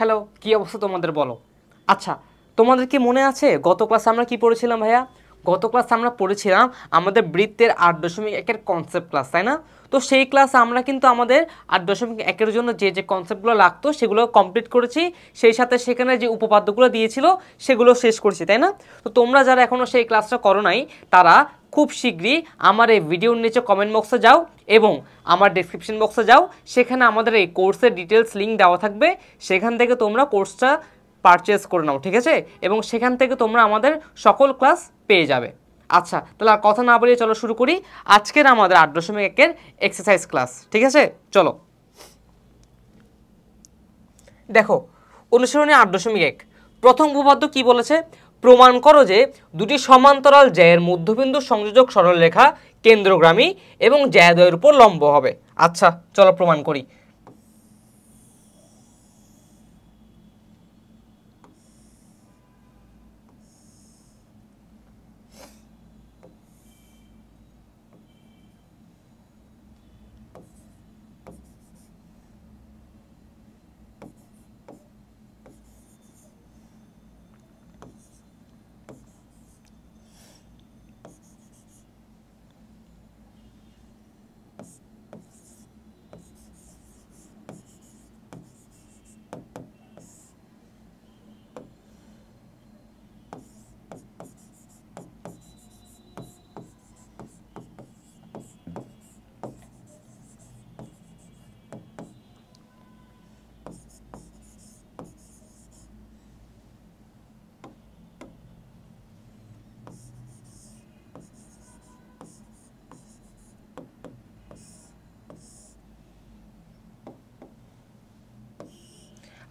Hello, কি অবস্থা তোমাদের বলো। আচ্ছা, তোমাদের কি মনে আছে গত ক্লাসে আমরা কি পড়েছিলাম ভাইয়া? গত ক্লাসে আমরা পড়েছিলাম আমাদের বৃত্তের 8.1-এর কনসেপ্ট ক্লাস, তাই না? তো সেই ক্লাসে আমরা কিন্তু আমাদের 8.1-এর জন্য যে যে কনসেপ্টগুলো লাগতো সেগুলো কমপ্লিট করেছি, সেই সাথে সেখানে যে উপপাদ্যগুলো দিয়েছিল সেগুলো শেষ করেছি, তাই না? তো তোমরা যারা এখনও সেই ক্লাসটা করো নাই তারা খুব শীঘ্রই আমার এই ভিডিওর নিচে কমেন্ট বক্সে যাও এবং আমার ডেসক্রিপশন বক্সে যাও, সেখানে আমাদের এই কোর্সের ডিটেলস লিঙ্ক দেওয়া থাকবে, সেখান থেকে তোমরা কোর্সটা পারচেজ করে নাও, ঠিক আছে? এবং সেখান থেকে তোমরা আমাদের সকল ক্লাস পেয়ে যাবে। আচ্ছা, তাহলে আর কথা না বলিয়ে চলো শুরু করি আজকের আমাদের 8.1-এর এক্সারসাইজ ক্লাস, ঠিক আছে? চলো দেখো, অনুসরণে 8.1 প্রথম উপপাদ্য কি বলেছে? প্রমাণ করো যে দুটি সমান্তরাল জ্যায়ের মধ্যবিন্দু সংযোজক সরলরেখা কেন্দ্রগামী এবং জ্যাদ্বয়ের উপর লম্ব হবে। আচ্ছা, চলো প্রমাণ করি।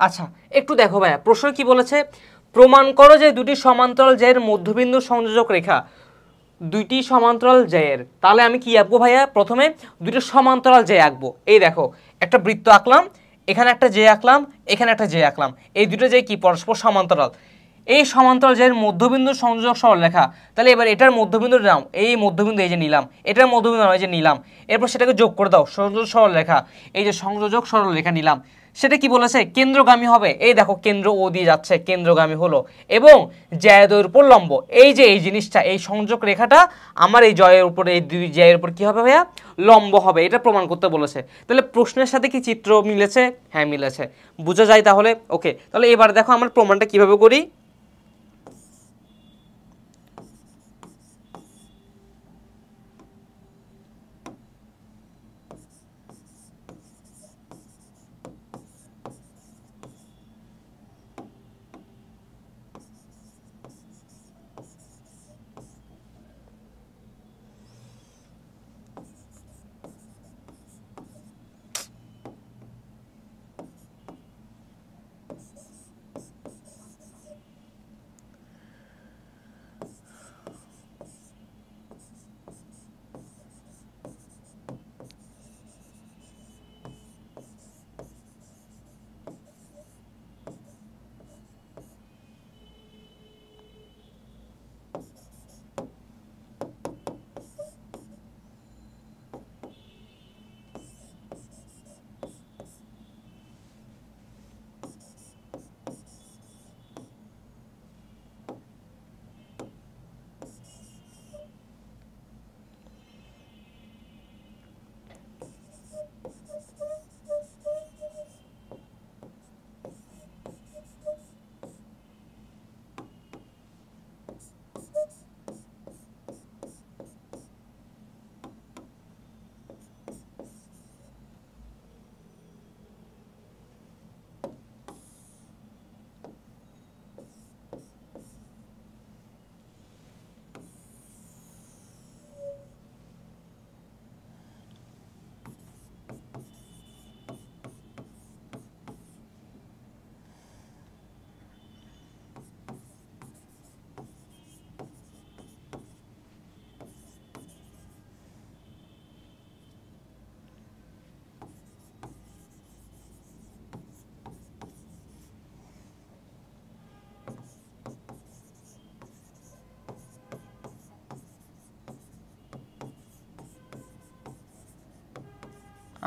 আচ্ছা, একটু দেখো ভাইয়া, প্রশ্ন কি বলেছে? প্রমাণ করো যে দুটি সমান্তরাল জ্যায়ের মধ্যবিন্দু সংযোজক রেখা, দুইটি সমান্তরাল জ্যায়ের, তাহলে আমি কি আঁকবো ভাইয়া? প্রথমে দুটো সমান্তরাল জ্যায় আঁকবো। এই দেখো, একটা বৃত্ত আঁকলাম, এখানে একটা জ্যায় আঁকলাম, এখানে একটা জ্যায় আঁকলাম, এই দুটো জ্যায় কি পরস্পর সমান্তরাল। এই সমান্তরাল জ্যায়ের মধ্যবিন্দু সংযোজক সরলরেখা, তাহলে এবার এটার মধ্যবিন্দু নাও, এই মধ্যবিন্দু এই যে নিলাম, এটার মধ্যবিন্দু এই যে নিলাম, এরপর সেটাকে যোগ করে দাও, সংযোজক সরলরেখা, এই যে সংযোজক সরলরেখা নিলাম, সেটা কি বলেছে? কেন্দ্রগামী হবে। এই দেখো, কেন্দ্র ও দিয়ে যাচ্ছে, কেন্দ্রগামী হলো এবং জ্যায়ের উপর লম্ব। এই যে এই জিনিসটা, এই সংযোগ রেখাটা আমার এই জয়ের উপর, এই দুই জ্যায়ের উপর কি হবে ভাইয়া? লম্ব হবে। এটা প্রমাণ করতে বলেছে। তাহলে প্রশ্নের সাথে কি চিত্র মিলেছে? হ্যাঁ, মিলেছে, বোঝা যায় তাহলে। ওকে, তাহলে এবার দেখো আমরা প্রমাণটা কিভাবে করি।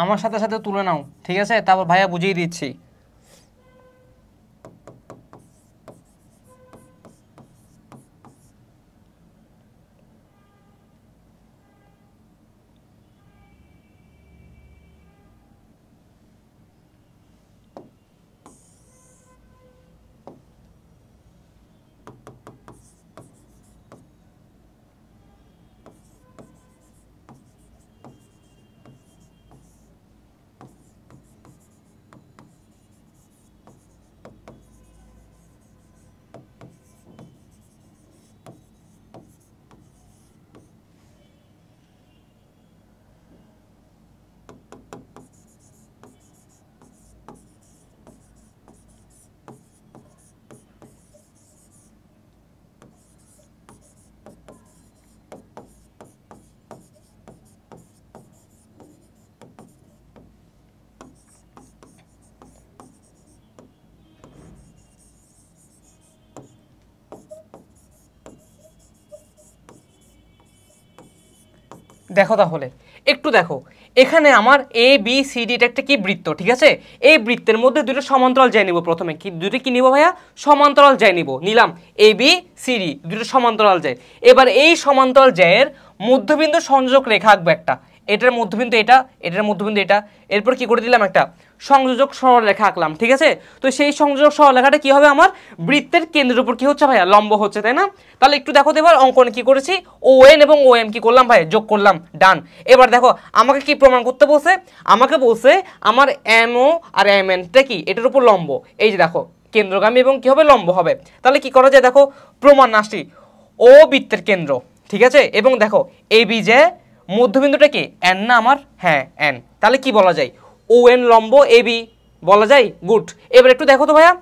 আমার সাথে সাথে তুলে নাও, ঠিক আছে? তারপর ভাইয়া বুঝিয়ে দিচ্ছি। দেখো তাহলে একটু দেখো, এখানে আমার এ বি সি ডি এটা একটা কি বৃত্ত, ঠিক আছে? এই বৃত্তের মধ্যে দুটো সমান্তরাল জ্যায় নিব। প্রথমে কি দুটো কি নিব ভাইয়া? সমান্তরাল জ্যায় নিব। নিলাম এ বি সি ডি দুটো সমান্তরাল জ্যায়। এবার এই সমান্তরাল জ্যায়ের মধ্যবিন্দু সংযোজক রেখা আঁকবো একটা। এটার মধ্যবিন্দু এটা, এটার মধ্যবিন্দু এটা। এরপর কি করে দিলাম? একটা সংযোজক সরলরেখা আঁকলাম, ঠিক আছে? তো সেই সংযোজক সরলরেখাটা কি হবে? আমার বৃত্তের কেন্দ্রের উপর কি হচ্ছে ভাইয়া? লম্ব হচ্ছে, তাই না? তাহলে একটু দেখো তো এবার অঙ্কনে কি করেছি, ও এন এবং ও এম কি করলাম ভাই? যোগ করলাম, ডান। এবার দেখো আমাকে কি প্রমাণ করতে বলছে? আমাকে বলছে আমার এম ও আর এম এনটা কি এটার উপর লম্ব। এই যে দেখো কেন্দ্রগামী এবং কি হবে? লম্ব হবে। তাহলে কি করা যায়? দেখো প্রমাণ আসি, ও বৃত্তের কেন্দ্র, ঠিক আছে? এবং দেখো এ বি যে মধ্যবিন্দুটা কি এন না আমার? হ্যাঁ এন। তাহলে কি বলা যায়? ও এন লম্ব এ বি বলা যায়। গুড। এবার একটু দেখো তো ভাইয়া,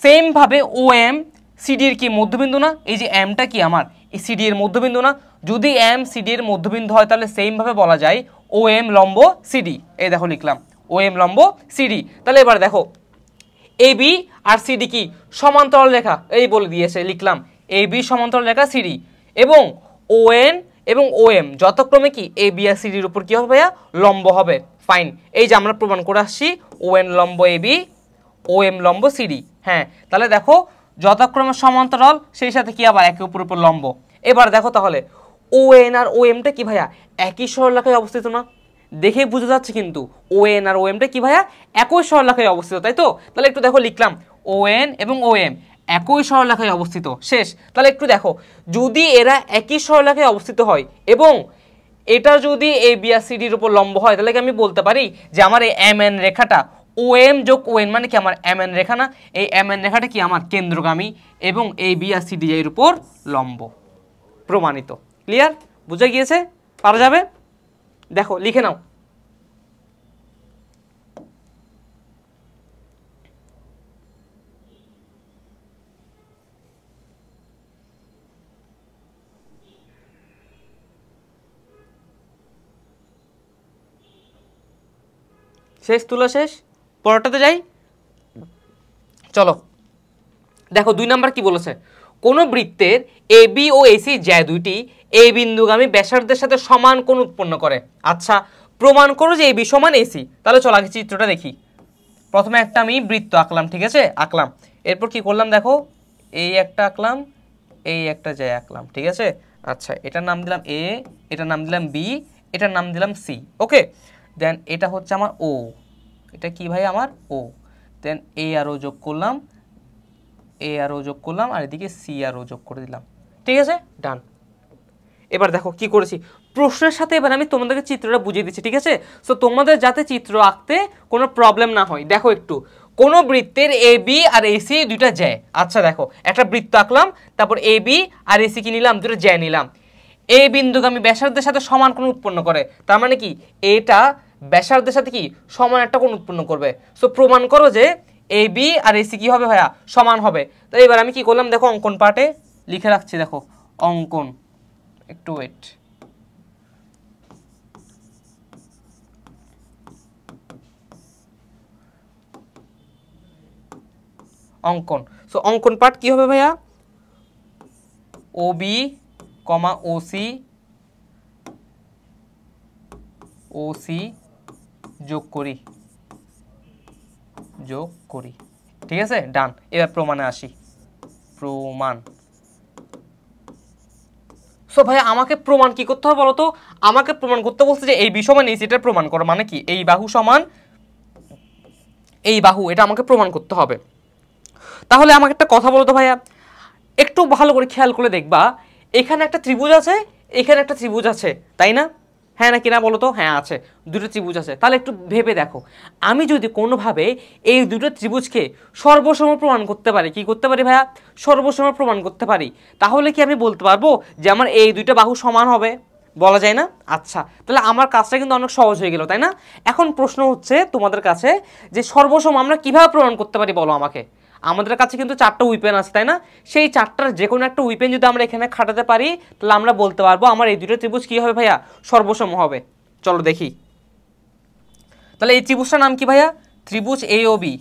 সেম ভাবে ও এম সিডির কি মধ্যবিন্দু না? এই যে এমটা কি আমার এই সিডি এর মধ্যবিন্দু না? যদি এম সিডি এর মধ্যবিন্দু হয় তাহলে সেম ভাবে বলা যায় ও এম লম্ব সিডি। এই দেখো লিখলাম ও এম লম্ব সিডি। তাহলে এবার দেখো এ বি আর সিডি কি সমান্তরাল রেখা? এই বলে দিয়েছে, লিখলাম এ বি সমান্তরাল রেখা সিডি। এবং ও এন এবং ও এম যথাক্রমে কি এ বি আর সিডির উপর কি হবে ভাইয়া? লম্ব হবে। ফাইন। এই যে আমরা প্রমাণ করে আসছি ও এন লম্ব এ বি, ও এম লম্ব সিডি। হ্যাঁ, তাহলে দেখো যথাক্রমে সমান্তরাল, সেই সাথে কি আবার একে অপরের উপর লম্ব। এবার দেখো তাহলে ও এন আর ও এমটা কি ভাইয়া? একই সরলরেখায় অবস্থিত না? দেখে বুঝা যাচ্ছে কিন্তু ও এন আর ও এমটা কি ভাইয়া? একই সরলরেখায় অবস্থিত, তাই তো? তাহলে একটু দেখো লিখলাম ও এন এবং ও এম একই সরলরেখায় অবস্থিত। শেষ। তাহলে একটু দেখো যদি এরা একই সরলরেখায় অবস্থিত হয় এবং এটা যদি এ বি আর সিডির উপর লম্ব হয়, তাহলে কি আমি বলতে পারি যে আমার এই এম এন রেখাটা ও এম যোগ ও এন মানে কি আমার এম এন রেখা না? এই এম এন রেখাটা কি আমার কেন্দ্রগামী এবং এ বি আর সিডি এর উপর লম্ব। প্রমাণিত। ক্লিয়ার? বুঝা গিয়েছে? পারা যাবে? দেখো লিখে নাও। শেষ, তুলা শেষ। পরেরটাতে যাই, চলো। দেখো 2 নাম্বার কি বলেছে? কোন বৃত্তের এ বি ও এসি জ্যা দুইটি এ বিন্দুগামী ব্যাসার্ধের সাথে সমান কোণ উৎপন্ন করে। আচ্ছা, প্রমাণ করো যে এ বি সমান এসি। তাহলে চলো আগে চিত্রটা দেখি। প্রথমে একটা আমি বৃত্ত আঁকলাম, ঠিক আছে? আঁকলাম। এরপর কি করলাম দেখো, এই একটা আঁকলাম, এই একটা জ্যা আঁকলাম, ঠিক আছে? আচ্ছা, এটার নাম দিলাম এ, এটার নাম দিলাম বি, এটার নাম দিলাম সি। ওকে, দেন এটা হচ্ছে আমার ও, এটা কি ভাই? আমার ও। দেন এ আর ও যোগ করলাম, এ আর ও যোগ করলাম, আর এদিকে সি আর ও যোগ করে দিলাম, ঠিক আছে? ডান। এবার দেখো কি করেছি, প্রশ্নের সাথে এবার আমি তোমাদেরকে চিত্রটা বুঝিয়ে দিচ্ছি, ঠিক আছে? সো তোমাদের যাতে চিত্র আঁকতে কোনো প্রবলেম না হয়, দেখো একটু কোন বৃত্তের এ বি আর এসি দুইটা জ্যা। আচ্ছা দেখো একটা বৃত্ত আঁকলাম, তারপর এ বি আর এসি কি নিলাম? দুটো জ্যা নিলাম। এ বিন্দুগামী ব্যাসার্ধের সাথে সমান কোণ উৎপন্ন করে, তার মানে কি এটা ব্যাসার্ধের সাথে কি সমান একটা কোণ উৎপন্ন করবে। সো প্রমাণ করো যে এ বি আর এসি কি হবে ভাইয়া? সমান হবে। তো এবার আমি কি করলাম দেখো, অঙ্কন পার্টে লিখে রাখছি, দেখো অঙ্কন, একটু ওয়েট। অঙ্কন, সো অঙ্কন পার্ট কি হবে ভাইয়া? ও বি কমা ও সি, ও সি যোগ করি, যোগ করি, ঠিক আছে? ডান। এবার প্রমাণে আসি। প্রমাণ। সো ভাই আমাকে প্রমাণ কি করতে হবে বলো তো? আমাকে প্রমাণ করতে বলছে যে এই বি সমান এই সিটা প্রমাণ করো, মানে কি এই বাহু সমান এই বাহু, এটা আমাকে প্রমাণ করতে হবে। তাহলে আমাকে একটা কথা বলো তো ভাইয়া, একটু ভালো করে খেয়াল করে দেখবা, এখানে একটা ত্রিভুজ আছে, এখানে একটা ত্রিভুজ আছে, তাই না? হ্যাঁ নাকি না বলো তো? হ্যাঁ আছে, দুটো ত্রিভুজ আছে। তাহলে একটু ভেবে দেখো, আমি যদি কোনোভাবে এই দুটো ত্রিভুজকে সর্বসম প্রমাণ করতে পারি, কি করতে পারি ভাইয়া? সর্বসম প্রমাণ করতে পারি, তাহলে কি আমি বলতে পারবো যে আমার এই দুইটা বাহু সমান হবে? বলা যায় না? আচ্ছা, তাহলে আমার কাজটা কিন্তু অনেক সহজ হয়ে গেল, তাই না? এখন প্রশ্ন হচ্ছে তোমাদের কাছে যে সর্বসম আমরা কিভাবে প্রমাণ করতে পারি বলো আমাকে। আমাদের কাছে কিন্তু 4টা উইপেন আছে, তাই না? সেই 4টার যে কোনো একটা উইপেন যদি আমরা এখানে খাটাতে পারি, তাহলে আমরা বলতে পারবো আমার এই দুটো ত্রিভুজ কি হবে ভাইয়া? সর্বসম হবে। চলো দেখি। তাহলে এই ত্রিভুজটার নাম কি ভাইয়া? ত্রিভুজ এ ও বি।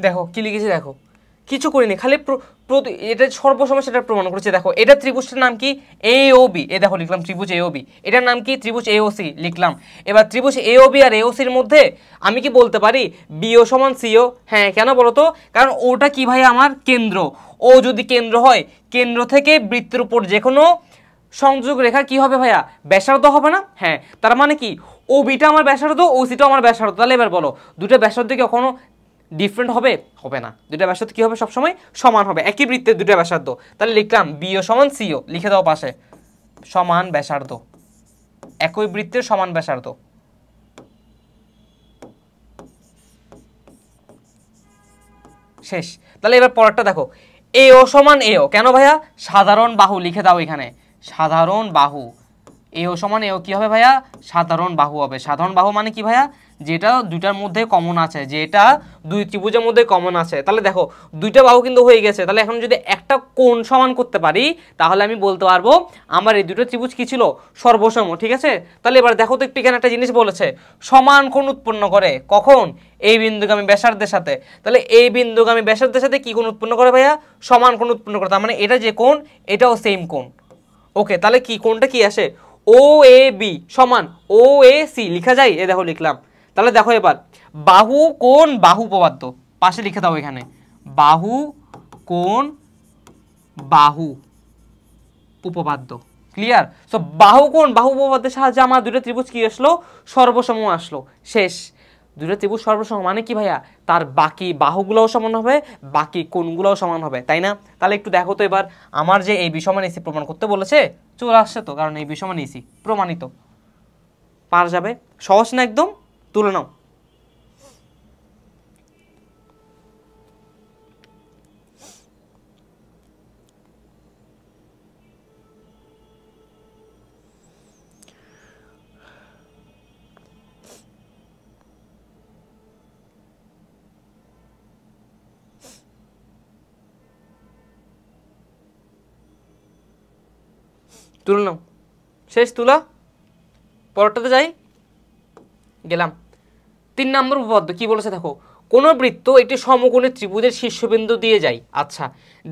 দেখো কি লিখেছি, দেখো কিছু করিনি, খালি এটা সর্বসময় সেটা প্রমাণ করেছে। দেখো এটা ত্রিভুজটার নাম কি, এ ও বি, এ দেখো লিখলাম ত্রিভুজ এ ও বি, এটার নাম কি ত্রিভুজ এ ও সি লিখলাম। এবার ত্রিভুজ এ ও বি আর এ ও সির মধ্যে আমি কি বলতে পারি বিও সমান সিও? হ্যাঁ, কেন বলো তো? কারণ ওটা কি ভাই আমার কেন্দ্র, ও যদি কেন্দ্র হয় কেন্দ্র থেকে বৃত্তের উপর যে কোনো সংযোগ রেখা কি হবে ভাইয়া, ব্যাসার্ধ হবে না? হ্যাঁ, তার মানে কি ও বিটা আমার ব্যাসার্ধ, ও সিটা আমার ব্যাসার্ধ। তাহলে এবার বলো দুটো ব্যাসার্ধ কি কখনো ডিফারেন্ট হবে? হবে না। দুটো ব্যাসার্ধ কি হবে, সবসময় সমান হবে, একই বৃত্তের দুটো ব্যাসার্ধ। তাহলে লিখলাম বিও সমান সিও, লিখে দাও পাশে, সমান ব্যাসার্ধ, একই বৃত্তের সমান ব্যাসার্ধ। শেষ। তাহলে এবার পরেরটা দেখো, এও সমান এও, কেন ভাইয়া? সাধারণ বাহু, লিখে দাও এখানে সাধারণ বাহু। এও সমান এও কি হবে ভাইয়া? সাধারণ বাহু হবে। সাধারণ বাহু মানে কি ভাইয়া? যেটা দুইটার মধ্যে কমন আছে, যেটা দুই ত্রিভুজের মধ্যে কমন আছে। তাহলে দেখো দুইটা বাহু কিন্তু হয়ে গেছে। তাহলে এখন যদি একটা কোণ সমান করতে পারি তাহলে আমি বলতে পারবো আমার এই দুটো ত্রিভুজ কি ছিল, সর্বসম। ঠিক আছে, তাহলে এবার দেখো তো একটু, এখানে একটা জিনিস বলেছে সমান কোণ উৎপন্ন করে, কখন? এই বিন্দুগামী ব্যাসার্ধের সাথে। তাহলে এই বিন্দুগামী ব্যাসার্ধের সাথে কি কোণ উৎপন্ন করে ভাইয়া? সমান কোণ উৎপন্ন করে। তার মানে এটা যে কোণ এটাও সেম কোণ। ওকে, তাহলে কি কোণটা কি আসে? ও এ বি সমান ও এ সি লিখা যায়, এ দেখো লিখলাম। তাহলে দেখো এবার বাহু কোণ বাহু উপপাদ্য পাশে লিখে দাও এখানে, বাহু কোণ বাহু উপপাদ্য। ক্লিয়ার? সো বাহু কোণ বাহু উপপাদ্যের সাহায্যে আমার দুটো ত্রিভুজ কি আসলো, সর্বসম আসলো। শেষ। দুটো ত্রিভুজ সর্বসম মানে কি ভাইয়া? তার বাকি বাহুগুলোও সমান হবে, বাকি কোণগুলোও সমান হবে, তাই না? তাহলে একটু দেখো তো এবার, আমার যে এই বি সমান এসি প্রমাণ করতে বলেছে চলে আসছে তো, কারণ এই বি সমান এসি প্রমাণিত। পারা যাবে, সহজ না একদম? তুলে নাও। তুলে নাও। শেষ তুলা, পরেরটাতে যাই। গেলাম 3 নম্বর উপপাদ্য। কি বলেছে দেখো, কোন বৃত্ত একটি সমকোণী ত্রিভুজের শীর্ষবিন্দু দিয়ে যায়। আচ্ছা,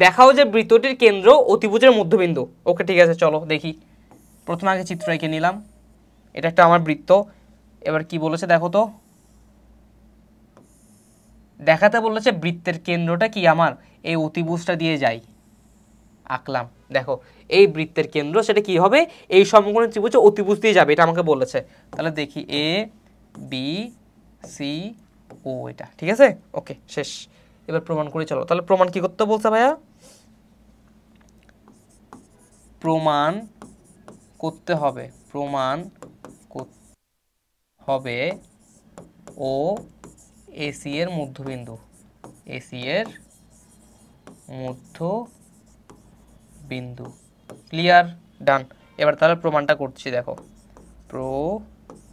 দেখাও যে বৃত্তটির কেন্দ্র ও ত্রিভুজের মধ্যবিন্দু। ওকে ঠিক আছে, চলো দেখি। প্রথমে আগে চিত্র এঁকে নিলাম, এটা একটা আমার বৃত্ত। এবার কি বলেছে দেখো তো, দেখাতে বলেছে বৃত্তের কেন্দ্রটা কি আমার এই অতিভুজটা দিয়ে যায়। আঁকলাম, দেখো এই বৃত্তের কেন্দ্র সেটা কি হবে, এই সমকোণী ত্রিভুজে অতিভুজ দিয়ে যাবে, এটা আমাকে বলেছে। তাহলে দেখি এ বি সি ও, এটা ঠিক আছে। ওকে শেষ। এবার প্রমাণ করে চলো। তাহলে প্রমাণ কি করতে বলছে ভাইয়া? প্রমাণ করতে হবে, প্রমাণ হবে ও এসি এর মধ্যবিন্দু, এসি এর মধ্যবিন্দু। ক্লিয়ার? ডান। এবার তাহলে প্রমাণটা করছি, দেখো প্রমাণ।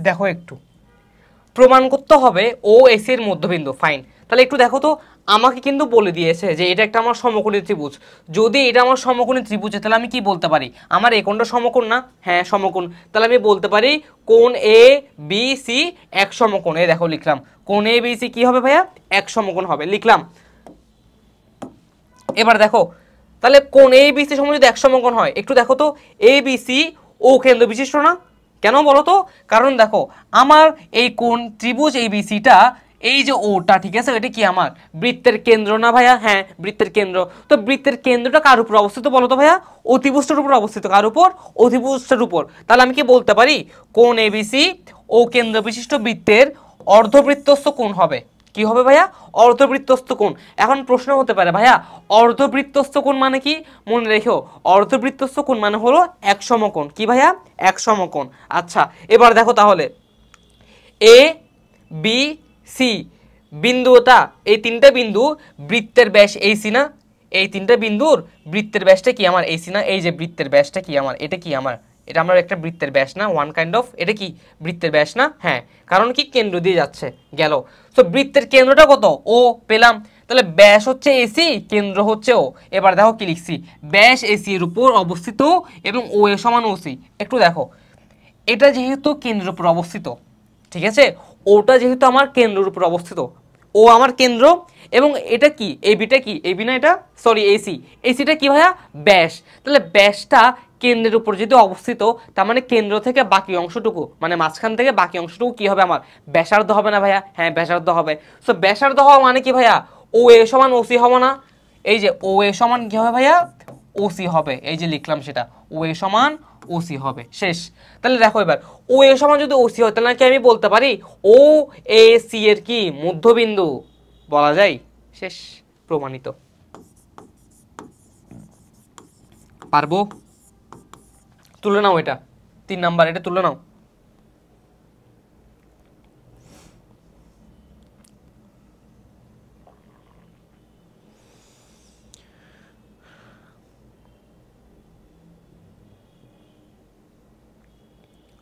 দেখো একটু প্রমাণ করতে হবে ও এসি এর মধ্যবিন্দু, ফাইন। তাহলে একটু দেখো তো, আমাকে কিন্তু বলে দিয়েছে যে এটা একটা আমার সমকোণী ত্রিভুজ। যদি এটা আমার সমকোণী ত্রিভুজ তাহলে আমি কি বলতে পারি, আমার এই কোণটা সমকোণ না? হ্যাঁ সমকোণ। তাহলে আমি বলতে পারি কোণ এ বি সি এক সমকোণ। এই দেখো লিখলাম, কোণ এ বি সি কি হবে ভাইয়া, এক সমকোণ হবে, লিখলাম। এবার দেখো তাহলে কোণ এ বি সি সমকোণ যদি এক সমকোণ হয়, একটু দেখো তো এ বি সি ও কেন্দ্র বিশিষ্ট না? কেন বলো তো? কারণ দেখো আমার এই কোণ ত্রিভুজ এবিসিটা, এই যে ওটা, ঠিক আছে, এটা কি আমার বৃত্তের কেন্দ্র না ভাইয়া? হ্যাঁ বৃত্তের কেন্দ্র। তো বৃত্তের কেন্দ্রটা কার উপর অবস্থিত বলো তো ভাইয়া? অতিভুজটার উপর অবস্থিত। কার উপর? অতিভুজটার উপর। তাহলে আমি কি বলতে পারি, কোণ এবিসি ও কেন্দ্র বিশিষ্ট বৃত্তের অর্ধবৃত্তস্থ কোণ হবে। কি হবে ভাইয়া? অর্ধবৃত্তস্থ কোণ। এখন প্রশ্ন হতে পারে ভাইয়া অর্ধবৃত্তস্থ কোণ মানে কি? মনে রেখো অর্ধবৃত্তস্থ কোণ মানে হলো এক সমকোণ। কি ভাইয়া? এক সমকোণ। আচ্ছা এবার দেখো তাহলে এ বি সি বিন্দুটা, এই তিনটা বিন্দু বৃত্তের ব্যাস এইসি না? এই তিনটা বিন্দুর বৃত্তের ব্যাসটা কি আমার? এইসি না? এই যে বৃত্তের ব্যাসটা কি আমার, এটা কি আমার, এটা আমার একটা বৃত্তের ব্যাস না? ওয়ান কাইন্ড অফ, এটা কি বৃত্তের ব্যাস না? হ্যাঁ, কারণ কি কেন্দ্র দিয়ে যাচ্ছে, গেল। তো বৃত্তের কেন্দ্রটা কত? ও পেলাম। তাহলে ব্যাস হচ্ছে এসি, কেন্দ্র হচ্ছে ও। এবার দেখো কি লিখছি, ব্যাস এসি এর উপর অবস্থিত এবং ও এ সমান ওসি। একটু দেখো এটা যেহেতু কেন্দ্রের উপর অবস্থিত, ঠিক আছে, ওটা যেহেতু আমার কেন্দ্রের উপর অবস্থিত, ও আমার কেন্দ্র, এবং এটা কি এবিটা, কি এবি না এটা, সরি এসি, এসিটা কি ভাইয়া? ব্যাস। তাহলে ব্যাসটা কেন্দ্রের উপর যদি অবস্থিত, তার মানে কেন্দ্র থেকে বাকি অংশটুকু, মানে মাঝখান থেকে বাকি অংশটুকু কি হবে আমার? ব্যাসার্ধ হবে না ভাইয়া? হ্যাঁ ব্যাসার্ধ হবে। সো ব্যাসার্ধ হওয়া মানে কি ভাইয়া? ও এ সমান ওসি হবে না? এই যে ও এ সমান কি হবে ভাইয়া? ওসি হবে। এই যে লিখলাম সেটা, ও এ সমান ওসি হবে, শেষ। তাহলে দেখো এবার ও এ সমান যদি ওসি হয়, তাহলে কি আমি বলতে পারি ও এ সি এর কি মধ্যবিন্দু বলা যায়? শেষ, প্রমাণিত। পারবো? তুলে নাও এটা, 3 নাম্বার, এটা তুলে নাও।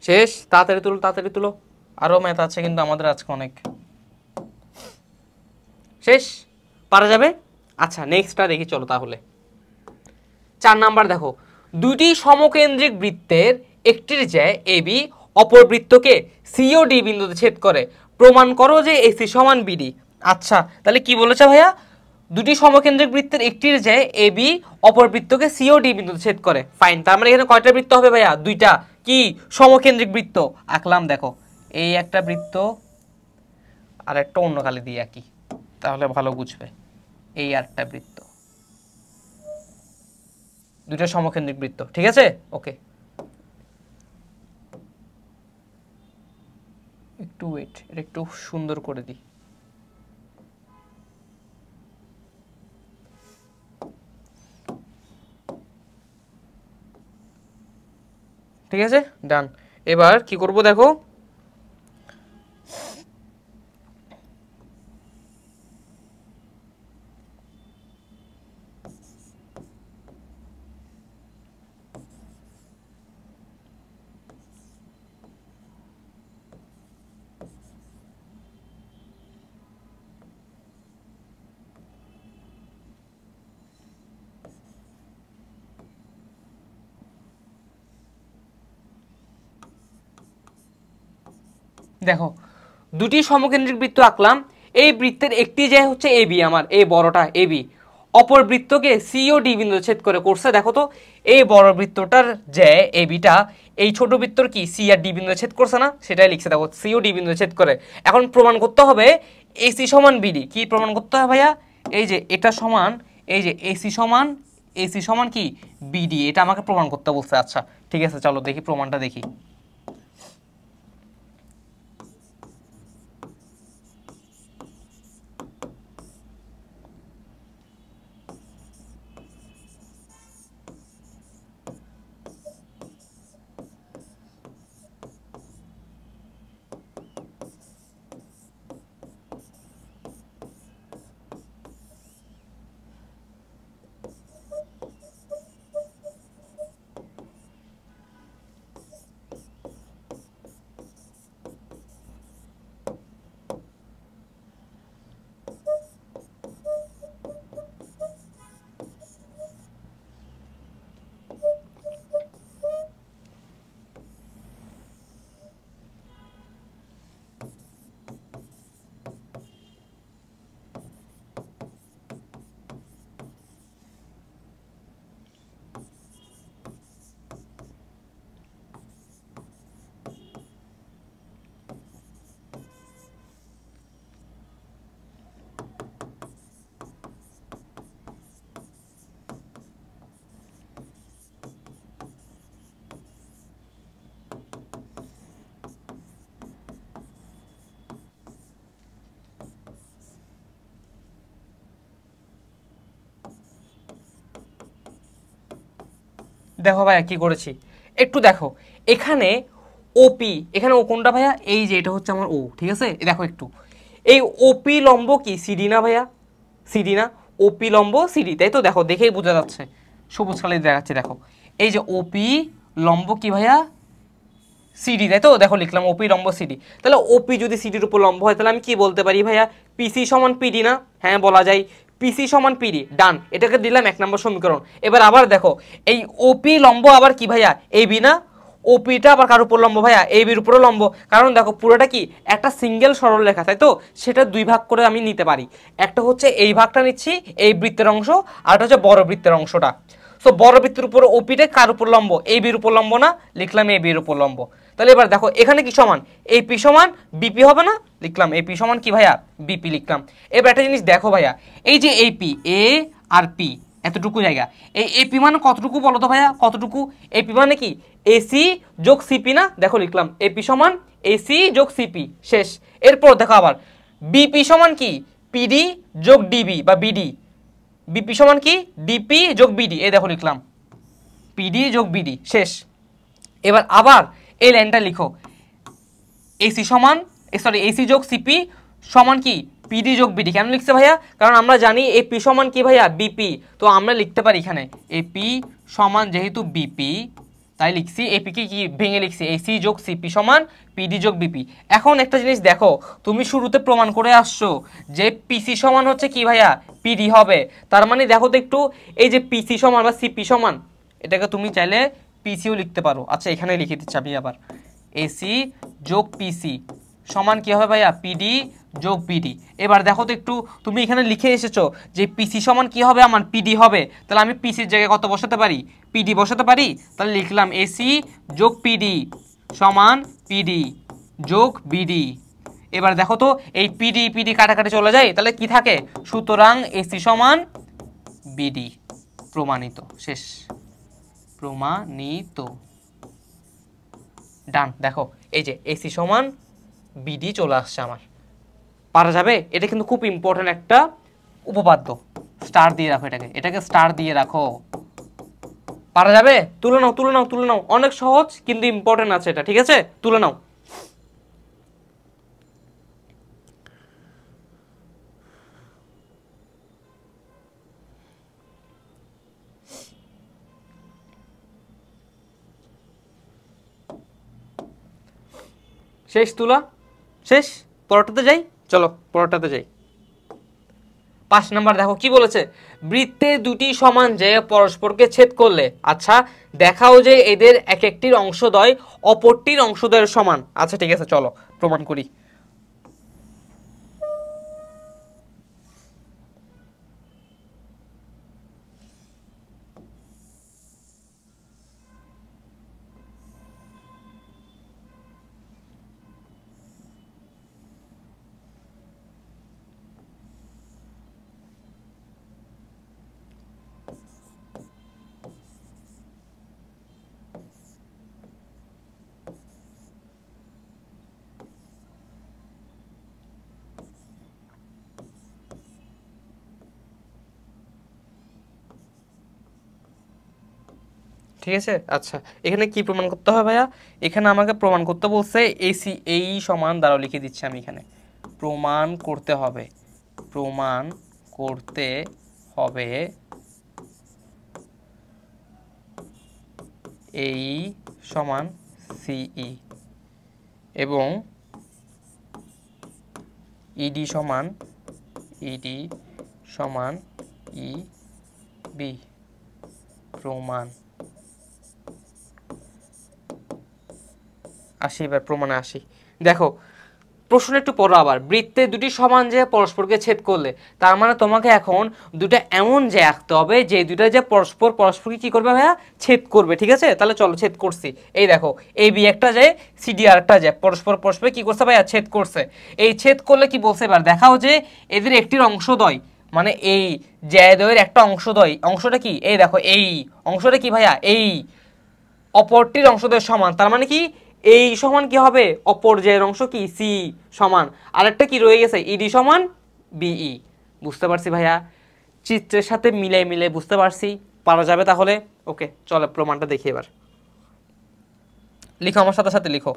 শেষ, তাড়াতাড়ি তুলো তাড়াতাড়ি তুলো, আরো ম্যাথ আছে কিন্তু আমাদের আজকে অনেক। শেষ, পারা যাবে? আচ্ছা নেক্সটটা দেখি চলো তাহলে। 4 নাম্বার দেখো, দুটি সমকেন্দ্রিক বৃত্তের একটির জ্যা এবি অপর বৃত্তকে সি ও ডি বিন্দুতে ছেদ করে, প্রমাণ করো যে এসি সমান বিডি। আচ্ছা তাহলে কি বলেছে ভাইয়া? দুটি সমকেন্দ্রিক বৃত্তের একটির জ্যা এবি অপর বৃত্তকে সি ও ডি বিন্দুতে ছেদ করে, ফাইন। তার মানে এখানে কয়টা বৃত্ত হবে ভাইয়া? দুইটা। কি সমকেন্দ্রিক বৃত্ত আঁকলাম, দেখো এই একটা বৃত্ত আর একটা অন্য কালি দিয়ে আঁকি, তাহলে ভালো বুঝবে। এই আরেকটা বৃত্ত, দুটো সমকেন্দ্রিক বৃত্ত, ঠিক আছে, ওকে। একটু ওয়েট, এটা একটু সুন্দর করে দিই। ঠিক আছে, ডান। এবার কি করব দেখো, দেখো দুটি সমকেন্দ্রিক বৃত্ত আঁকলাম। এই বৃত্তের একটি যে হচ্ছে এবি, আমার এই বড়টা এবি, অপর বৃত্তকে সি ও ডি বিন্দু ছেদ করে করছে। দেখো তো এই বড় বৃত্তটার যে এবিটা এই ছোট বৃত্তর কি সি আর ডি বিন্দু ছেদ করছে না? সেটাই লিখছে, দেখো সি ও ডি বিন্দু ছেদ করে। এখন প্রমাণ করতে হবে এসি সমান বিডি। কি প্রমাণ করতে হবে ভাইয়া? এই যে এটা সমান, এই যে এসি সমান, এসি সমান কি বিডি, এটা আমাকে প্রমাণ করতে বলছে। আচ্ছা ঠিক আছে, চলো দেখি প্রমাণটা দেখি। দেখো ভাইয়া কি করেছি, একটু দেখো এখানে ওপি, এখানে ও কোনটা ভাইয়া, এই যে এটা হচ্ছে আমার ও, ঠিক আছে। দেখো একটু, এই ওপি লম্ব কি সিডি না ভাইয়া, সিডি না, ওপি লম্ব সিডি, তাই তো। দেখো দেখেই বোঝা যাচ্ছে, সবুজ কালি দেখাচ্ছে, দেখো এই যে ওপি লম্ব কি ভাইয়া সিডি, তাই তো। দেখো লিখলাম ওপি লম্ব সিডি, তাহলে ওপি যদি সিডির উপর লম্ব হয় তাহলে আমি কি বলতে পারি ভাইয়া, পিসি সমান পিডি না, হ্যাঁ বলা যায় পিসি সমান পিডি, ডান, এটাকে দিলাম 1 নম্বর সমীকরণ। এবার আবার দেখো এই ওপি লম্ব আবার কি ভাইয়া এবি না, ওপিটা আবার কার উপর লম্ব ভাইয়া, এ বির উপরও লম্ব, কারণ দেখো পুরোটা কি একটা সিঙ্গেল সরলরেখা, তাই তো। সেটা দুই ভাগ করে আমি নিতে পারি, একটা হচ্ছে এই ভাগটা নিচ্ছি এই বৃত্তের অংশ, আর একটা হচ্ছে বড় বৃত্তের অংশটা। সো বড় বৃত্তের উপর ওপিটা কার উপর লম্ব, এ বির উপর লম্ব না, লিখলাম এ বির উপর লম্ব। তাহলে এবার দেখো এখানে কি সমান, এপি সমান বিপি হবে না, লিখলাম এপি সমান কি ভাইয়া বিপি লিখলাম। এবার একটা জিনিস দেখো ভাইয়া, এই যে এপি, এ আর পি এতটুকু জায়গা, এই এপি মানে কতটুকু বলো তো ভাইয়া, কতটুকু, এপি মানে কি এসি যোগ সিপি না, দেখো লিখলাম এপি সমান এসি যোগ সিপি, শেষ। এরপর দেখো আবার বিপি সমান কি পিডি যোগ ডিবি বা বিডি, বিপি সমান কি ডিপি যোগ বিডি, এই দেখো লিখলাম পিডি যোগ বিডি, শেষ। এবার আবার এই লাইনটা লিখো, এসি সমান সরি এসি যোগ সিপি সমান কি পিডি যোগ বিডি, কেন লিখছে ভাইয়া, কারণ আমরা জানি এপি সমান কি ভাইয়া বিপি, তো আমরা লিখতে পারি এখানে এপি সমান যেহেতু বিপি তাই লিখছি এপিকে কি ভেঙে লিখছি এসি যোগ সিপি সমান পিডি যোগ বিপি। এখন একটা জিনিস দেখো, তুমি শুরুতে প্রমাণ করে আসছো যে পিসি সমান হচ্ছে কি ভাইয়া পিডি হবে, তার মানে দেখো তো একটু, এই যে পিসি সমান বা সিপি সমান, এটাকে তুমি চাইলে পিসিও লিখতে পারো। আচ্ছা এখানে লিখে দিচ্ছি আমি আবার, এসি যোগ পিসি সমান কি হবে ভাইয়া পিডি যোগ পিডি। এবার দেখো তো একটু, তুমি এখানে লিখে এসেছো যে পিসি সমান কি হবে আমার পিডি হবে, তাহলে আমি পিসির জায়গায় কত বসাতে পারি, পিডি বসাতে পারি, তাহলে লিখলাম এসি যোগ পিডি সমান পিডি যোগ বিডি। এবার দেখো তো এই পিডি পিডি কাটাকাটি চলে যায়, তাহলে কি থাকে, সুতরাং এসি সমান বিডি, প্রমাণিত, শেষ, প্রমাণিত, ডান। দেখো এই যে এসি সমান বিডি চলে আসছে আমার, পারা যাবে। এটা কিন্তু খুব ইম্পর্টেন্ট একটা উপপাদ্য, স্টার দিয়ে রাখো, এটাকে এটাকে স্টার দিয়ে রাখো, পারা যাবে। তুলে নাও তুলে নাও তুলে নাও, অনেক সহজ কিন্তু ইম্পর্টেন্ট আছে এটা, ঠিক আছে, তুলে নাও। শেষ তুলা, শেষ। পরোটাতে যাই, চলো পরোটাতে যাই। 5 নাম্বার দেখো কি বলেছে, বৃত্তে দুটি সমান যে পরস্পরকে ছেদ করলে, আচ্ছা দেখাও যে এদের এক একটির অংশদ্বয় অপরটির অংশদ্বয়ের সমান। আচ্ছা ঠিক আছে, চলো প্রমাণ করি। ঠিক আছে, আচ্ছা এখানে কি প্রমাণ করতে হবে ভাইয়া, এখানে আমাকে প্রমাণ করতে বলছে এসি, এই সমান দ্বারা লিখে দিচ্ছি আমি এখানে, প্রমাণ করতে হবে, প্রমাণ করতে হবে এই সমান সিই এবং ইডি সমান ই বি, প্রমাণ। আসি এবার প্রমাণে আসি। দেখো প্রশ্ন একটু পড়ো আবার, বৃত্তে দুটি সমান যে পরস্পরকে ছেদ করলে, তার মানে তোমাকে এখন দুটো এমন যে আঁকতে হবে যে দুটো যে পরস্পরকে কি করবে ভাইয়া ছেদ করবে, ঠিক আছে। তাহলে চলো ছেদ করছি, এই দেখো এই বি একটা যায় সিডি আর একটা যায়, পরস্পর কি করছে ভাইয়া ছেদ করছে। এই ছেদ করলে কি বলছে, এবার দেখাও যে এদের একটির অংশদ্বয়, মানে এই জ্যাদ্বয়ের একটা অংশদ্বয়, অংশটা কি এই দেখো এই অংশটা কি ভাইয়া এই অপরটির অংশদ্বয়ের সমান, তার মানে কি এই সমান কি হবে অপর জ্যায়ের অংশ কি সি সমান, আরেকটা কি রয়ে গেছে ইডি সমান বিই। বুঝতে পারছি ভাইয়া, চিত্রের সাথে মিলে বুঝতে পারছি। পারা যাবে তাহলে? ওকে, চলো প্রমাণটা দেখি এবার। লিখো আমার সাথে সাথে লিখো।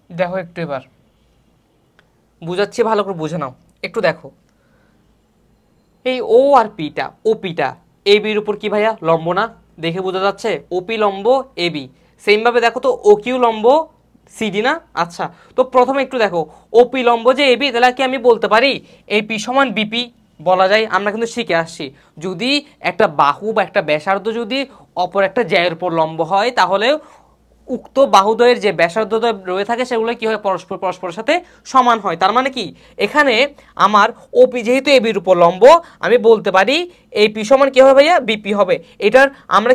দেখো একটু এবার বুঝাচ্ছি, ভালো করে বুঝে নাও। একটু দেখো এই ও আর পিটা, ও পিটা এ বির উপর কি ভাইয়া লম্ব না? দেখে বোঝা যাচ্ছে ওপি লম্ব এ বি। সেম ভাবে দেখো তো ও কিউ লম্ব সিডি না? আচ্ছা, তো প্রথমে একটু দেখো ওপি লম্ব যে এবি, তাহলে কি আমি বলতে পারি এপি সমান বিপি? বলা যায়, আমরা কিন্তু শিখে আসছি যদি একটা বাহু বা একটা ব্যাসার্ধ যদি অপর একটা জ্যায়ের উপর লম্ব হয় তাহলে উক্ত বাহুদ্বয়ের যে ব্যাসার্ধদ্বয় রয়ে থাকে সেগুলো কি হয় পরস্পরের সাথে সমান হয়। তার মানে কি এখানে আমার ওপি যেহেতু এবির উপর লম্ব, আমি বলতে পারি এপি সমান কি হবে ভাইয়া? বিপি হবে। এটার আমরা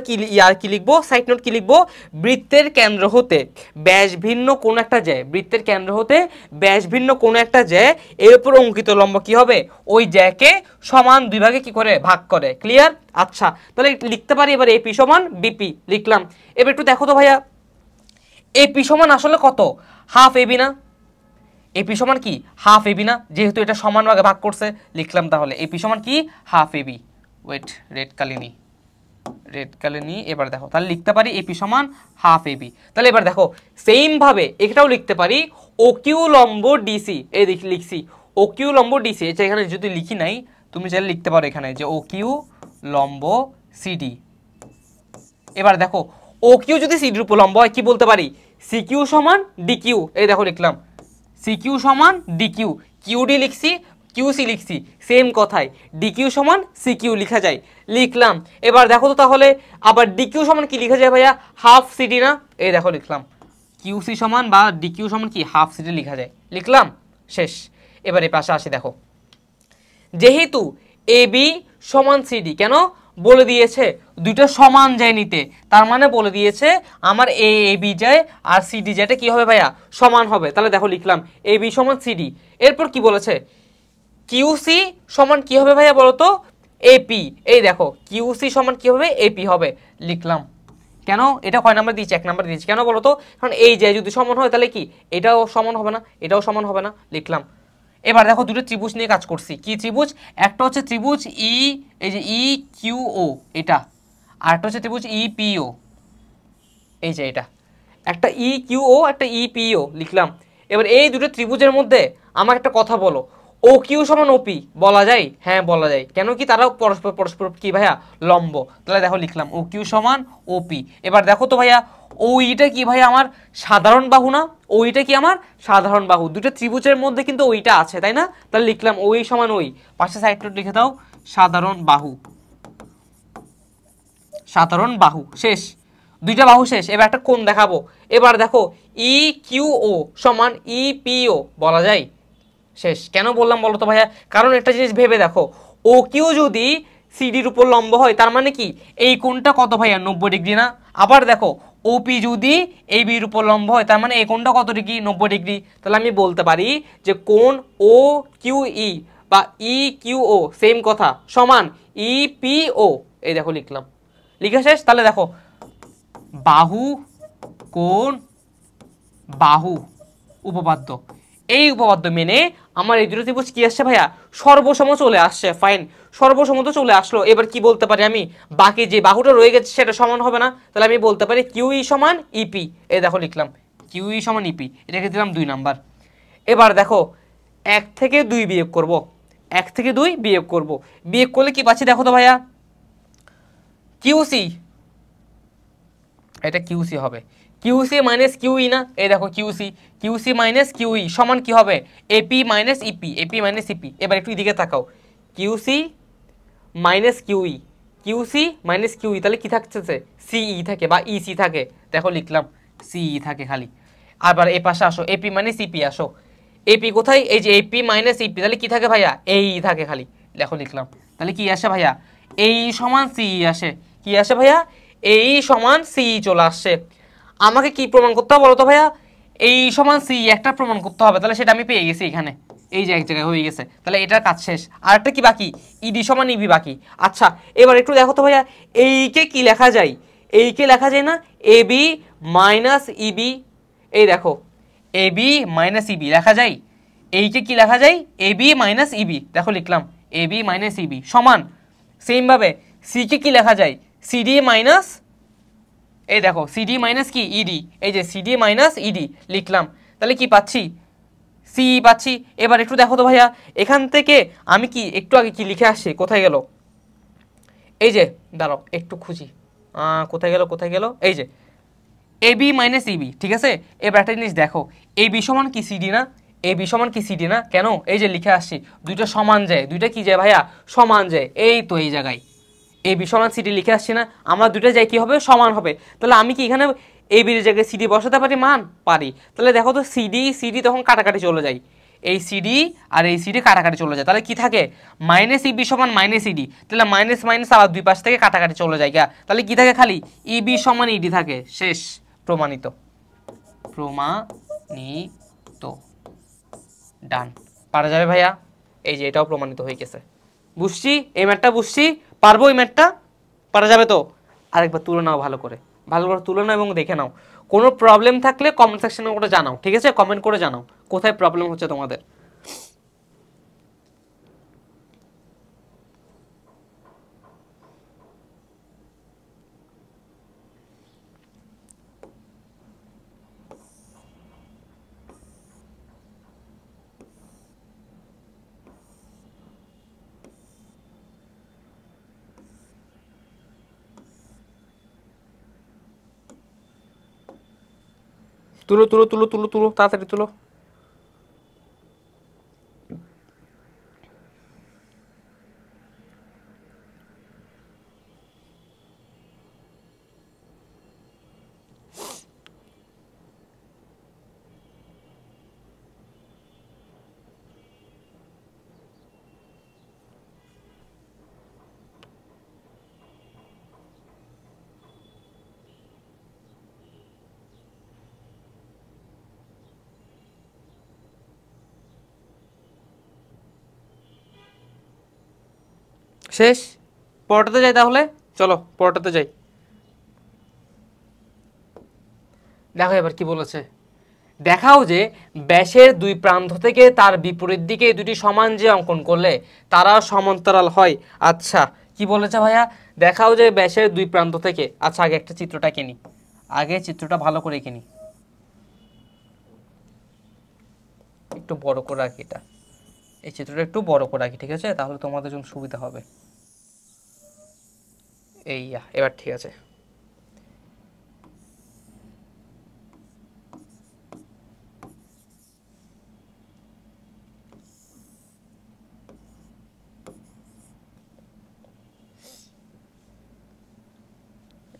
কি লিখবো, সাইড নোট কি লিখবো? বৃত্তের কেন্দ্র হতে ব্যাস ভিন্ন কোন একটা জ্যা, বৃত্তের কেন্দ্র হতে ব্যাস ভিন্ন কোন একটা জ্যা এর উপর অঙ্কিত লম্ব কি হবে? ওই জ্যাকে সমান দুই ভাগে কি করে ভাগ করে। ক্লিয়ার? আচ্ছা, তাহলে লিখতে পারি এবার এপি সমান বিপি লিখলাম। এবার একটু দেখো তো ভাইয়া এপি সমান আসলে কত? হাফ এবি না? এপি সমান কি হাফ এবি না? যেহেতু এটা সমান ভাগে ভাগ করছে লিখলাম তাহলে এপি সমান কি হাফ এবি। ওয়েট, রেড কালিনি এবার দেখো তাহলে লিখতে পারি এপি সমান হাফ এবি। তাহলে এবার দেখো সেম ভাবে এটাও লিখতে পারি ও কিউ লম্ব ডিসি। এই লিখছি ও কিউ লম্ব ডিসি, এটা এখানে যদি লিখি নাই তুমি চাইলে লিখতে পারো এখানে যে ও কিউ লম্ব সিডি। এবার দেখো ও কিউ যদি সিডির উপর লম্ব হয় কি বলতে পারি? সিকিউ সমান ডিকিউ। এই দেখো লিখলাম সিকিউ সমান ডিকিউ, কিউডি লিখছি, কিউসি লিখছি, সেম কথাই ডিকিউ সমান সিকিউ লেখা যায়, লিখলাম। এবার দেখো তো তাহলে আবার ডিকিউ সমান কি লেখা যায় ভাইয়া, হাফ সিডি না, এই দেখো লিখলাম কিউসি সমান বা ডিকিউ সমান কি হাফ সিডি লেখা যায়, লিখলাম, শেষ। এবারে পাশে আসি, দেখো যেহেতু এ বি সমান সিডি, কেন বলে দিয়েছে দুইটা সমান যায় নিতে, তার মানে বলে দিয়েছে আমার এ বি যায় আর সিডি যেটা কি হবে ভাইয়া সমান হবে। তাহলে দেখো লিখলাম এ বি সমান সিডি। এরপর কি বলেছে, কিউসি সমান কি হবে ভাইয়া বলতো, এপি। এই দেখো কিউসি সমান কি হবে, এপি হবে, লিখলাম। কেন এটা কয় নাম্বার দিয়েছি, 1 নাম্বার দিয়েছি, কেন বলতো, কারণ এই যে যদি সমান হয় তাহলে কি এটাও সমান হবে না, এটাও সমান হবে না, লিখলাম। এবার দেখো দুটো ত্রিভুজ নিয়ে কাজ করছি, কি ত্রিভুজ, একটা হচ্ছে ত্রিভুজ ই, এই যে ই কিউ ও এটা, আর একটা হচ্ছে ত্রিভুজ ই পি ও, এই যে এটা একটা ই কিউ ও একটা ই পি ও, লিখলাম। এবার এই দুটো ত্রিভুজের মধ্যে আমার একটা কথা বলো, ও কিউ সমান ওপি বলা যায়, হ্যাঁ বলা যায়, কেন কি তারাও পরস্পর পরস্পর কি ভাইয়া লম্ব। তাহলে দেখো লিখলাম ও কিউ সমান ওপি। এবার দেখো তো ভাইয়া ও ইটা কি ভাইয়া আমার সাধারণ বাহু না, ওইটা কি আমার সাধারণ বাহু, দুটো ত্রিভুজের মধ্যে কিন্তু ওইটা আছে তাই না, তাহলে লিখলাম ওই সমান ওই, পাশে সাইড লিখে দাও সাধারণ বাহু, সাধারণ বাহু, শেষ, দুইটা বাহু শেষ। এবার একটা কোণ দেখাবো, এবার দেখো ই কিউ ও সমান ই পি ও বলা যায়, শেষ। কেন বললাম বলো তো ভাইয়া, কারণ একটা জিনিস ভেবে দেখো, ও কিউ যদি সিডির উপর লম্ব হয় তার মানে কি এই কোণটা কত ভাইয়া 90 ডিগ্রি না, আবার দেখো ওপি যদি এই বির উপর লম্ব হয় তার মানে এই কোণটা কত ডিগ্রি 90 ডিগ্রি। তাহলে আমি বলতে পারি যে কোণ ও কিউ ই বা ই কিউ ও সেম কথা সমান ই পি ও, এই দেখো লিখলাম, লিখা শেষ। তাহলে দেখো বাহু কোণ বাহু উপপাদ্য, এই উপপাদ্য মেনে আমার এই দুটো ত্রিভুজ কি আসছে ভাইয়া সর্বসম চলে আসছে, ফাইন, সর্বসম তো চলে আসলো। এবার কি বলতে পারি আমি, বাকি যে বাহুটা রয়ে গেছে সেটা সমান হবে না, তাহলে আমি বলতে পারি কিউ ই সমান ইপি, এই দেখো লিখলাম কিউ ই সমান ইপি, এটাকে দিলাম 2 নাম্বার। এবার দেখো 1 থেকে 2 বিয়োগ করব, 1 থেকে 2 বিয়োগ করব, বিয়োগ করলে কি পাচ্ছি দেখো তো ভাইয়া, কিউসি, এটা কিউসি হবে, কিউসি মাইনাস কিউই না, এই দেখো কিউসি, কিউসি মাইনাস কিউই সমান কি হবে AP minus EP, AP minus EP. এবার একটু এদিকে তাকাও, QC minus QE, QC minus QE, তাহলে কি থাকছে সিই থাকে বা ইসি থাকে, দেখো লিখলাম সিই থাকে খালি। আবার এ পাশে আসো এপি মাইনাস ইপি, আসো এপি কোথায়, এই যে এপি মাইনাস ইপি, তাহলে কি থাকে ভাইয়া এই থাকে খালি, দেখো লিখলাম। তাহলে কি আসে ভাইয়া এই সমান সিই আসে, কি আসে ভাইয়া এই সমান সি চলে আসছে। আমাকে কি প্রমাণ করতে হবে বলো তো ভাইয়া, এই সমান সি একটা প্রমাণ করতে হবে, তাহলে সেটা আমি পেয়ে গেছি এখানে, এই যে এক জায়গায় হয়ে গেছে, তাহলে এটার কাজ শেষ। আর একটা কি বাকি, ইডি সমান ইবি বাকি। আচ্ছা এবার একটু দেখো তো ভাইয়া এইকে কি লেখা যায়, এইকে লেখা যায় না এ বি মাইনাস ইবি, এই দেখো এ বি মাইনাস ইবি লেখা যায়, এইকে কি লেখা যায় এ বি মাইনাস ইবি, দেখো লিখলাম এ বি মাইনাস ইবি সমান, সেমভাবে সিকে কি লেখা যায় সিডি মাইনাস, এই দেখো সিডি মাইনাস কি ইডি, এই যে সিডি মাইনাস ইডি লিখলাম, তাহলে কি পাচ্ছি সি পাচ্ছি। এবার একটু দেখো তো ভাইয়া এখান থেকে আমি কি একটু আগে কি লিখে আসছি, কোথায় গেল, এই যে দাঁড়াও একটু খুঁজি, কোথায় গেল কোথায় গেল, এই যে এ বি মাইনাস ইবি, ঠিক আছে। এবার একটা জিনিস দেখো এ বি সমান কি সিডি না, এ বি সমান কি সিডি না, কেন এই যে লিখে আসছি দুইটা সমান যায়, দুইটা কি যায় ভাইয়া সমান যায়, এই তো এই জায়গায় এ বি সমান সিডি লিখে আসছি না, আমরা দুইটা যাই কি হবে সমান হবে, তাহলে আমি কি এখানে এ বির জায়গায় সিডি বসাতে পারি, মান পারি। তাহলে দেখো তো সিডি সিডি তখন কাটাকাটি চলে যায়, এই সিডি আর এই সিডি কাটাকাটি চলে যায়, তাহলে কি থাকে মাইনাস ইবি সমান মাইনাস ইডি, তাহলে মাইনাস মাইনাস আবার দুই পাশ থেকে কাটাকাটি চলে যায়, তাহলে কি থাকে খালি ইবি সমান ইডি থাকে, শেষ, প্রমাণিত, প্রমাণিত, ডান, পারা যাবে ভাইয়া, এই যে এটাও প্রমাণিত হয়ে গেছে, বুঝছি এই ম্যাটটা বুঝছি, পারবো এই ম্যাটটা, পারা যাবে তো। আরেকবার তুলে নাও ভালো করে, ভালো করে তুলে নাও এবং দেখে নাও, কোনো প্রবলেম থাকলে কমেন্ট সেকশনে ওটা জানাও, ঠিক আছে, কমেন্ট করে জানাও কোথায় প্রবলেম হচ্ছে তোমাদের। তুলো তুলো তুলো তুলো তুলো তাড়াতাড়ি তুলো। শেষ। পরটাতে যাই তাহলে, চলো পরটাতে যাই। দেখো এবার কি বলেছে, দেখাও যে ব্যাসের দুই প্রান্ত থেকে তার বিপরীত দিকে দুটি সমান যে অঙ্কন করলে তারা সমান্তরাল হয়। আচ্ছা কি বলেছে ভাইয়া, দেখাও যে ব্যাসের দুই প্রান্ত থেকে, আচ্ছা আগে একটা চিত্রটা কিনি, আগে চিত্রটা ভালো করে কিনি, একটু বড় করে রাখি, এটা এই চিত্রটা একটু বড় করে রাখি, ঠিক আছে, তাহলে তোমাদের জন্য সুবিধা হবে। এবার ঠিক আছে।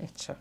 আচ্ছা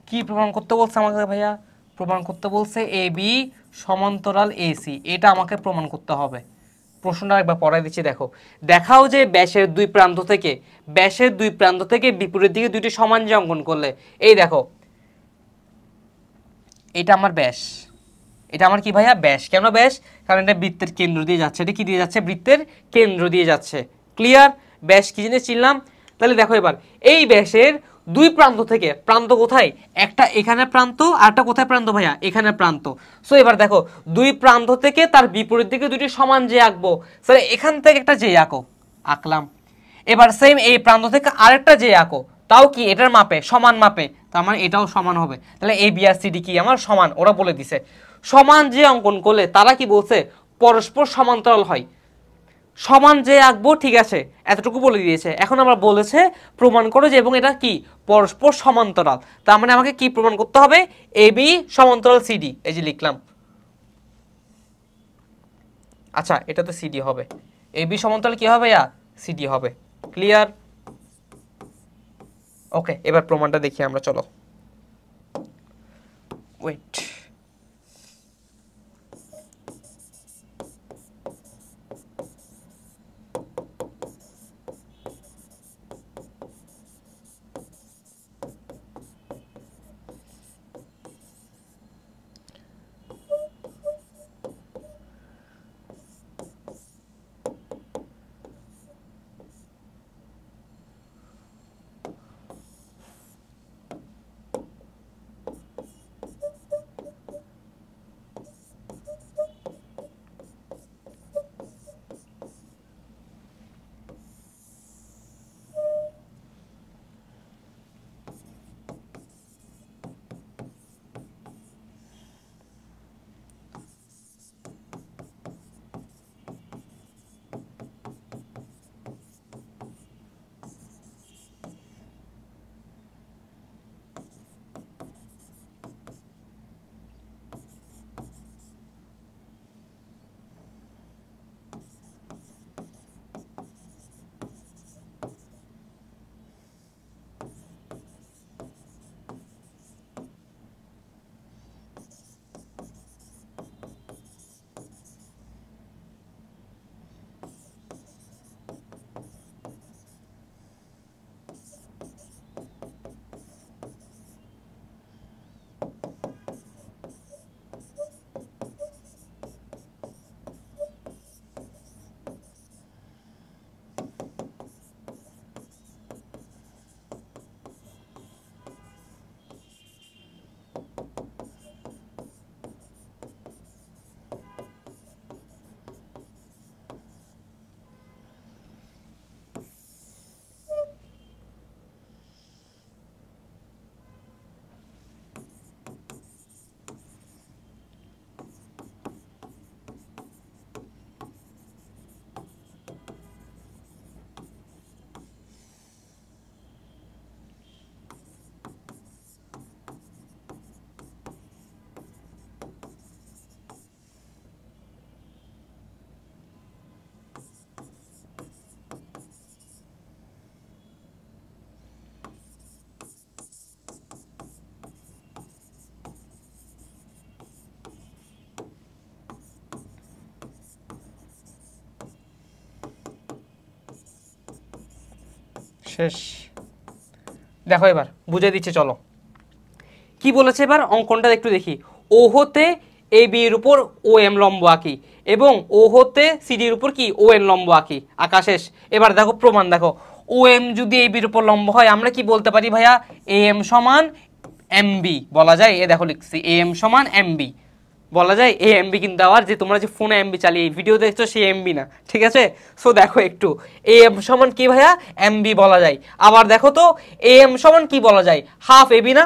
কি প্রমাণ করতে বলছে আমাকে ভাইয়া, প্রমাণ করতে বলছে এ বি সমান্তরাল এসি, এটা আমাকে প্রমাণ করতে হবে। প্রশ্নটা একবার পড়াই দিচ্ছি, দেখো, দেখাও যে ব্যাসের দুই প্রান্ত থেকে, ব্যাসের দুই প্রান্ত থেকে বিপরীত দিকে দুইটি সমান যে অঙ্কন করলে, এই দেখো এটা আমার ব্যাস, এটা আমার কি ভাইয়া ব্যাস, কেন ব্যাস, কারণ এটা বৃত্তের কেন্দ্র দিয়ে যাচ্ছে, এটা কি দিয়ে যাচ্ছে, বৃত্তের কেন্দ্র দিয়ে যাচ্ছে। ক্লিয়ার, ব্যাস কি জিনিস চিনলাম। তাহলে দেখো এবার এই ব্যাসের দুই প্রান্ত থেকে, প্রান্ত কোথায়, একটা এখানে প্রান্ত আর একটা কোথায় প্রান্ত ভাইয়া, এখানে প্রান্ত। সো এবার দেখো দুই প্রান্ত থেকে তার বিপরীত দিকে দুটি সমান যে আঁকবো, তাহলে এখান থেকে একটা যে আঁকো, আঁকলাম। এবার সেম এই প্রান্ত থেকে আরেকটা যে আঁকো, তাও কি এটার মাপে, সমান মাপে, তার মানে এটাও সমান হবে। তাহলে A B R C D কি আমার সমান, ওরা বলে দিছে সমান যে অঙ্কন করলে তারা কি বলছে পরস্পর সমান্তরাল হয়। সমান যে আঁকবো, ঠিক আছে, এতটুকু বলে দিয়েছে। এখন আমরা বলেছে প্রমাণ করো যে এবং এটা কি পরস্পর সমান্তরাল, তার মানে আমাকে কি প্রমাণ করতে হবে, এ বি সমান্তরাল সিডি, এই যে লিখলাম। আচ্ছা এটা তো সিডি হবে, এ বি সমান্তরাল কি হবে, সিডি হবে। ক্লিয়ার, ওকে, এবার প্রমাণটা দেখি আমরা, চলো ওয়েট। শেষ। দেখো এবার বুঝে দিচ্ছে, চলো কি বলেছে এবার অঙ্কনটা একটু দেখি। ও হতে এ বি এর উপর ও এম লম্ব আঁকি এবং ও হতে সিডির উপর কি ও এন লম্ব আঁকি, আঁকা শেষ। এবার দেখো প্রমাণ, দেখো ও এম যদি এ বির উপর লম্ব হয় আমরা কি বলতে পারি ভাইয়া, এ এম সমান এম বি বলা যায়। এ দেখো লিখছি এ এম সমান এম বি বলা যায়। এ এম বি কিন্তু আবার যে তোমরা যে ফোনে এম বি চালিয়ে এই ভিডিও দেখছো সে এম বি না, ঠিক আছে। সো দেখো একটু এ এম সমান কি ভাইয়া, এম বি বলা যায়। আবার দেখো তো এ এম সমান কি বলা যায়, হাফ এ বি না,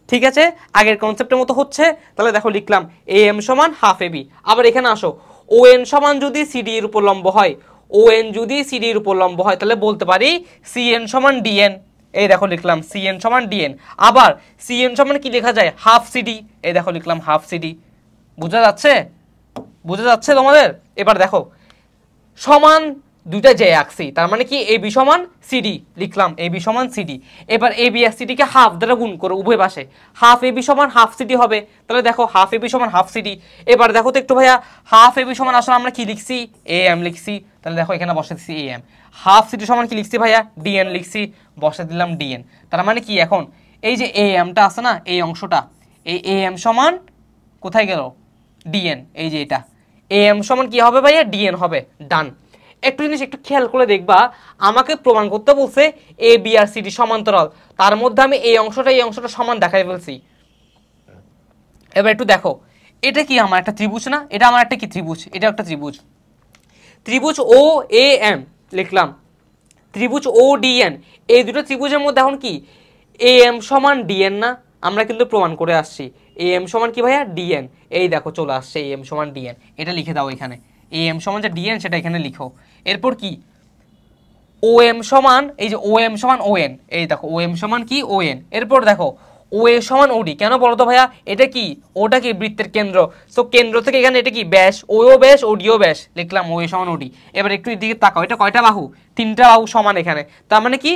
ঠিক আছে আগের কনসেপ্টের মতো হচ্ছে। তাহলে দেখো লিখলাম এ এম সমান হাফ এ বি। আবার এখানে আসো, ও এন সমান যদি সিডি এর উপর লম্ব হয়, ও এন যদি সিডি এর উপর লম্ব হয় তাহলে বলতে পারি সি এন সমান ডিএন। এই দেখো লিখলাম সি এন সমান ডিএন। আবার সি এন সমান কি লেখা যায়, হাফ সিডি। এই দেখো লিখলাম হাফ সিডি। বোঝা যাচ্ছে, বোঝা যাচ্ছে তোমাদের। এবার দেখো সমান দুইটা যে আঁকছি তার মানে কি এ বি সমান সিডি, লিখলাম এ বি সমান সিডি। এবার এ বি আর সিডিকে হাফ দ্বারা গুণ করো উভয় পাশে, হাফ এ বি সমান হাফ সিডি হবে। তাহলে দেখো হাফ এ বি সমান হাফ সিডি। এবার দেখো তো একটু ভাইয়া, হাফ এ বি সমান আসলে আমরা কি লিখছি, এ এম লিখছি। তাহলে দেখো এখানে বসে দিচ্ছি এ এম। হাফ সিডি সমান কি লিখছি ভাইয়া, ডিএন লিখছি, বসে দিলাম ডিএন। তার মানে কি এখন এই যে এ এমটা আছে না, এই অংশটা, এই এ এম সমান কোথায় গেল, ডিএন। এই যে এটা এ এম সমান কি হবে ভাইয়া, ডিএন হবে। ডান। একটু জিনিস একটু খেয়াল করে দেখবা, আমাকে প্রমাণ করতে বলছে এ বি আর সিডি সমান্তরাল, তার মধ্যে আমি এই অংশটা সমান দেখাই ফেলছি। এবার একটু দেখো এটা কি আমার একটা ত্রিভুজ না, এটা আমার একটা কি ত্রিভুজ, এটা একটা ত্রিভুজ। ত্রিভুজ ও এ এম লিখলাম, ত্রিভুজ ও ডিএন, এই দুটো ত্রিভুজের মধ্যে এখন কি এ এম সমান ডিএন না, আমরা কিন্তু প্রমাণ করে আসছি এ এম সমান কি ভাইয়া, ডিএন। এই দেখো চলে আসছে এ এম সমান ডিএন। এটা লিখে দাও এখানে, এ এম সমান যে ডিএন সেটা এখানে লিখো। এরপর কি ও এম সমান, এই যে ও এম সমান ও এন, এই দেখো ও এম সমান কি ও এন। এরপর দেখো ও এ সমান ওডি, কেন বলো তো ভাইয়া, এটা কি ওটা কি বৃত্তের কেন্দ্র, সো কেন্দ্র থেকে এখানে এটা কি ব্যাস, ওও ব্যাস ওডিও ব্যাস, লিখলাম ও এ সমান ওডি। এবার একটু এদিকে তাকাও, এটা কয়টা বাহু, তিনটা বাহু সমান এখানে, তার মানে কি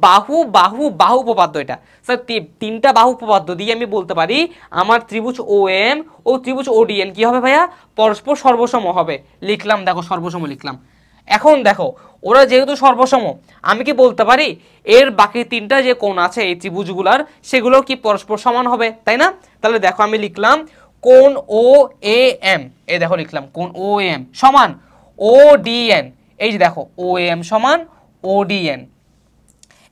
বাহু বাহু বাহু উপপাদ্য। এটা স্যার তিনটা বাহু উপপাদ্য দিয়ে আমি বলতে পারি আমার ত্রিভুজ ও এম ও ত্রিভুজ ওডিএন কি হবে ভাইয়া, পরস্পর সর্বসম হবে। লিখলাম দেখো সর্বসম লিখলাম। এখন দেখো ওরা যেহেতু সর্বসম, আমি কি বলতে পারি এর বাকি তিনটা যে কোণ আছে এই ত্রিভুজগুলার সেগুলো কি পরস্পর সমান হবে, তাই না। তাহলে দেখো আমি লিখলাম কোণ ও এ এম, এই দেখো লিখলাম কোণ ও এম সমান ও ডিএন। এই যে দেখো ও এম সমান ও ডিএন।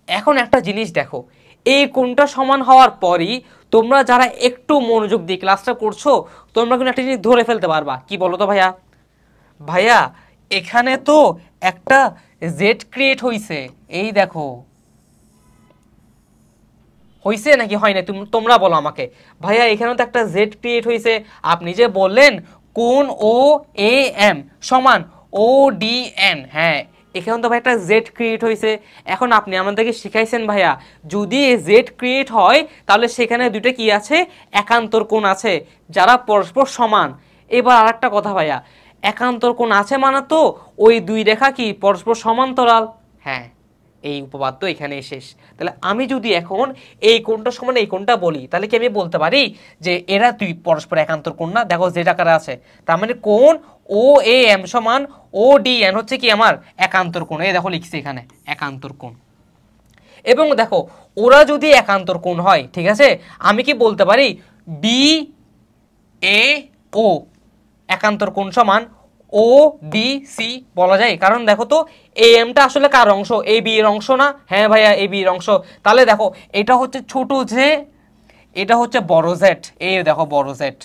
এখন একটা জিনিস দেখো, এই কোণটা সমান হওয়ার পরই তোমরা যারা একটু মনোযোগ দিয়ে ক্লাসটা করছো তোমরা কিন্তু একটা জিনিস ধরে ফেলতে পারবা, কি বলো তো ভাইয়া, ভাইয়া এখানে তো একটা জেড ক্রিয়েট হইছে, এই দেখো হইছে নাকি হয় না, তোমরা বলো আমাকে। ভাইয়া এখানে তো একটা জেড ক্রিয়েট হইছে, আপনি যে বললেন কোণ ও এ এম সমান ও ডি এন, হ্যাঁ এখানে তো ভাই একটা জেড ক্রিয়েট হয়েছে। এখন আপনি আমাদেরকে শিখাইছেন ভাইয়া যদি জেড ক্রিয়েট হয় তাহলে সেখানে দুটো কি আছে, একান্তর কোণ আছে যারা পরস্পর সমান। এবার আর একটা কথা ভাইয়া, একান্তর কোণ আছে মানে তো ওই দুই রেখা কি পরস্পর সমান্তরাল, হ্যাঁ এই উপপাদ্য এখানে শেষ। তাহলে আমি যদি এখন এই কোণটা সমান এই কোণটা বলি তাহলে কি আমি বলতে পারি যে এরা দুই পরস্পর একান্তর কোণ না, দেখো জেড আকারে আছে, তার মানে কোণ ও এ এম সমান ও ডি এন হচ্ছে কি আমার একান্তর কোণ। এই দেখো লিখছি এখানে একান্তর কোণ। এবং দেখো ওরা যদি একান্তর কোণ হয়, ঠিক আছে, আমি কি বলতে পারি বি এ ও একান্তর কোণ সমান ও ডি সি বলা যায়। কারণ দেখো তো এ এমটা আসলে কার অংশ, এ বি এর অংশ না, হ্যাঁ ভাইয়া এ বি এর অংশ। তাহলে দেখো এটা হচ্ছে ছোট জে, এটা হচ্ছে বড় জেড, এই দেখো বড় জেড,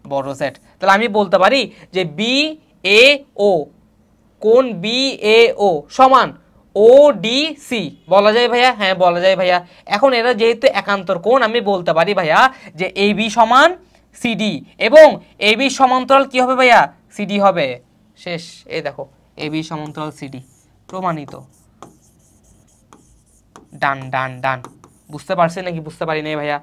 বড় জেড। তাহলে আমি বলতে পারি যে বি এ ও কোণ বি এ ও সমান ও ডি সি বলা যায় ভাইয়া, হ্যাঁ বলা যায় ভাইয়া। এখন এরা যেহেতু একান্তর কোণ আমি বলতে পারি ভাইয়া যে এ বি সমান সিডি এবং এ বি সমান্তরাল কি হবে ভাইয়া, সিডি হবে, শেষ। এই দেখো এ বি সমান্তরাল সিডি প্রমাণিত। ডান ডান ডান। বুঝতে পারছেন নাকি বুঝতে পারি নাই ভাইয়া,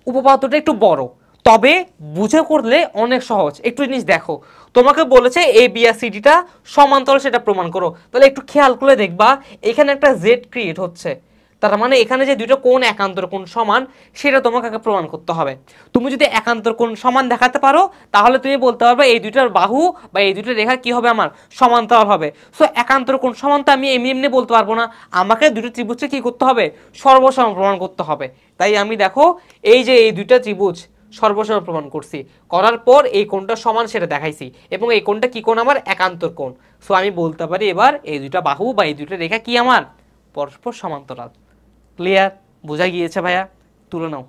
উপপাদ্যটা একটু বড় তবে বুঝে করলে অনেক সহজ। একটু জিনিস দেখো, তোমাকে বলেছে এ বি আর সিডিটা সমান্তরাল সেটা প্রমাণ করো, তাহলে একটু খেয়াল করে দেখবা এখানে একটা জেড ক্রিয়েট হচ্ছে, তার মানে এখানে যে দুটো কোণ একান্তর কোণ সমান সেটা তোমাকে আগে প্রমাণ করতে হবে। তুমি যদি একান্তর কোণ সমান দেখাতে পারো তাহলে তুমি বলতে পারবে এই দুইটার বাহু বা এই দুটো রেখা কি হবে আমার সমান্তরাল হবে। সো একান্তর কোণ সমান তো আমি এমনি এমনি বলতে পারবো না, আমাকে দুটো ত্রিভুজকে কি করতে হবে সর্বসম প্রমাণ করতে হবে। তাই আমি দেখো এই যে এই দুইটা ত্রিভুজ সর্বসম প্রমাণ করছি, করার পর এই কোণটা সমান সেটা দেখাইছি এবং এই কোণটা কি কোণ আমার একান্তর কোণ। সো আমি বলতে পারি এবার এই দুইটা বাহু বা এই দুইটা রেখা কি আমার পরস্পর সমান্তরাল। ক্লিয়ার? বোঝা গিয়েছে ভাইয়া? তুলে নাও,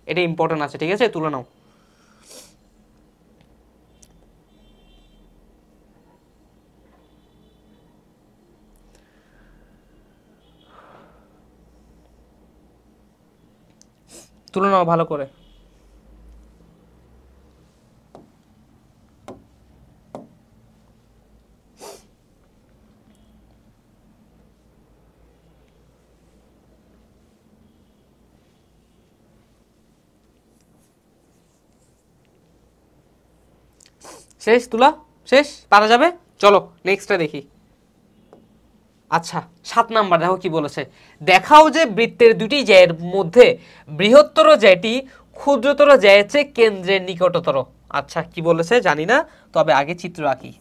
এটা ইম্পর্টেন্ট আছে, ঠিক আছে, তুলে নাও। তুলে নাও ভালো করে। শেষ তুলা? শেষ? পারা যাবে? চলো নেক্সটটা দেখি। আচ্ছা 7 নাম্বার দেখো কি বলেছে, দেখাও যে বৃত্তের দুটি জ্যায়ের মধ্যে বৃহত্তর জ্যায়টি ক্ষুদ্রতর জ্যায়ের চেয়ে কেন্দ্রের নিকটতর। আচ্ছা কি বলেছে জানি না, তবে আগে চিত্র আঁকি।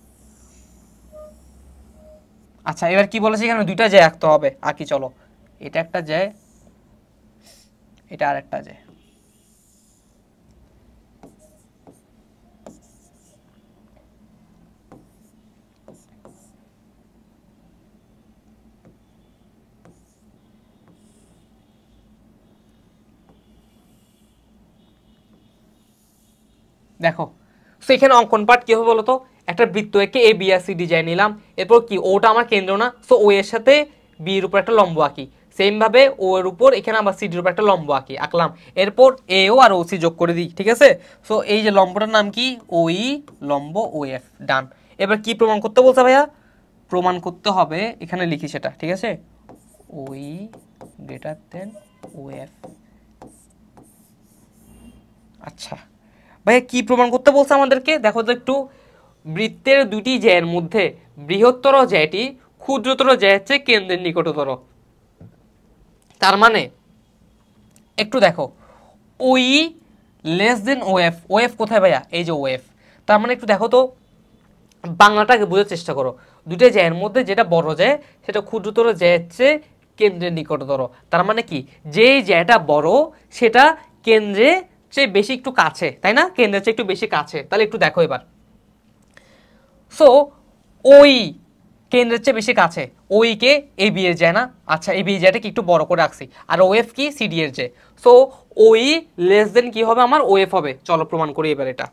আচ্ছা এবার কি বলেছে, এখানে দুইটা জ্যায় আঁকতে হবে, আঁকি চলো। এটা একটা জ্যায়, এটা আর একটা জ্যায়। দেখো এখানে অঙ্কন পার্ট কি হবে বলতো, একটা বৃত্ত এঁকে A B R C D Jai নিলাম, এরপর কি ওটা আমার কেন্দ্র না, সো ও এর সাথে বি এর উপর একটা লম্ব আঁকি, সেম ভাবে ও এর উপর এখানে আবার সি ডির উপর একটা লম্ব আঁকলাম, এরপর এ ও আর ও সি যোগ করে দিই, ঠিক আছে। সো এই যে লম্বটার নাম কি ওই লম্ব ও এফ, ডান। এবার কি প্রমাণ করতে বলছে ভাইয়া, প্রমাণ করতে হবে, এখানে লিখি সেটা, ঠিক আছে, ওই গ্রেটার দেন ও এফ। আচ্ছা ভাইয়া কি প্রমাণ করতে বলছে আমাদেরকে, দেখো তো একটু, বৃত্তের দুটি জ্যায়ের মধ্যে বৃহত্তর জ্যায়টি ক্ষুদ্রতর জ্যায়ের চেয়ে কেন্দ্রের নিকটতর। তার মানে একটু দেখো ওই লেস দেন ও এফ, ও এফ কোথায় ভাইয়া, এই যে ও এফ। তার মানে একটু দেখো তো বাংলাটাকে বোঝার চেষ্টা করো, দুটো জ্যায়ের মধ্যে যেটা বড় জ্যায় সেটা ক্ষুদ্রতর জ্যায়ের চেয়ে কেন্দ্রের নিকটতর। তার মানে কি যেই জ্যায়টা বড় সেটা কেন্দ্রের চেয়ে বেশি একটু কাছে, তাই না, কেন্দ্রের চেয়ে একটু বেশি কাছে। তাহলে একটু দেখো এবার, সো ওই কেন্দ্রের চেয়ে বেশি কাছে, ওই কে এ বি এর যায় না, আচ্ছা এ বি জ্যাটা কি একটু বড় করে রাখছি, আর ও এফ কি সি ডি এর যায়, সো ওই লেস দেন কি হবে আমার ও এফ হবে। চলো প্রমাণ করি এবার এটা।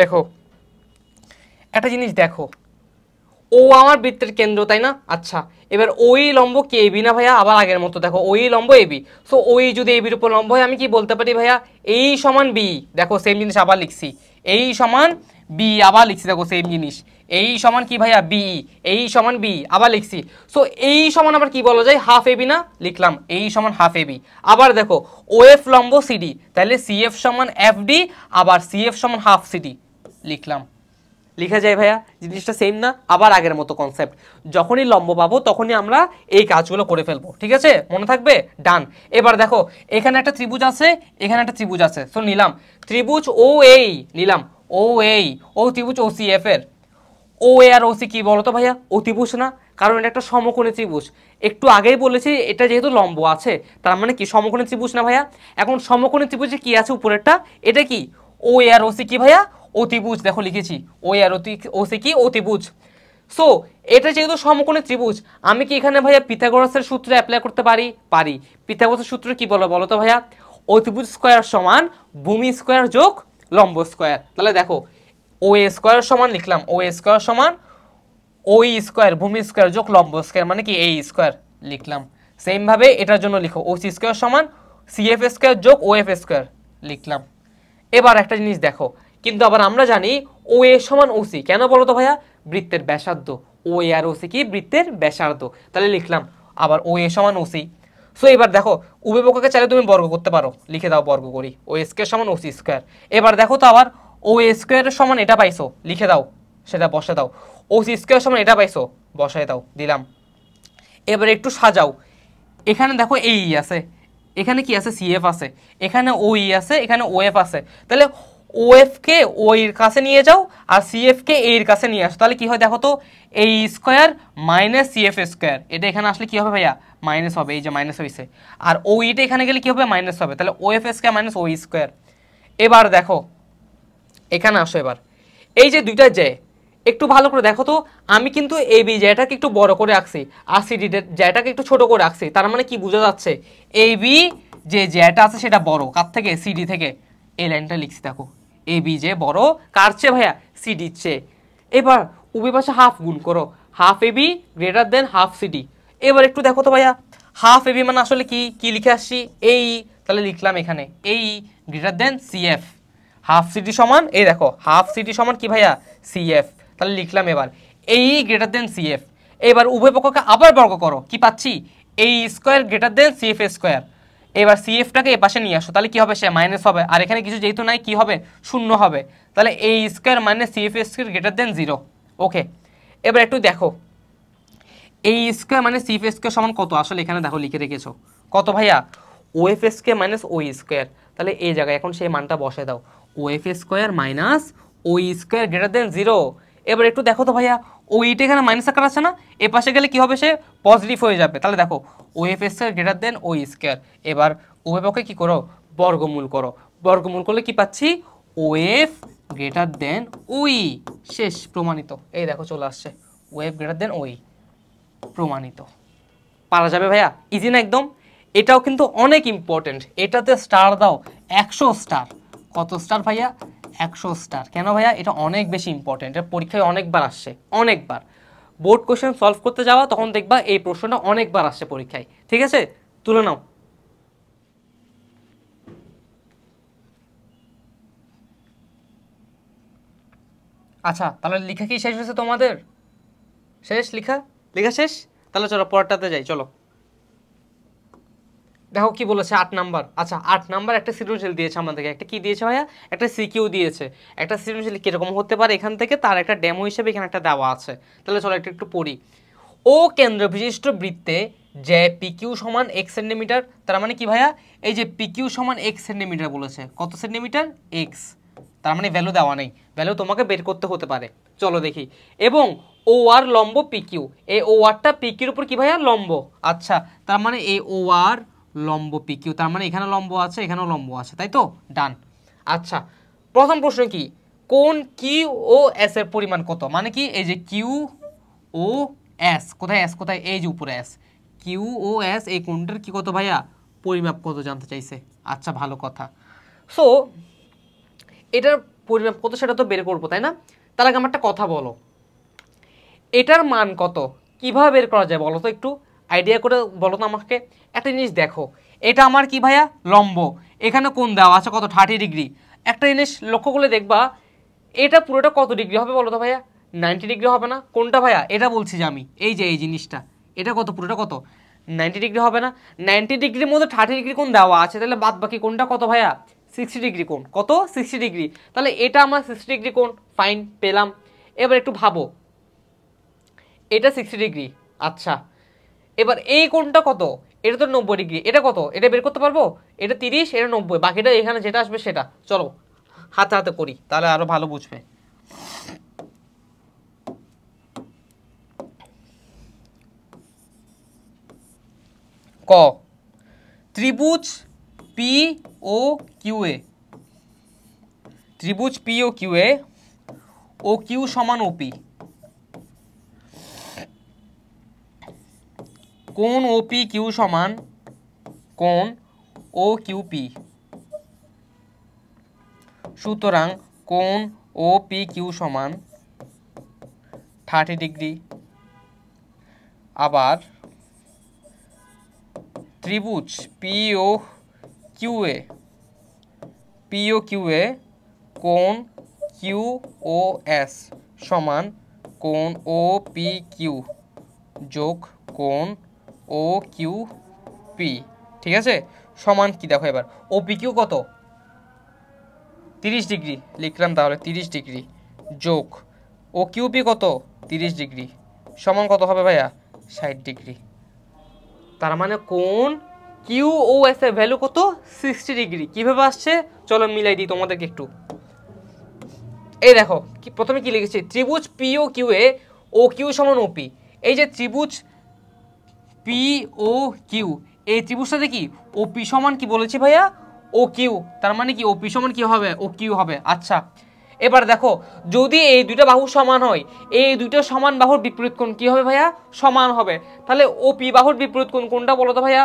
দেখো একটা জিনিস দেখো, ও আমার বৃত্তের কেন্দ্র তাই না? আচ্ছা এবার ওই লম্ব কি এবি না ভাইয়া? আবার আগের মতো দেখো ওই লম্ব এবি, সো ওই যদি এবির উপর লম্ব হয় আমি কি বলতে পারি ভাইয়া এই সমান বি। দেখো সেম জিনিস আবার লিখছি, এই সমান বি আবার লিখছি, দেখো সেম জিনিস এই সমান কি ভাইয়া বি, এই সমান বি আবার লিখছি। সো এই সমান আবার কি বলা যায় হাফ এবি না, লিখলাম এই সমান হাফ এবি। আবার দেখো ওএফ লম্ব সিডি, তাহলে সিএফ সমান এফডি, আবার সিএফ সমান হাফ সিডি লিখলাম। লিখা যায় ভাইয়া, জিনিসটা সেম না? আবার আগের মতো কনসেপ্ট, যখনই লম্ব পাবো তখনই আমরা এই কাজগুলো করে ফেলবো, ঠিক আছে? মনে থাকবে? ডান। এবার দেখো এখানে একটা ত্রিভুজ আছে, এখানে একটা ত্রিভুজ আছে, সো নিলাম ত্রিভুজ ও এই, নিলাম ও এই, ও ত্রিভুজ ও সি এফ এর। ও এ আর ও সি কি বলতো ভাইয়া? অতিভুজ না, কারণ এটা একটা সমকোণী ত্রিভুজ। একটু আগেই বলেছি এটা যেহেতু লম্ব আছে তার মানে কি সমকোণী ত্রিভুজ না ভাইয়া? এখন সমকোণী ত্রিভুজে কি আছে উপরেরটা, এটা কি ও এ আর ও সি কি ভাইয়া? অতিভুজ। দেখো লিখেছি ও এ আর ও সি কি অতিভুজ। সো এটা যেহেতু সমকোণী ত্রিভুজ আমি কি এখানে ভাইয়া পিথাগোরাসের সূত্র অ্যাপ্লাই করতে পারি? পারি। পিথাগোরাসের সূত্র কি বলো তো ভাইয়া? অতিভুজ স্কয়ার সমান ভূমি স্কয়ার যোগ লম্ব স্কয়ার। তাহলে দেখো ও এ স্কয়ার সমান লিখলাম ও এ স্কয়ার সমান ও ই স্কয়ার ভূমি স্কয়ার যোগ লম্ব স্কয়ার মানে কি এ স্কয়ার লিখলাম। সেম ভাবে এটার জন্য লিখো ও সি স্কয়ার সমান সি এফ স্কয়ার যোগ ও এফ স্কয়ার লিখলাম। এবার একটা জিনিস দেখো, কিন্তু আবার আমরা জানি ও এ সমান ও সি, কেন বলো তো ভাইয়া? বৃত্তের ব্যাসার্ধ। ও এ আর ও সি কি বৃত্তের ব্যাসার্ধ, তাহলে লিখলাম আবার ও এ সমান ও সি। সো এবার দেখো উভয় পক্ষকে চাইলে তুমি বর্গ করতে পারো, লিখে দাও বর্গ করি ও স্কয়ার সমান ও সি স্কয়ার। এবার দেখো তো আবার ও স্কয়ারের সমান এটা পাইছো, লিখে দাও সেটা বসে দাও। ও সি স্কয়ার সমান এটা পাইছো, বসায় দাও, দিলাম। এবার একটু সাজাও, এখানে দেখো এই আছে, এখানে কি আছে সিএফ আছে, এখানে ওই আছে, এখানে ওএফ আছে, তাহলে ওএফ কে ওই এর কাছে নিয়ে যাও আর সিএফ কে এর কাছে নিয়ে আসো, তাহলে কি হয় দেখো তো এই স্কয়ার মাইনাস সিএফ স্কয়ার, এটা এখানে আসলে কি হবে ভাইয়া? মাইনাস হবে, এই যে মাইনাস হয়েছে। আর ওইটা এখানে গেলে কি হবে? মাইনাস হবে, তাহলে ওএফ স্কয়ার মাইনাস ওই স্কয়ার। এবার দেখো এখানে আসো, এবার এই যে দুইটা যে একটু ভালো করে দেখো তো, আমি কিন্তু এই বি জ্যাটাকে একটু বড় করে রাখছি আর সিডি জ্যাটাকে একটু ছোট করে রাখছি, তার মানে কি বোঝা যাচ্ছে? এই বি যে জ্যাটা আছে সেটা বড় কার থেকে? সিডি থেকে। এই লাইনটা লিখছি দেখো, এ বি যে বড় কার চেয়ে ভাইয়া? সিডির চেয়ে। এবার উভয় পাশে হাফ গুণ করো, half A B greater than half CD. এবার একটু দেখো তো ভাইয়া হাফ এ বি মানে আসলে কি কি লিখে আসছি? এই, তাহলে লিখলাম এখানে এই greater than CF. Half CD সমান এই দেখো হাফ সিডি সমান কি ভাইয়া? সিএফ। তাহলে লিখলাম এবার এই গ্রেটার দেন সিএফ। এবার উভয় পক্ষকে আবার বর্গ করো, কি পাচ্ছি? এই square greater than CF square. এবার সিএফটাকে এ পাশে নিয়ে আসো, তাহলে কি হবে? সে মাইনাস হবে, আর এখানে কিছু যেহেতু নাই কি হবে? শূন্য হবে, তাহলে এই square minus CF square greater than 0। ওকে, এবার একটু দেখো এই স্কয়ার মানে সিএফ স্কয়ার সমান কত? আসলে এখানে দেখো লিখে রেখেছো কত ভাইয়া? ওএফ স্কয়ার মাইনাস ওই স্কয়ার। তাহলে এই জায়গায় এখন সেই মানটা বসে দাও, ওএফ স্কয়ার মাইনাস ওই স্কয়ার গ্রেটার দেন 0। এবার একটু দেখো তো ভাইয়া ওইটা এখানে মাইনাস আকার আছে না, এ পাশে গেলে কি হবে? সে পজিটিভ হয়ে যাবে। তাহলে দেখো ওএফ স্কয়ার গ্রেটার দেন ওই স্কয়ার। এবার উভয় পক্ষে কি করো? বর্গমূল করো। বর্গমূল করলে কি পাচ্ছি? ওএফ গ্রেটার দেন ওই। শেষ, প্রমাণিত। এই দেখো চলে আসছে ওএফ গ্রেটার দেন ওই, প্রমাণিত। পারা যাবে ভাইয়া? ইজি না একদম? এটাও কিন্তু অনেক ইম্পর্টেন্ট, এটাতে স্টার দাও 100 স্টার। কত স্টার ভাইয়া? 100 স্টার। কেন ভাইয়া? এটা অনেক বেশি ইম্পর্টেন্ট, এটা পরীক্ষায় অনেকবার আসছে, অনেকবার। বোর্ড কোশ্চেন সলভ করতে যাওয়া তখন দেখবা এই প্রশ্নটা অনেকবার আসছে পরীক্ষায়, ঠিক আছে? তুলে নাও। আচ্ছা তাহলে লেখা কি শেষ হয়েছে তোমাদের? শেষ লেখা? লেখা শেষ? তাহলে চলো পরেরটাতে যাই, চলো। দেখো কি বলেছে 8 নাম্বার। আচ্ছা 8 নাম্বার একটা সৃজনশীল দিয়েছে আমাদেরকে, একটা কি দিয়েছে ভাইয়া? একটা সিকিউ দিয়েছে। একটা সৃজনশীল কিরকম হতে পারে এখান থেকে তার একটা ডেমো হিসেবে এখানে একটা দেওয়া আছে। তাহলে চলো একটু পড়ি। ও কেন্দ্র বিশিষ্ট বৃত্তে যে পিকিউ সমান 1 সেন্টিমিটার, তার মানে কি ভাইয়া? এই যে পিকিউ সমান 1 সেন্টিমিটার বলেছে, কত সেন্টিমিটার? এক্স। তার মানে ভ্যালু দেওয়া নেই, ভ্যালু তোমাকে বের করতে হতে পারে। চলো দেখি। এবং ও আর লম্ব পিকিউ, এই ও আরটা পিকিউর উপর কি ভাইয়া? লম্ব। আচ্ছা তার মানে এই ও আর লম্ব পিকিউ, তার মানে এখানে লম্ব আছে এখানেও লম্ব আছে, তাই তো? ডান। আচ্ছা প্রথম প্রশ্ন কি? কোন কিউ ও এস এর পরিমাণ কত? মানে কি এই যে কিউ ও এস, কোথায় এস কোথায়? এই যে উপরে এস। কিউ ও এস এই কোনটার কি কত ভাইয়া? পরিমাপ কত জানতে চাইছে। আচ্ছা ভালো কথা। সো এটার পরিমাপ কত সেটা তো বের করবো, তাই না? তার আগে আমার একটা কথা বলো, এটার মান কত কিভাবে বের করা যায় বলো তো, একটু আইডিয়া করে বলো তো আমাকে। একটা জিনিস দেখো, এটা আমার কি ভাইয়া লম্ব, এখানে কোণ দেওয়া আছে কত 30 ডিগ্রি। একটা জিনিস লক্ষ্য করলে দেখবা এটা পুরোটা কত ডিগ্রি হবে বলো তো ভাইয়া? 90 ডিগ্রি হবে না? কোনটা ভাইয়া? এটা বলছি যে আমি, এই যে এই জিনিসটা, এটা কত পুরোটা কত 90 ডিগ্রি হবে না? 90 ডিগ্রির মধ্যে 30 ডিগ্রি কোণ দেওয়া আছে, তাহলে বাদ বাকি কোনটা কত ভাইয়া? 60 ডিগ্রি কোণ। কত? 60 ডিগ্রি। তাহলে এটা আমার 60 ডিগ্রি কোণ, ফাইন, পেলাম। এবার একটু ভাবো, এটা 60 ডিগ্রি, আচ্ছা এবার এই কোণটা কত? এটা তো 90 ডিগ্রি, এটা কত? এটা বের করতে পারবো? এটা 30, এটা 90, বাকিটা এখানে যেটা আসবে সেটা। চলো হাতে হাতে করি, তাহলে আরো ভালো বুঝবে। ক, ত্রিভুজ পি ও কিউ এ, ত্রিভুজ পি ও কিউ এ, ও কিউ সমান ওপি, কোণ ওপি কিউ সমান কোণ ও কিউ পি। সুতরাং কোণ ও পি কিউ সমান 30 ডিগ্রি। আবার ত্রিভুজ পি ও কিউ এ, পি ও কিউ এ কোণ কিউ ও এস সমান কোণ ও পি কিউ যোগ কোণ ও কিউ পি। ঠিক আছে, সমান কি দেখো এবার, ও পি কিউ কত? 30 ডিগ্রি লিখলাম, তাহলে 30 ডিগ্রি যোগ ও কিউ পি কত? 30 ডিগ্রি সমান কত হবে ভাইয়া? 60 ডিগ্রি। তার মানে কোণ কিউ ও এস এর ভ্যালু কত? 60 ডিগ্রি। কিভাবে আসছে চলো মিলাই দিই তোমাদেরকে একটু। এই দেখো প্রথমে কি লিখেছি, ত্রিভুজ পি ও কিউ এ ও কিউ সমান ওপি। এই যে ত্রিভুজ পি ও কিউ, এই ত্রিভুজটাতে কি ওপি সমান কি বলেছি ভাইয়া? O Q. তার মানে কি ওপি সমান কি হবে? ও কিউ হবে। আচ্ছা এবার দেখো, যদি এই দুইটা বাহু সমান হয়, এই দুইটা সমান বাহুর বিপরীত কোণ কি হবে ভাইয়া? সমান হবে। তাহলে ওপি বাহুর বিপরীত কোণ কোনটা বলো তো ভাইয়া?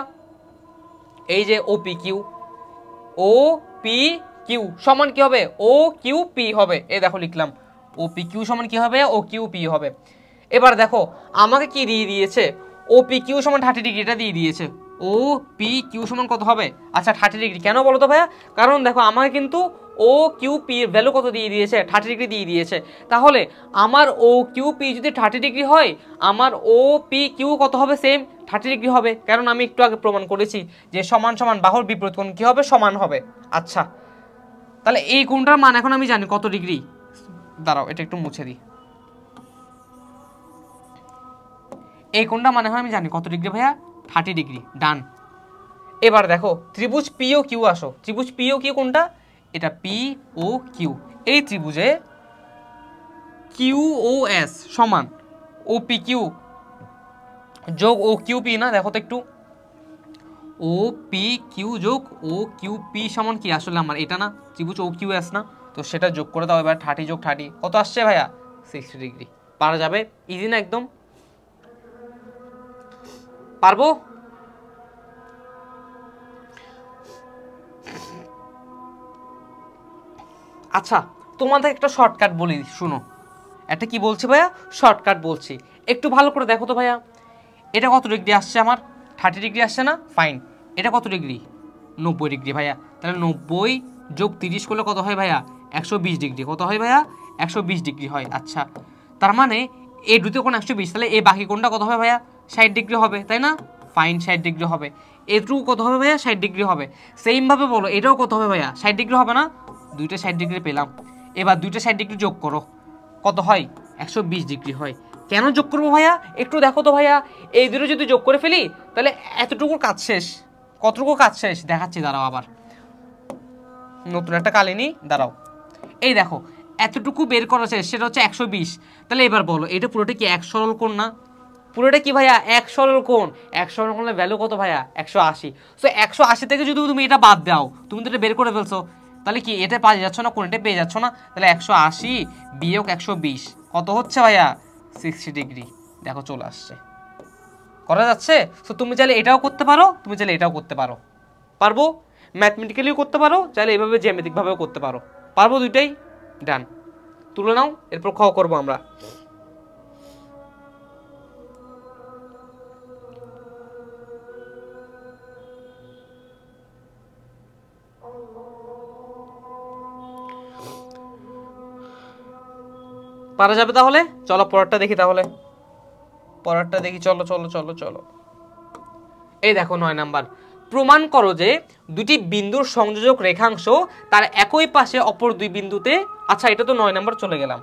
এই যে ওপি কিউ, ও পি কিউ সমান কি হবে? ও কিউ পি হবে। এই দেখো লিখলাম, ও পি কিউ সমান কি হবে? ও কিউ পি হবে। এবার দেখো আমাকে কি দিয়ে দিয়েছে? ও পি কিউ সমান 30 ডিগ্রি, এটা দিয়ে দিয়েছে। ও পি কিউ সমান কত হবে? আচ্ছা 30 ডিগ্রি। কেন বলো তো ভাইয়া? কারণ দেখো আমাকে কিন্তু ও কিউ পি এর ভ্যালু কত দিয়ে দিয়েছে? 30 ডিগ্রি দিয়ে দিয়েছে। তাহলে আমার ও কিউ পি যদি 30 ডিগ্রি হয়, আমার ও পি কিউ কত হবে? সেম 30 ডিগ্রি হবে। কারণ আমি একটু আগে প্রমাণ করেছি যে সমান সমান বাহুর বিপরীত কোণ কি হবে? সমান হবে। আচ্ছা তাহলে এই কোণটার মান এখন আমি জানি কত ডিগ্রি। দাঁড়াও এটা একটু মুছে দিই। এই কোণটা মানে হয় আমি জানি কত ডিগ্রি ভাইয়া? 30 ডিগ্রি। ডান। এবার দেখো ত্রিভুজ পি ও কিউ আসো। ত্রিভুজ পি ও কিউ কোনটা? এটা পি ও কিউ। এই ত্রিভুজে কিউ ও এস সমান ও পি কিউ যোগ ও কিউ পি, না দেখো তো একটু, ও পি কিউ যোগ ও কিউ পি সমান কি? আসলে আমার এটা না ত্রিভুজ ও কিউ এস না, তো সেটা যোগ করে দাও। এবার 30 যোগ 30 কত আসছে ভাইয়া? 60 ডিগ্রি। পারা যাবে? ইজি না একদম? পারবো? আচ্ছা তোমাদের একটা শর্টকাট বলি, শুনো। একটা কি বলছি ভাইয়া? শর্টকাট বলছি, একটু ভালো করে দেখো তো ভাইয়া। এটা কত ডিগ্রি আসছে আমার? 30 ডিগ্রি আসছে না? ফাইন। এটা কত ডিগ্রি? 90 ডিগ্রি ভাইয়া। তাহলে 90 যোগ 30 করলে কত হয় ভাইয়া? 120 ডিগ্রি। কত হয় ভাইয়া? 120 ডিগ্রি হয়। আচ্ছা তার মানে এই দুটো কোণ 120, তাহলে এই বাকি কোণটা কত হবে ভাইয়া? 60 ডিগ্রি হবে, তাই না? ফাইন, 60 ডিগ্রি হবে। এটুকু কত হবে ভাইয়া? 60 ডিগ্রি হবে। সেমভাবে বলো এটাও কত হবে ভাইয়া? 60 ডিগ্রি হবে না? দুইটা 60 ডিগ্রি পেলাম। এবার দুইটা 60 ডিগ্রি যোগ করো, কত হয়? 120 ডিগ্রি হয়। কেন যোগ করবো ভাইয়া? একটু দেখো তো ভাইয়া, এই দুটো যদি যোগ করে ফেলি তাহলে এতটুকু কাজ শেষ। কতটুকু কাজ শেষ দেখাচ্ছি, দাঁড়াও আবার নতুন একটা কালিনী, দাঁড়াও। এই দেখো এতটুকু বের করা শেষ, সেটা হচ্ছে 120। তাহলে এবার বলো এটা পুরোটা কি এক সরল কোণ না? পুরোটা কি ভাইয়া? এক সরল কোণ। এক সরল কোণের ভ্যালু কত ভাইয়া? 180। সো 180 থেকে যদি তুমি এটা বাদ দাও, তুমি তো এটা বের করে ফেলছো, তাহলে কি এটা পেয়ে যাচ্ছ না? কোণটা পেয়ে যাচ্ছ না? তাহলে 180 বিয়োগ 120 কত হচ্ছে ভাইয়া? 60 ডিগ্রি। দেখো চলে আসছে, করা যাচ্ছে। সো তুমি চাইলে এটাও করতে পারো, তুমি চাইলে এটাও করতে পারো। পারবো? ম্যাথমেটিক্যালিও করতে পারো, চাইলে এভাবে জ্যামিতিকভাবেও করতে পারো। পারবো দুইটাই। ডান, তুলে নাও, এরপর খ করবো আমরা। পারা যাবে তাহলে? চলো পরেরটা দেখি তাহলে, পরেরটা দেখি, চলো চলো চলো চলো। এই দেখো 9 নাম্বার, প্রমাণ করো যে দুটি বিন্দুর সংযোজক রেখাংশ তার একই পাশে অপর দুই বিন্দুতে। আচ্ছা এটা তো 9 নাম্বার চলে গেলাম,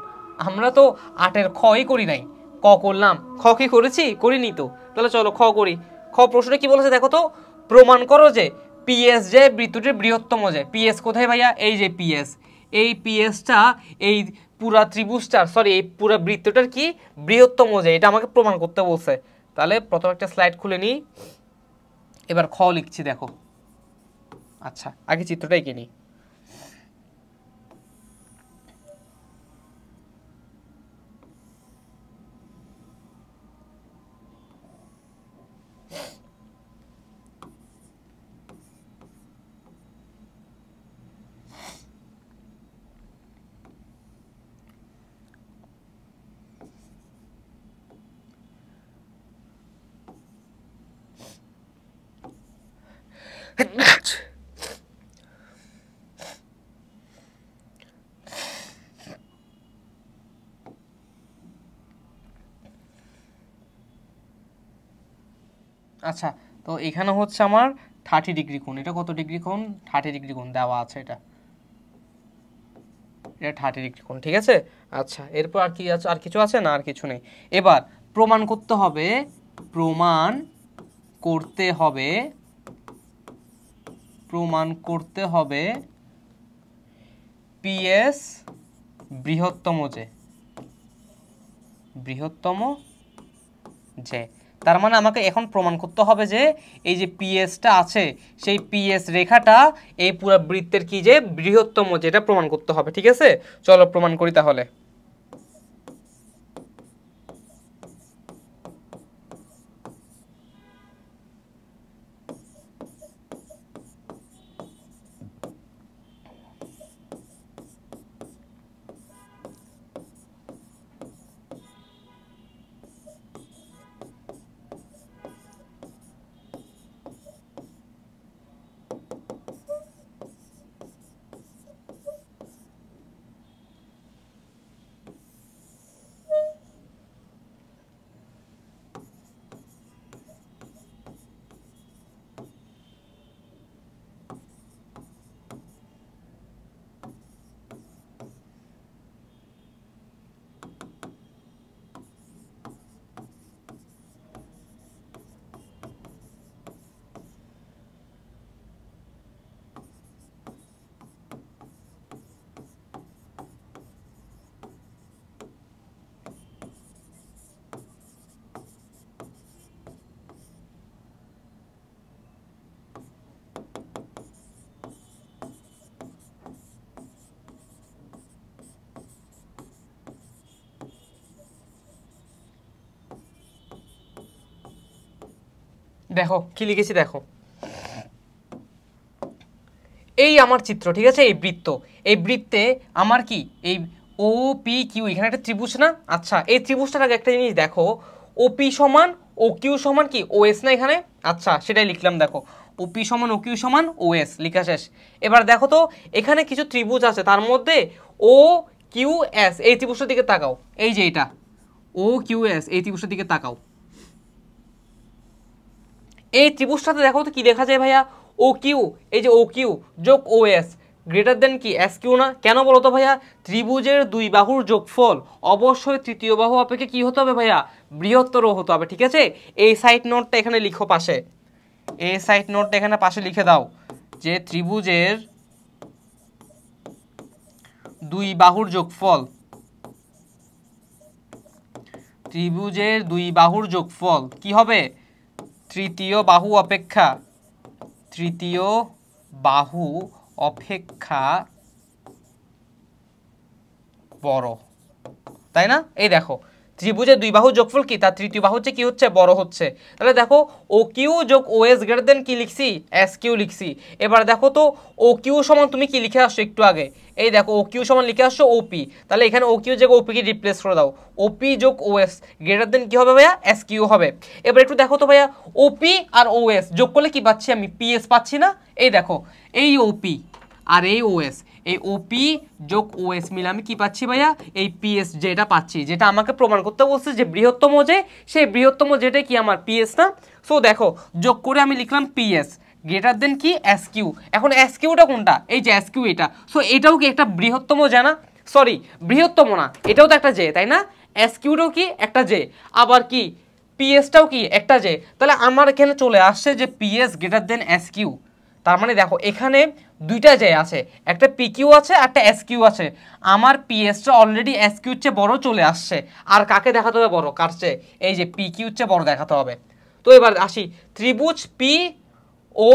আমরা তো 8-এর খই করি নাই, ক করলাম। খ কি করেছি? করিনি তো, তাহলে চলো খ করি। খ প্রশ্নে কি বলেছে দেখো তো, প্রমাণ করো যে পিএস যে বৃত্তটির বৃহত্তম যে। পিএস কোথায় ভাইয়া? এই যে পিএস, এই পিএসটা এই পুরা ত্রিভুজটার, সরি এই পুরা বৃত্তটার কি বৃহত্তম যে, এটা আমাকে প্রমাণ করতে বলছে। তাহলে প্রথম একটা স্লাইড খুলে নিই, এবার খ লিখছি দেখো। আচ্ছা আগে চিত্রটাই কিনি। আচ্ছা তো এখানে হচ্ছে আমার 30 ডিগ্রি কোণ, এটা কত ডিগ্রি কোণ? 30 ডিগ্রি কোণ দেওয়া আছে, এটা 30 ডিগ্রি কোণ, ঠিক আছে। আচ্ছা এরপর আর কি আছে? আর কিছু আছে না? আর কিছু নেই। এবার প্রমাণ করতে হবে, প্রমাণ করতে হবে, প্রমাণ করতে হবে পিএস বৃহত্তম যে, বৃহত্তম যে। তার মানে আমাকে এখন প্রমাণ করতে হবে যে এই যে পিএসটা আছে, সেই পিএস রেখাটা এই পুরো বৃত্তের কি যে বৃহত্তম, যেটা প্রমাণ করতে হবে, ঠিক আছে। চলো প্রমাণ করি তাহলে। দেখো কি লিখেছি দেখো, এই আমার চিত্র, ঠিক আছে। এই বৃত্ত, এই বৃত্তে আমার কি এই ও পি কিউ, এখানে একটা ত্রিভুজ না? আচ্ছা এই ত্রিভুজটার আগে একটা জিনিস দেখো, ওপি সমান ও কিউ সমান কি ও এস না এখানে? আচ্ছা সেটাই লিখলাম দেখো, ওপি সমান ও কিউ সমান ও এস, লিখা শেষ। এবার দেখো তো এখানে কিছু ত্রিভুজ আছে, তার মধ্যে ও কিউ এস, এই ত্রিভুজটার দিকে তাকাও, এই যে এটা ও কিউ এস, এই ত্রিভুজটার দিকে তাকাও। এই ত্রিভুজটাতে দেখো তো কি দেখা যায় ভাইয়া? ও কিউ, এই যে ও কিউ যোগ ও এস গ্রেটার দেন কি এস কিউ না? কেন বলো তো ভাইয়া? ত্রিভুজের দুই বাহুর যোগফল অবশ্যই তৃতীয় বাহু অপেক্ষা কি হতে হবে ভাইয়া? বৃহত্তর হতে হবে, ঠিক আছে। এই সাইড নোটটা এখানে লিখো পাশে, এই সাইড নোটটা এখানে পাশে লিখে দাও যে ত্রিভুজের দুই বাহুর যোগফল, ত্রিভুজের দুই বাহুর যোগফল কি হবে? তৃতীয় বাহু অপেক্ষা, তৃতীয় বাহু অপেক্ষা বড়, তাই না? এই দেখো ত্রিভুজের দুই বাহুর যোগফল কি, তার তৃতীয় বাহু হচ্ছে কি হচ্ছে, বড় হচ্ছে। তাহলে দেখো ও কিউ যোগ ও এস গ্রেটার দেন কি লিখছি, এস কিউ লিখছি। এবার দেখো তো ও কিউ সমান তুমি কি লিখে আসছো একটু আগে, এই দেখো ও কিউ সমান লিখে আসছো ওপি, তাহলে এখানে ও কিউ যোগ ওপি কে রিপ্লেস করে দাও, ওপি যোগ ও এস গ্রেটার দেন কি হবে ভাইয়া, এস কিউ হবে। এবার একটু দেখো তো ভাইয়া ওপি আর ও এস যোগ করলে কি পাচ্ছি আমি, পিএস পাচ্ছি না। এই দেখো এই ওপি আর এই ওএস, এই ওপি যোগ ওএস মিলে আমি কি পাচ্ছি ভাইয়া, এই পিএস যেটা পাচ্ছি, যেটা আমাকে প্রমাণ করতে বলছে যে বৃহত্তম যে, সেই বৃহত্তম যেটা কি আমার পিএস না। সো দেখো যোগ করে আমি লিখলাম পিএস গ্রেটার দেন কি এস কিউ। এখন এস কিউটা কোনটা, এই যে এস কিউ এটা, সো এটাও কি একটা বৃহত্তম যে না, সরি বৃহত্তম না, এটাও তো একটা জে তাই না, এস কিউটাও কি একটা জে, আবার কি পিএসটাও কি একটা জে। তাহলে আমার এখানে চলে আসছে যে PS greater than S Q. তার মানে দেখো এখানে দুইটা জে আছে, একটা পি কিউ আছে আর একটা এস কিউ আছে। আমার পিএসটা অলরেডি এস কিউর চেয়ে বড় চলে আসছে, আর কাকে দেখাতে হবে বড়, কার চেয়ে, এই যে পি কিউর চেয়ে বড় দেখাতে হবে। তো এবার আসি ত্রিভুজ পি ও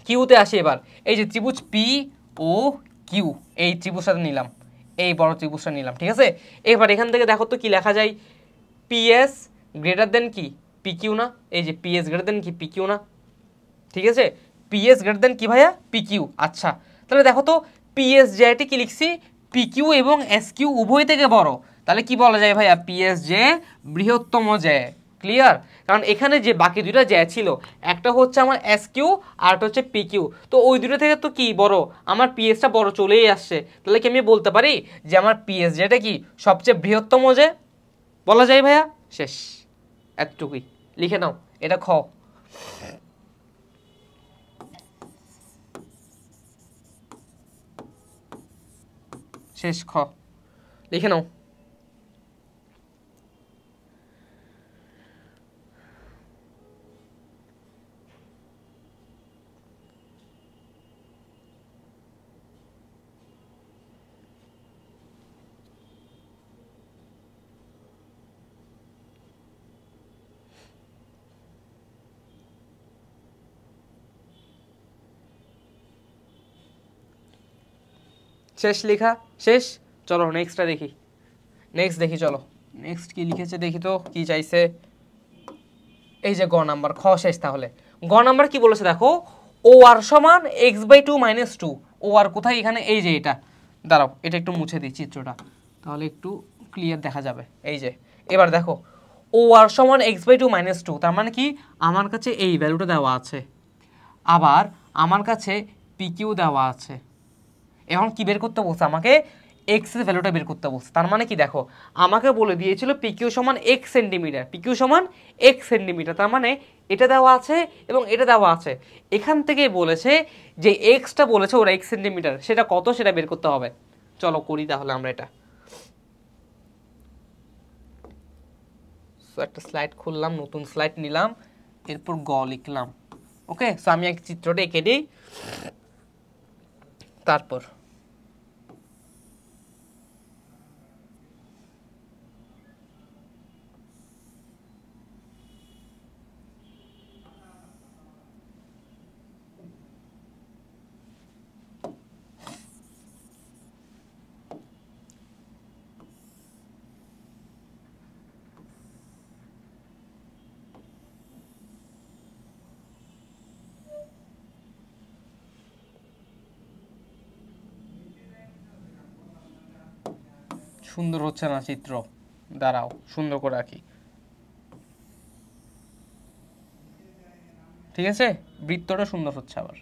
কিউতে আসি। এবার এই যে ত্রিভুজ পি ও কিউ, এই ত্রিভুজটা নিলাম, এই বড় ত্রিভুজটা নিলাম, ঠিক আছে। এবার এখান থেকে দেখো তো কি লেখা যায়, পিএস গ্রেটার দেন কি পি কিউ না, এই যে পিএস গ্রেটার দেন কি পি কিউ না, ঠিক আছে। পিএস গ্রেটার দেন কি ভাইয়া, পি কিউ। আচ্ছা তাহলে দেখো তো পিএস জেটি কি লিখছি, পি কিউ এবং এস কিউ উভয় থেকে বড়, তাহলে কি বলা যায় ভাইয়া, পিএস জে বৃহত্তম জে। ক্লিয়ার, কারণ এখানে যে বাকি দুইটা জে ছিল, একটা হচ্ছে আমার এস কিউ আর একটা হচ্ছে পি কিউ, তো ওই দুটো থেকে তো কি বড়, আমার পিএসটা বড় চলেই আসছে। তাহলে কি আমি বলতে পারি যে আমার পিএস জেটা কি সবচেয়ে বৃহত্তম জে, বলা যায় ভাইয়া। শেষ, এতটুকুই, লিখে নাও এটা খ। শেষ, খ লিখে নাও। শেষ লেখা, শেষ। চলো নেক্সটটা দেখি, নেক্সট দেখি, চলো নেক্সট কি লিখেছে দেখি তো, কি চাইছে। এই যে গ নাম্বার, খ শেষ। তাহলে গ নাম্বার কি বলেছে দেখো, ও আর সমান x by two minus two. O R কোথায়, এখানে এই যে এটা, দাঁড়াও এটা একটু মুছে দিই চিত্রটা, তাহলে একটু ক্লিয়ার দেখা যাবে। এই যে এবার দেখো ও আর সমান x by two minus two, তার মানে কি আমার কাছে এই ভ্যালুটা দেওয়া আছে, আবার আমার কাছে পি কিউ দেওয়া আছে। এখন কি বের করতে বলছে আমাকে, এক্স এর ভ্যালুটা বের করতে বলছে। তার মানে কি দেখো আমাকে বলে দিয়েছিল পিকিউ সমান এক্স সেন্টিমিটার, পিকিউ সমান এক্স সেন্টিমিটার, তার মানে এটা দেওয়া আছে এবং এটা দেওয়া আছে। এখান থেকে বলেছে যে এক্সটা বলেছে ওরা এক্স সেন্টিমিটার, সেটা কত সেটা বের করতে হবে। চলো করি তাহলে আমরা এটা। সো একটা স্লাইড খুললাম, নতুন স্লাইড নিলাম, এরপর গ লিখলাম। ওকে, সো আমি এক চিত্রটা এঁকে দিই, তারপর সুন্দর হচ্ছে না চিত্র, দাঁড়াও সুন্দর করে রাখি, ঠিক আছে। বৃত্তটা সুন্দর হচ্ছে আবার।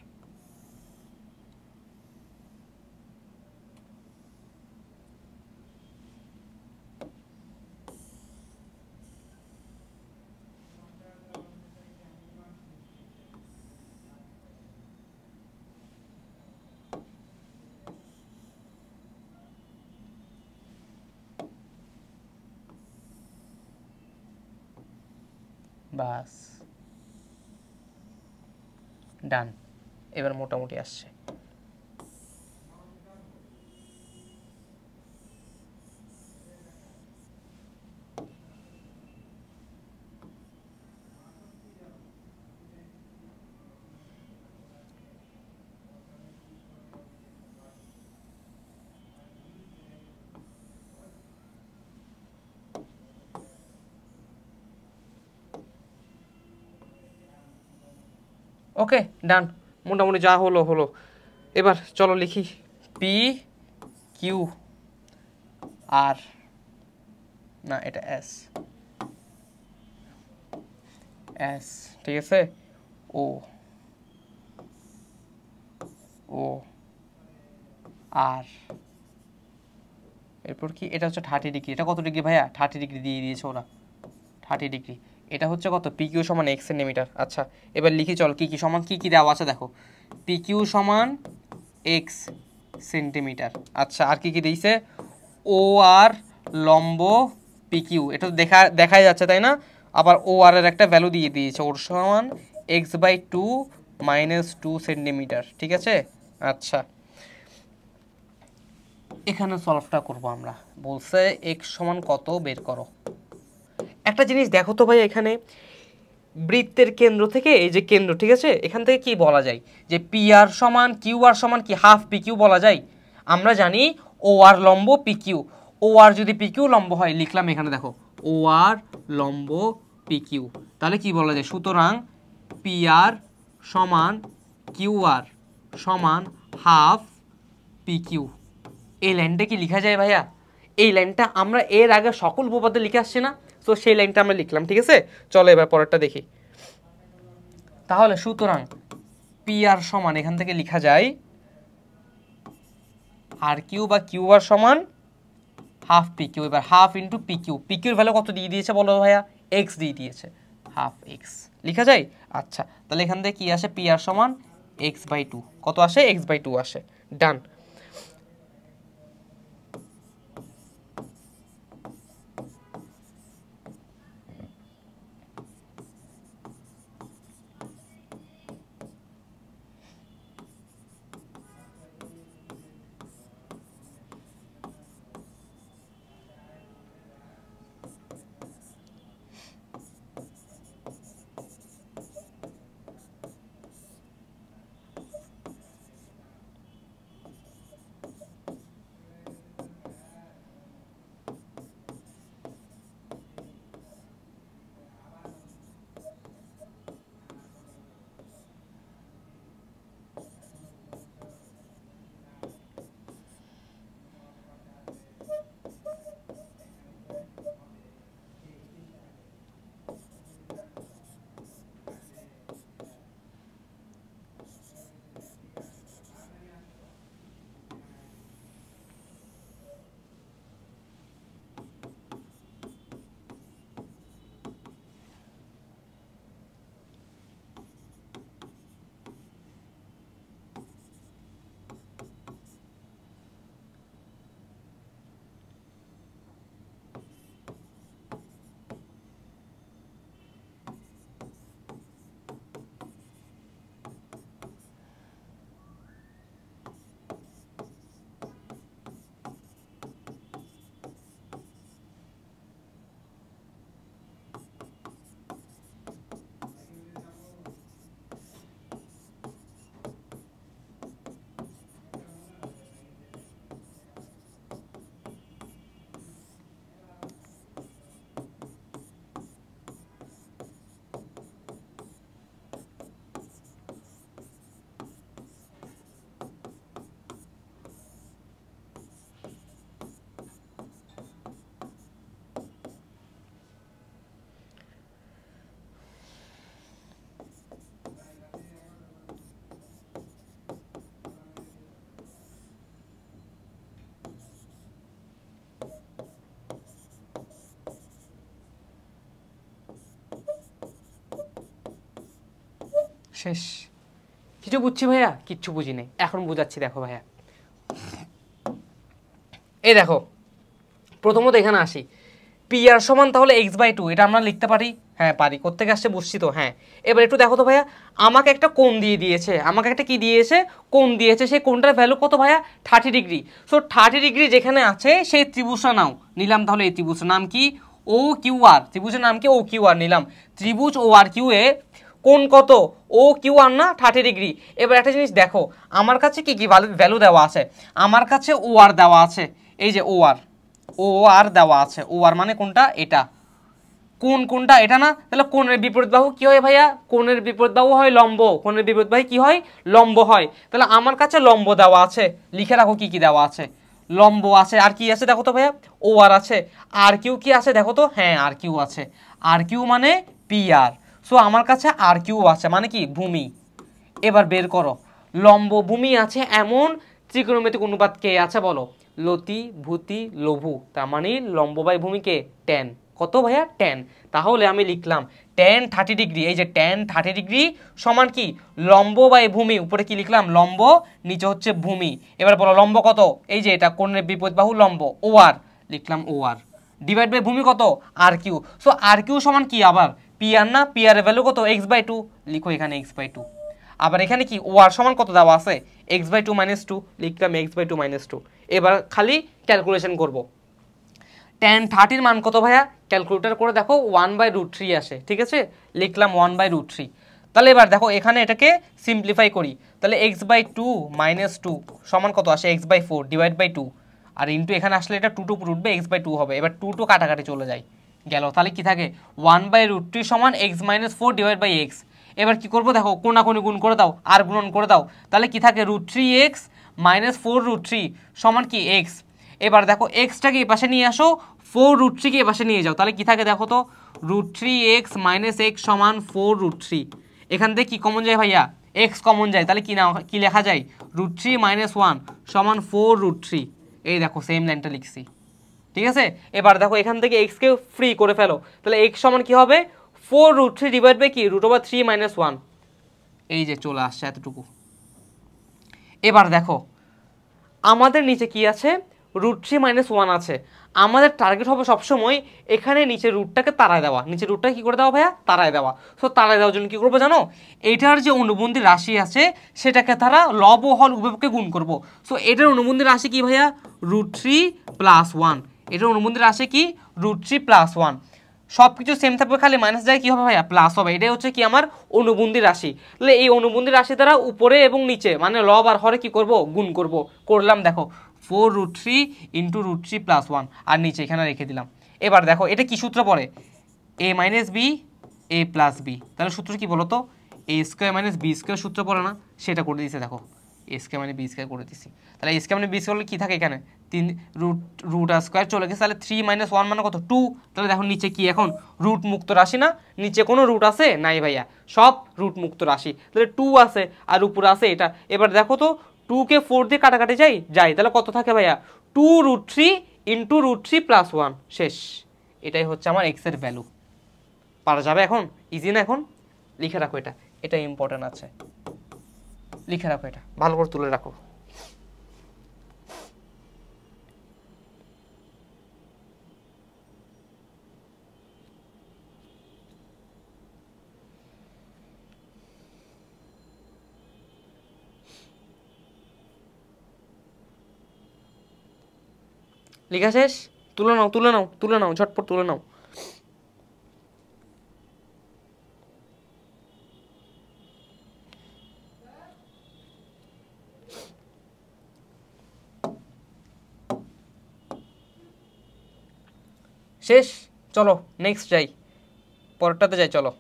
বাস, ডান, এবার মোটামুটি আসছে। ওকে ডান, মোটামুটি যা হলো হলো। এবার চলো লিখি পি কিউ আর, না এটা এস, এস ঠিক আছে, ও ও আর, এরপর কি এটা হচ্ছে 30 ডিগ্রি। এটা কত ডিগ্রি ভাইয়া? 30 ডিগ্রি দিয়ে দিয়েছে ওরা, 30 ডিগ্রি। এটা হচ্ছে কত? পি কিউ সমান x সেন্টিমিটার। আচ্ছা এবার লিখি চল কি কি সমান কি কি দেওয়া আছে দেখো। পি কিউ সমান x সেন্টিমিটার। আচ্ছা আর কি কি দিয়েছে? ও আর লম্ব পি কিউ, এটা তো দেখাই যাচ্ছে তাই না? আবার ও আর এর একটা ভ্যালু দিয়ে দিয়েছে, ওর সমান x/2 - 2 সেন্টিমিটার, ঠিক আছে। আচ্ছা এখানে সলভটা করব আমরা, বলছে x সমান কত বের করো। একটা জিনিস দেখো তো ভাই, এখানে বৃত্তের কেন্দ্র থেকে এই যে কেন্দ্র, ঠিক আছে, এখান থেকে কি বলা যায় যে পি আর সমান কিউ আর সমান কি হাফ পি কিউ বলা যায়। আমরা জানি ও আর লম্ব পি কিউ, ও আর যদি পি কিউ লম্ব হয়, লিখলাম এখানে দেখো ও আর লম্ব পি কিউ, তাহলে কি বলা যায়? সুতরাং পি আর সমান কিউ আর সমান হাফ পি কিউ। এই লাইনটা কি লেখা যায় ভাইয়া? এই লাইনটা আমরা এর আগে সকল উপপাদ্যে লিখে আসছি না, তো সেই লাইনটা আমরা লিখলাম, ঠিক আছে। চলো এবার পরেরটা দেখি। তাহলে সুতরাং পি আর সমান এখান থেকে লেখা যায় আর কিউ বা কিউ আর সমান হাফ পি কিউ। এবার half into P Q, P কিউর ভ্যালু কত দিয়ে দিয়েছে বলো ভাইয়া? এক্স দিয়ে দিয়েছে, হাফ এক্স লেখা যায়। আচ্ছা তাহলে এখান থেকে কি আসে? পি আর সমান x/2, কত আসে? x/2 আসে। ডান। শেষ। কিছু বুঝছি ভাইয়া? কিচ্ছু বুঝি নেই, এখন বুঝাচ্ছি দেখো ভাইয়া। এই দেখো প্রথমত এখানে আসি, পি আর সমান তাহলে x/2, এটা আমরা লিখতে পারি? হ্যাঁ পারি। কোত্থেকে আসছে বুঝছি তো। হ্যাঁ এবার একটু দেখো তো ভাইয়া, আমাকে একটা কোণ দিয়ে দিয়েছে, আমাকে একটা কি দিয়েছে? কোণ দিয়েছে। সেই কোণটার ভ্যালু কত ভাইয়া? 30 ডিগ্রি। সো 30 ডিগ্রি যেখানে আছে সেই ত্রিভুজটা নাও, নিলাম। তাহলে এই ত্রিভুজের নাম কি? O Q R. ত্রিভুজের নাম কি? ও কিউ আর নিলাম। ত্রিভুজ ও আর কিউ এ কোণ কত? ও কিউ আর না, 30 ডিগ্রি। এবার একটা জিনিস দেখো, আমার কাছে কি কি ভ্যালু দেওয়া আছে? আমার কাছে ও আর দেওয়া আছে, এই যে ও আর, ও আর দেওয়া আছে। ও আর মানে কোনটা? এটা। কোণ কোনটা এটা না, তাহলে কোণের বিপরীত বাহু কি হয় ভাইয়া? কোণের বিপরীত বাহু হয় লম্ব, কোণের বিপরীত বাহু কি হয়? লম্ব হয়। তাহলে আমার কাছে লম্ব দেওয়া আছে, লিখে রাখো কি কি দেওয়া আছে। লম্ব আছে, আর কি আছে দেখো তো ভাইয়া? ও আর আছে। আর কিউ কি আছে দেখো তো? হ্যাঁ আর কিউ আছে। আর কিউ মানে পি আর। সো আমার কাছে আর কিউ আছে, মানে কি? ভূমি। এবার বের করো, লম্ব ভূমি আছে এমন ত্রিকোণমিতিক অনুপাত কে আছে বলো? লতি ভূতি লঘু, তার মানে লম্ব বাই ভূমিকে ট্যান। কত ভাইয়া? ট্যান। তাহলে আমি লিখলাম ট্যান 30 ডিগ্রি। এই যে ট্যান 30 ডিগ্রি সমান কি? লম্ব বাই ভূমি, উপরে কি লিখলাম? লম্ব, নিচে হচ্ছে ভূমি। এবার বলো লম্ব কত? এই যে এটা কোণের বিপরীত বাহু লম্ব, ও আর, লিখলাম ও আর, ডিভাইড বাই ভূমি কত? আর কিউ। সো আর কিউ সমান কি আবার? পি আর না? পি আর এর ভ্যালু কত? এক্স বাই টু, লিখো এখানে এক্স বাই টু। আবার এখানে কি ও আর সমান কত দেওয়া আছে? X by two minus two, লিখলাম x by two minus two. এবার খালি ক্যালকুলেশন করব। ট্যান 30 মান কত ভাইয়া? ক্যালকুলেটর করে দেখো 1/√3 আসে, ঠিক আছে? লিখলাম 1/√3। তাহলে এবার দেখো এখানে এটাকে সিম্পলিফাই করি, তাহলে x by two minus two সমান কত আসে? X by four divide by two, আর ইন্টু এখানে আসলে এটা টু টু উঠবে, এক্স বাই টু হবে। এবার টু টু কাটাকাটি চলে যায়, গেল। তাহলে কি থাকে? 1/√3 সমান x minus four divide by x. এবার কি করবো দেখো, কোনাকুনি গুণ করে দাও, আর গুণন করে দাও, তাহলে কি থাকে? √3x মাইনাস 4√3 সমান কি? এক্স। এবার দেখো এক্সটাকে এই পাশে নিয়ে আসো, 4√3 কে এই পাশে নিয়ে যাও, তাহলে কি থাকে দেখো তো? √3x মাইনাস এক্স সমান 4√3। এখান থেকে কি কমন যায় ভাইয়া? এক্স কমন যায়, তাহলে কি না কি লেখা যায়? √3 মাইনাস 1 সমান 4√3। এই দেখো সেম লাইনটা লিখছি, ঠিক আছে? এবার দেখো এখান থেকে এক্সকে ফ্রি করে ফেলো, তাহলে এক্স সমান কি হবে? 4√3 ডিভাইড বাই কি? √3 মাইনাস 1। এই যে চলে আসছে এতটুকু। এবার দেখো আমাদের নিচে কি আছে? √3 মাইনাস 1 আছে। আমাদের টার্গেট হবে সবসময় এখানে নিচে রুটটাকে তাড়ায় দেওয়া। নিচে রুটটাকে কি করে দেওয়া ভাইয়া? তাড়ায় দেওয়া। সো তাড়ায় দেওয়ার জন্য কি করবো জানো? এটার যে অনুবন্ধী রাশি আছে সেটাকে তারা লব ও হল উভয়কে গুণ করব। সো এটার অনুবন্ধী রাশি কি ভাইয়া? √3 প্লাস 1। এটার অনুবন্ধী রাশি কি? √3 প্লাস 1। সব কিছু সেম থাকবে, খালি মাইনাস যায় কি হবে ভাইয়া? প্লাস হবে। এটাই হচ্ছে কি আমার অনুবন্ধী রাশি। তাহলে এই অনুবন্ধী রাশি দ্বারা উপরে এবং নিচে মানে লব আর হরে কি করব? গুণ করব। করলাম দেখো 4√3 ইন্টু √3 প্লাস 1, আর নিচে এখানে রেখে দিলাম। এবার দেখো এটা কি সূত্র পড়ে? এ minus B A plus B. তাহলে সূত্র কি বলো তো? এ স্কোয়ার মাইনাস বি স্কোয়ার সূত্র পড়ে না? সেটা করে দিয়েছে দেখো, এ স্কোয়ার মানে বি স্কোয়ার করে দিচ্ছি। তাহলে এ স্কোয়ার মানে বি স্কোয়ার কি থাকে এখানে? রুট আর স্কোয়ার চলে গেছে, তাহলে 3 মাইনাস 1 মানে কত? 2। তাহলে দেখো নিচে কি এখন? রুট মুক্ত রাশি না? নিচে কোনো রুট আছে? নাই ভাইয়া, সব রুট মুক্ত রাশি। তাহলে 2 আছে আর উপরে আছে এটা। এবার দেখো তো 2 কে 4 দিয়ে কাটাকাটি যাই, তাহলে কত থাকে ভাইয়া? 2√3 ইন্টু √3 প্লাস 1, শেষ। এটাই হচ্ছে আমার এক্স এর ভ্যালু। পারা যাবে এখন? ইজি না এখন? লিখে রাখো এটা, এটা ইম্পর্টেন্ট আছে, লিখে রাখো, এটা ভালো করে তুলে রাখো। লেখা শেষ? তুলে নাও তুলে নাও তুলে নাও, ঝটপট তুলে নাও। শেষ? চলো নেক্সট যাই, পরেরটাতে যাই চলো।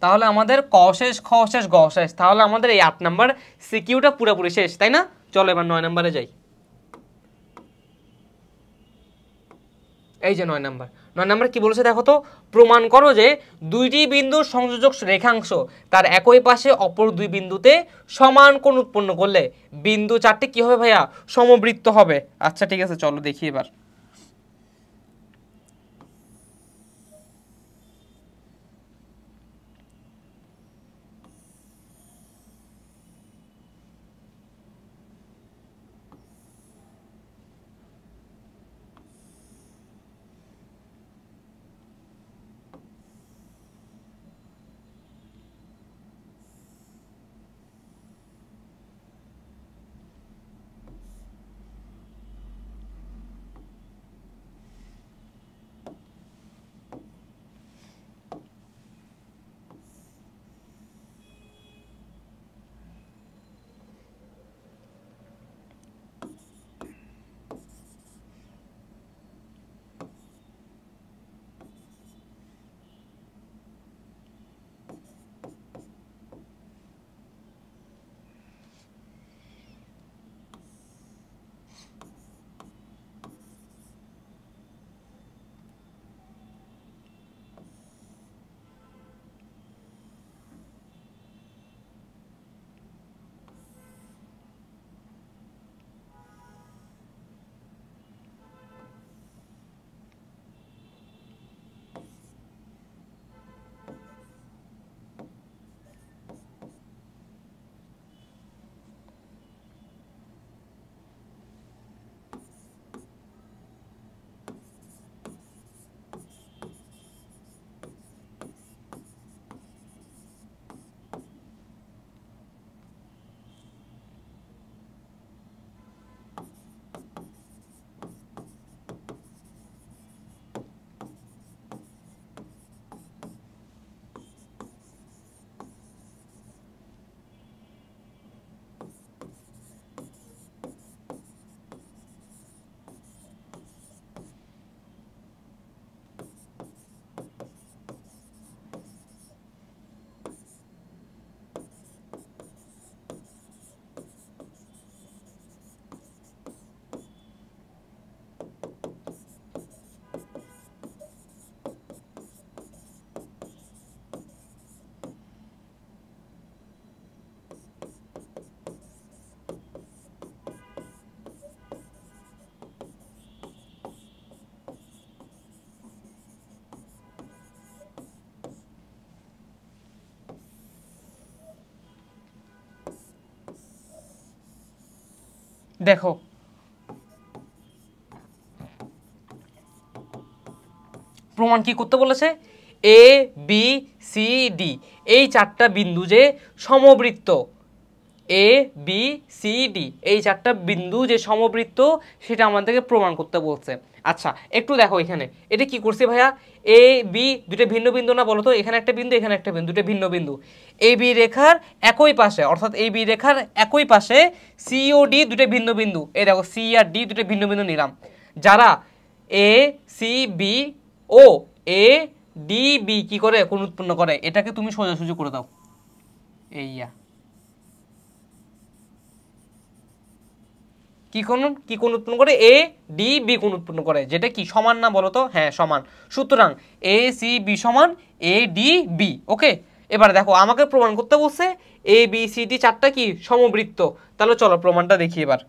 তাহলে আমাদের ক শেষ, খ শেষ, গ শেষ। তাহলে আমাদের এই 8 নাম্বার সিকিউটা পুরোপুরি শেষ, তাই না? চলো এবার 9 নাম্বারে যাই। এই যে 9 নাম্বার, 9 নাম্বার কি বলেছে দেখো তো? প্রমাণ করো যে দুইটি বিন্দুর সংযোজক রেখাংশ তার একই পাশে অপর দুই বিন্দুতে সমান কোণ উৎপন্ন করলে বিন্দু চারটি কি হবে ভাইয়া? সমবৃত্ত হবে। আচ্ছা ঠিক আছে, চলো দেখি এবার। দেখো প্রমাণ কি করতে বলেছে, এ বি সি ডি এই চারটা বিন্দু যে সমবৃত্ত, এ বি সি ডি এই চারটা বিন্দু যে সমবৃত্ত সেটা আমাদেরকে প্রমাণ করতে বলছে। আচ্ছা একটু দেখো এখানে এটা কি করছে ভাইয়া, এ বি দুটো ভিন্ন বিন্দু না বলো তো, এখানে একটা বিন্দু এখানে একটা বিন্দু, দুটো ভিন্ন বিন্দু, এ বি রেখার একই পাশে অর্থাৎ এ বি রেখার একই পাশে সি ও ডি দুটো ভিন্ন বিন্দু, এই দেখো সি আর ডি দুটো ভিন্ন বিন্দু নিলাম, যারা এ সি বি ও এ ডি বি কি করে কোণ উৎপন্ন করে, এটাকে তুমি সোজাসুজি করে দাও, এইয়া কি কোণ উৎপন্ন করে, এ ডি বি কোণ উৎপন্ন করে, যেটা কি সমান না বলো তো, হ্যাঁ সমান, সুতরাং এ সি বি সমান এ ডি বি। ওকে, এবার দেখো আমাকে প্রমাণ করতে বলছে এ বি সি ডি চারটা কি সমবৃত্ত, তাহলে চলো প্রমাণটা দেখি এবার।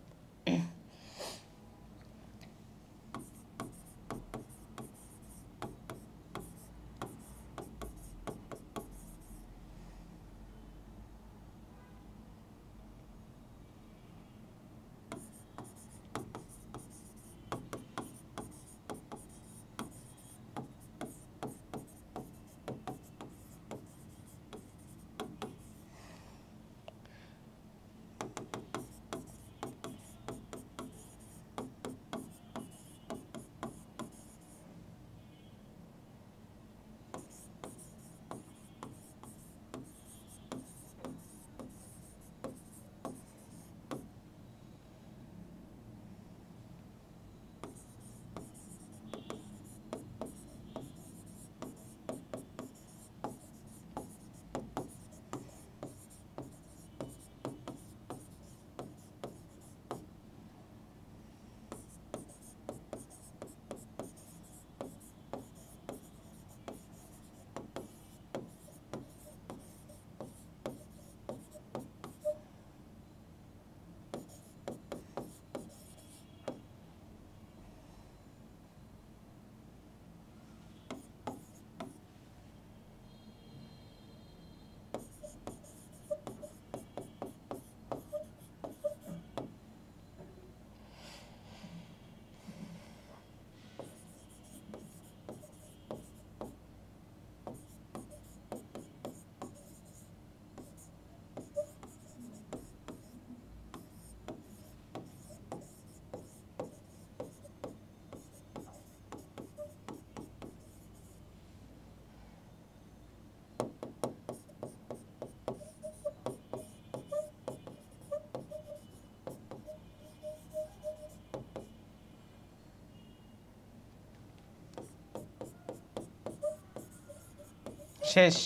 শেষ।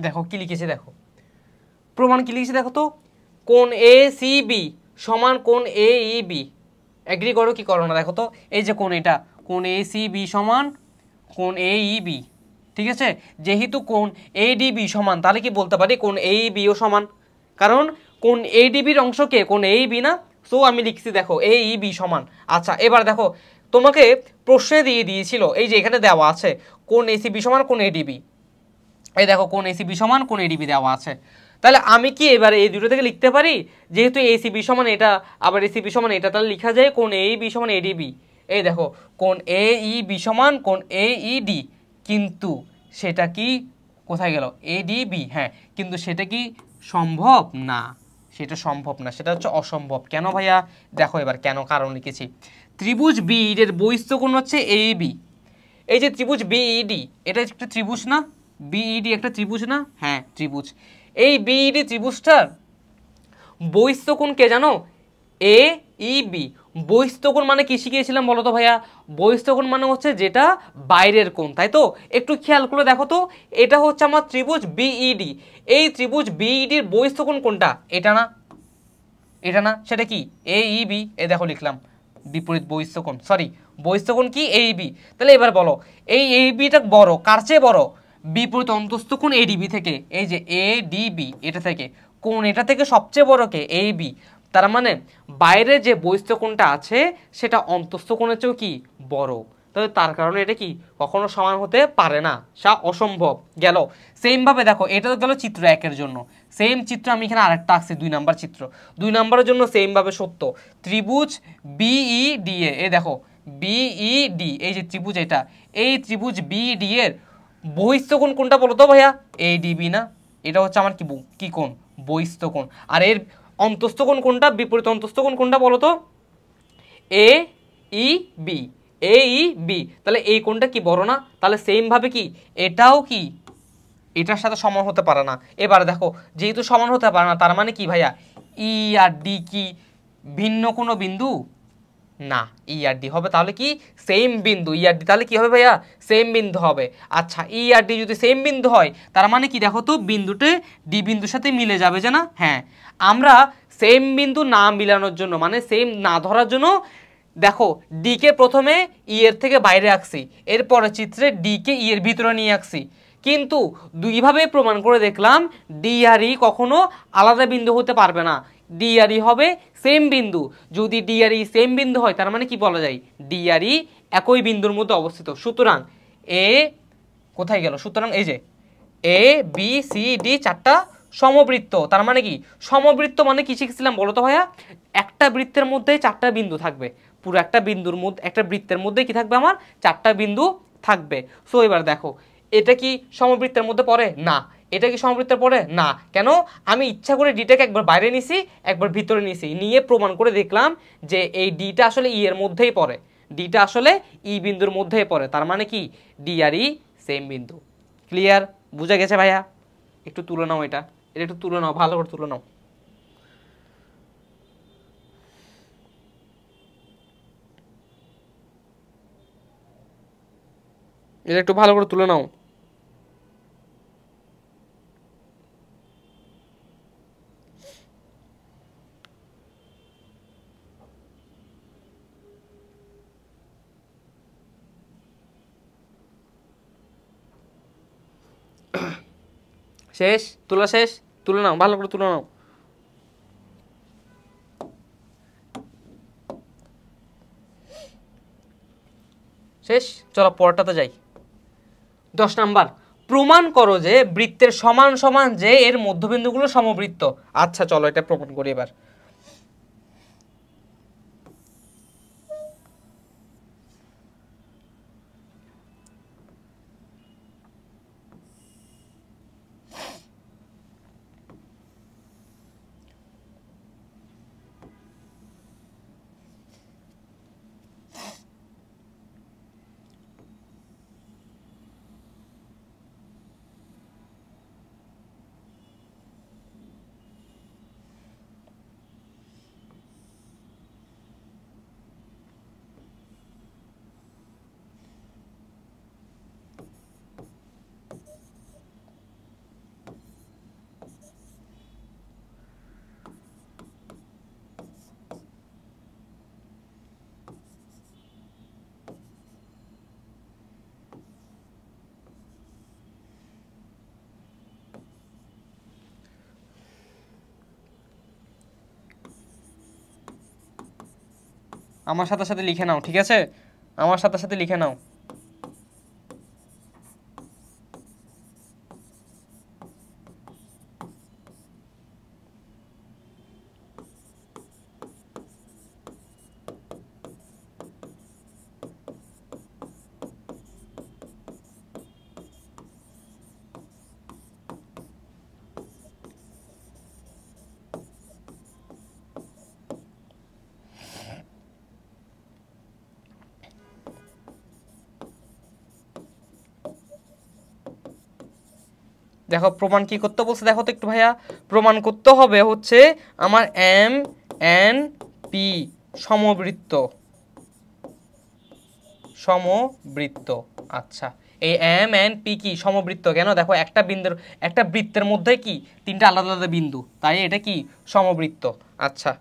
দেখো কি লিখেছে, দেখো প্রমাণ কি লিখেছে দেখো তো, কোণ এ সি বি সমান কোণ এ ই বি, এগ্রি করো কি করো না দেখো তো, এই যে কোণ এটা কোণ এ সি বি সমান কোণ এ ই বি, ঠিক আছে, যেহেতু কোণ এ ডি বি সমান তাহলে কি বলতে পারি কোণ এ ই বিও সমান, কারণ কোণ এ ডি বির অংশকে কোণ এ ই বি না, সো আমি লিখছি দেখো এ ই বি সমান। আচ্ছা এবার দেখো তোমাকে প্রশ্নে দিয়ে দিয়েছিল, এই যে এখানে দেওয়া আছে কোণ এ সি বি সমান কোণ এ ডি বি, এই দেখো কোণ এসিবি সমান কোণ এডিবি দেওয়া আছে, তাহলে আমি কি এবারে এই দুটো থেকে লিখতে পারি, যেহেতু এসিবি সমান এটা আবার এসিবি সমান এটা, তাহলে লেখা যায় কোণ এবি সমান এডিবি, এই দেখো কোণ এ ই বি সমান কোণ এ ই ডি, কিন্তু সেটা কি কোথায় গেল এডিবি, হ্যাঁ কিন্তু সেটা কি সম্ভব না, সেটা সম্ভব না, সেটা হচ্ছে অসম্ভব। কেন ভাইয়া, দেখো এবার কেন কারণ লিখেছি, ত্রিভুজ বি এর বহিস্থ কোণ হচ্ছে এ বি, এই যে ত্রিভুজ বিইডি এটা একটা ত্রিভুজ না, বিইডি একটা ত্রিভুজ না, হ্যাঁ ত্রিভুজ, এই বিইডি ত্রিভুজটার বহিস্থ কোণ কে জানো, এ ই বি, বহিস্থ কোণ মানে কি শিখিয়েছিলাম বলো তো ভাইয়া, বহিস্থ কোণ মানে হচ্ছে যেটা বাইরের কোণ, তাই তো, একটু খেয়াল করে দেখো তো, এটা হচ্ছে আমার ত্রিভুজ বিইডি, এই ত্রিভুজ বিইডির বহিস্থ কোণ কোনটা, এটা না, এটা না, সেটা কি এ ই বি, এ দেখো লিখলাম বিপরীত বহিস্থ কোণ, সরি বহিস্থ কোণ কি এ বি, তাহলে এবার বলো এই এ বিটা বড় কার চেয়ে বড়, বিপরীত অন্তস্থ কোণ এডিবি থেকে, এই যে এ ডিবি এটা থেকে, কোণ এটা থেকে সবচেয়ে বড় কে এ বি, তার মানে বাইরে যে বহিস্থ কোণটা আছে সেটা অন্তস্থ কোণের চেয়েও কি বড়, তো তার কারণে এটা কি কখনো সমান হতে পারে না, অসম্ভব গেল। সেম ভাবে দেখো এটা তো গেল চিত্র 1-এর জন্য, সেম চিত্র আমি এখানে আরেকটা আঁকছি 2 নাম্বার চিত্র, 2 নাম্বারের জন্য সেম ভাবে সত্য। ত্রিভুজ বিইডি এ দেখো বিইডি, এই যে ত্রিভুজ এটা, এই ত্রিভুজ বিইডি এর বহিস্থ কোণ কোনটা বলো তো ভাইয়া? এডিবি না? এটা হচ্ছে আমার কি কোণ? বহিস্থ কোণ। আর এর অন্তস্থ কোণ কোনটা, বিপরীত অন্তস্থ কোণ কোনটা বলো তো? এ ই বি, এ ই বি। তাহলে এই কোণটা কি বড় না? তাহলে সেম ভাবে কি এটাও কি এটার সাথে সমান হতে পারে না। এবার দেখো যেহেতু সমান হতে পারে না, তার মানে কি ভাইয়া ই আর ডি কি ভিন্ন কোনো বিন্দু না? ই আর ডি হবে তাহলে কি সেম বিন্দু, ই আর ডি তাহলে কি হবে ভাইয়া? সেম বিন্দু হবে। আচ্ছা ই আর ডি যদি সেম বিন্দু হয় তার মানে কি দেখো তো বিন্দুতে ডি বিন্দুর সাথে মিলে যাবে যে না? হ্যাঁ, আমরা সেম বিন্দু না মিলানোর জন্য মানে সেম না ধরার জন্য দেখো ডি কে প্রথমে ই এর থেকে বাইরে আঁকছি, এরপরে চিত্রে ডি কে ই এর ভিতরে নিয়ে আঁকছি, কিন্তু দুইভাবে প্রমাণ করে দেখলাম ডি আর ই কখনো আলাদা বিন্দু হতে পারবে না, ডি আর ই হবে সেম বিন্দু। যদি ডি আর ই সেম বিন্দু হয় তার মানে কি বলা যায়? ডি আর ই একই বিন্দুর মধ্যে অবস্থিত। সুতরাং এ কোথায় গেল? সুতরাং এই যে এ বি সি ডি চারটা সমবৃত্ত, তার মানে কি সমবৃত্ত মানে কি শিখছিলাম বলো তো ভাইয়া? একটা বৃত্তের মধ্যে চারটা বিন্দু থাকবে, পুরো একটা বিন্দুর মধ্যে একটা বৃত্তের মধ্যে কি থাকবে আমার? চারটা বিন্দু থাকবে। সো এবার দেখো এটা কি সমবৃত্তের মধ্যে পড়ে? না। এটা কি সমবৃত্তের পড়ে? না। কেন? আমি ইচ্ছা করে ডিটাকে একবার বাইরে নিছি একবার ভিতরে নিছি, নিয়ে প্রমাণ করে দেখলাম যে এই ডিটা আসলে ই এর মধ্যেই পড়ে, ডিটা আসলে ই বিন্দুর মধ্যেই পড়ে, তার মানে কি ডি আর ই সেম বিন্দু। ক্লিয়ার? বুঝা গেছে ভাইয়া? একটু তুলে নাও, এটা এটা একটু তুলে নাও, ভালো করে তুলে নাও। এটা একটু ভালো করে তুলে নাও। শেষ? তোলা শেষ? তুলে নাও, ভালো করে তুলে নাও। শেষ? চলো পরটাতে যাই। 10 নাম্বার, প্রমাণ করো যে বৃত্তের সমান সমান যে এর মধ্যবিন্দুগুলো সমবৃত্ত। আচ্ছা চলো এটা প্রমাণ করি এবার। আমার সাথে সাথে লিখে নাও, ঠিক আছে? আমার সাথে সাথে লিখে নাও। দেখো প্রমাণ কি করতে বলছে দেখো তো একটু ভাইয়া। প্রমাণ করতে হবে হচ্ছে আমার এম এন পি সমবৃত্ত, সমবৃত্ত। আচ্ছা এই এম এন পি কি সমবৃত্ত? কেন? দেখো একটা বিন্দুর একটা বৃত্তের মধ্যে কি তিনটা আলাদা আলাদা বিন্দু, তাই এটা কি সমবৃত্ত। আচ্ছা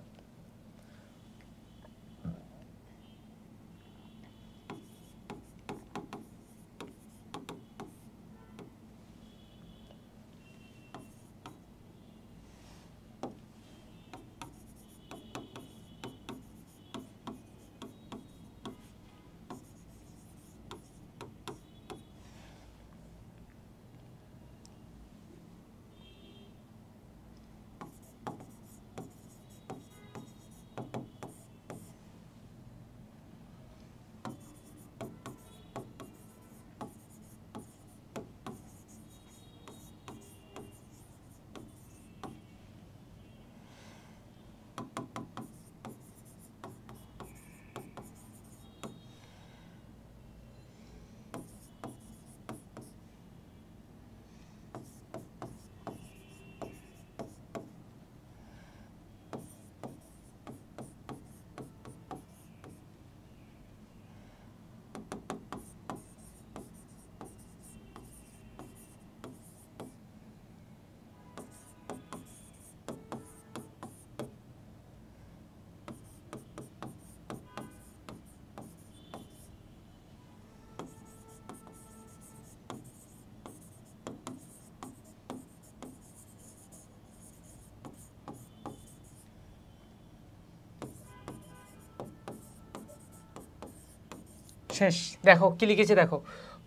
শেষ। দেখো কি লিখেছে, দেখো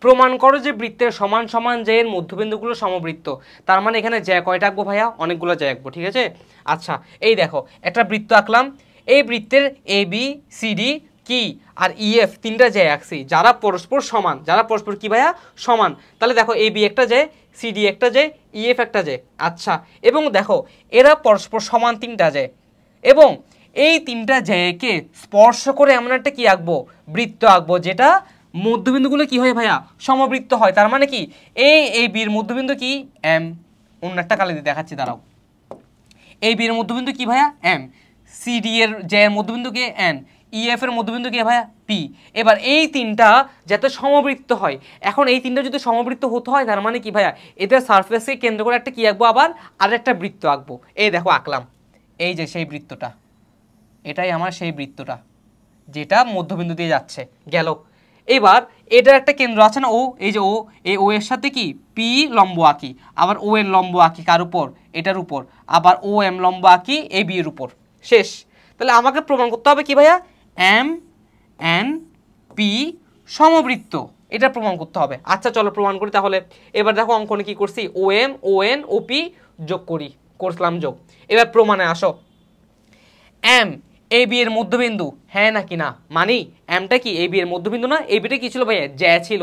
প্রমাণ করো যে বৃত্তের সমান সমান যে এর মধ্যবিন্দুগুলো সমবৃত্ত। তার মানে এখানে জ্যা কয়টা আঁকবো ভাইয়া? অনেকগুলো জ্যা আঁকবো, ঠিক আছে। আচ্ছা এই দেখো একটা বৃত্ত আঁকলাম, এই বৃত্তের এ বি সি ডি কি আর ই এফ তিনটা জ্যা আঁকছি, যারা পরস্পর সমান, যারা পরস্পর কি ভাইয়া? সমান। তাহলে দেখো এ বি একটা জ্যা, সি ডি একটা জ্যা, ই এফ একটা জ্যা। আচ্ছা এবং দেখো এরা পরস্পর সমান তিনটা জ্যা, এবং এই তিনটা জ্যাকে স্পর্শ করে এমন একটা কি আঁকবো? বৃত্ত আঁকবো, যেটা মধ্যবিন্দুগুলো কি হয় ভাইয়া? সমবৃত্ত হয়। তার মানে কি এই বির মধ্যবিন্দু কি? এম। অন্য একটা কালে দিয়ে দেখাচ্ছি, দাঁড়াও। এই বির মধ্যবিন্দু কি ভাইয়া? এম। সি ডি এর যে মধ্যবিন্দু কি? এন। ই এফ এর মধ্যবিন্দু কি ভাইয়া? পি। এবার এই তিনটা যাতে সমবৃত্ত হয়, এখন এই তিনটা যদি সমবৃত্ত হতে হয় তার মানে কি ভাইয়া? এদের সারফেসকে কেন্দ্র করে একটা কি আঁকবো? আবার আর একটা বৃত্ত আঁকবো। এই দেখো আঁকলাম, এই যে সেই বৃত্তটা, এটাই আমার সেই বৃত্তটা যেটা মধ্যবিন্দু দিয়ে যাচ্ছে, গেল। এবার এটার একটা কেন্দ্র আছে না, ও, এই যে ও, এই ও এর সাথে কি পি লম্ব আঁকি, আবার ও এর লম্ব আঁকি কার উপর? এটার উপর, আবার ও এম লম্ব আঁকি এ বি এর উপর। শেষ। তাহলে আমাকে প্রমাণ করতে হবে কি ভাইয়া? এম এন পি সমবৃত্ত, এটা প্রমাণ করতে হবে। আচ্ছা চলো প্রমাণ করি তাহলে। এবার দেখো অঙ্কনে কি করছি? O M O N O P যোগ করি, করলাম যোগ। এবার প্রমাণে আসো। এম এ বি এর মধ্যবিন্দু, হ্যাঁ নাকি না? মানি এমটা কি এ বি এর মধ্যবিন্দু না? এ বিটা কি ছিল ভাইয়া? জ্যা ছিল।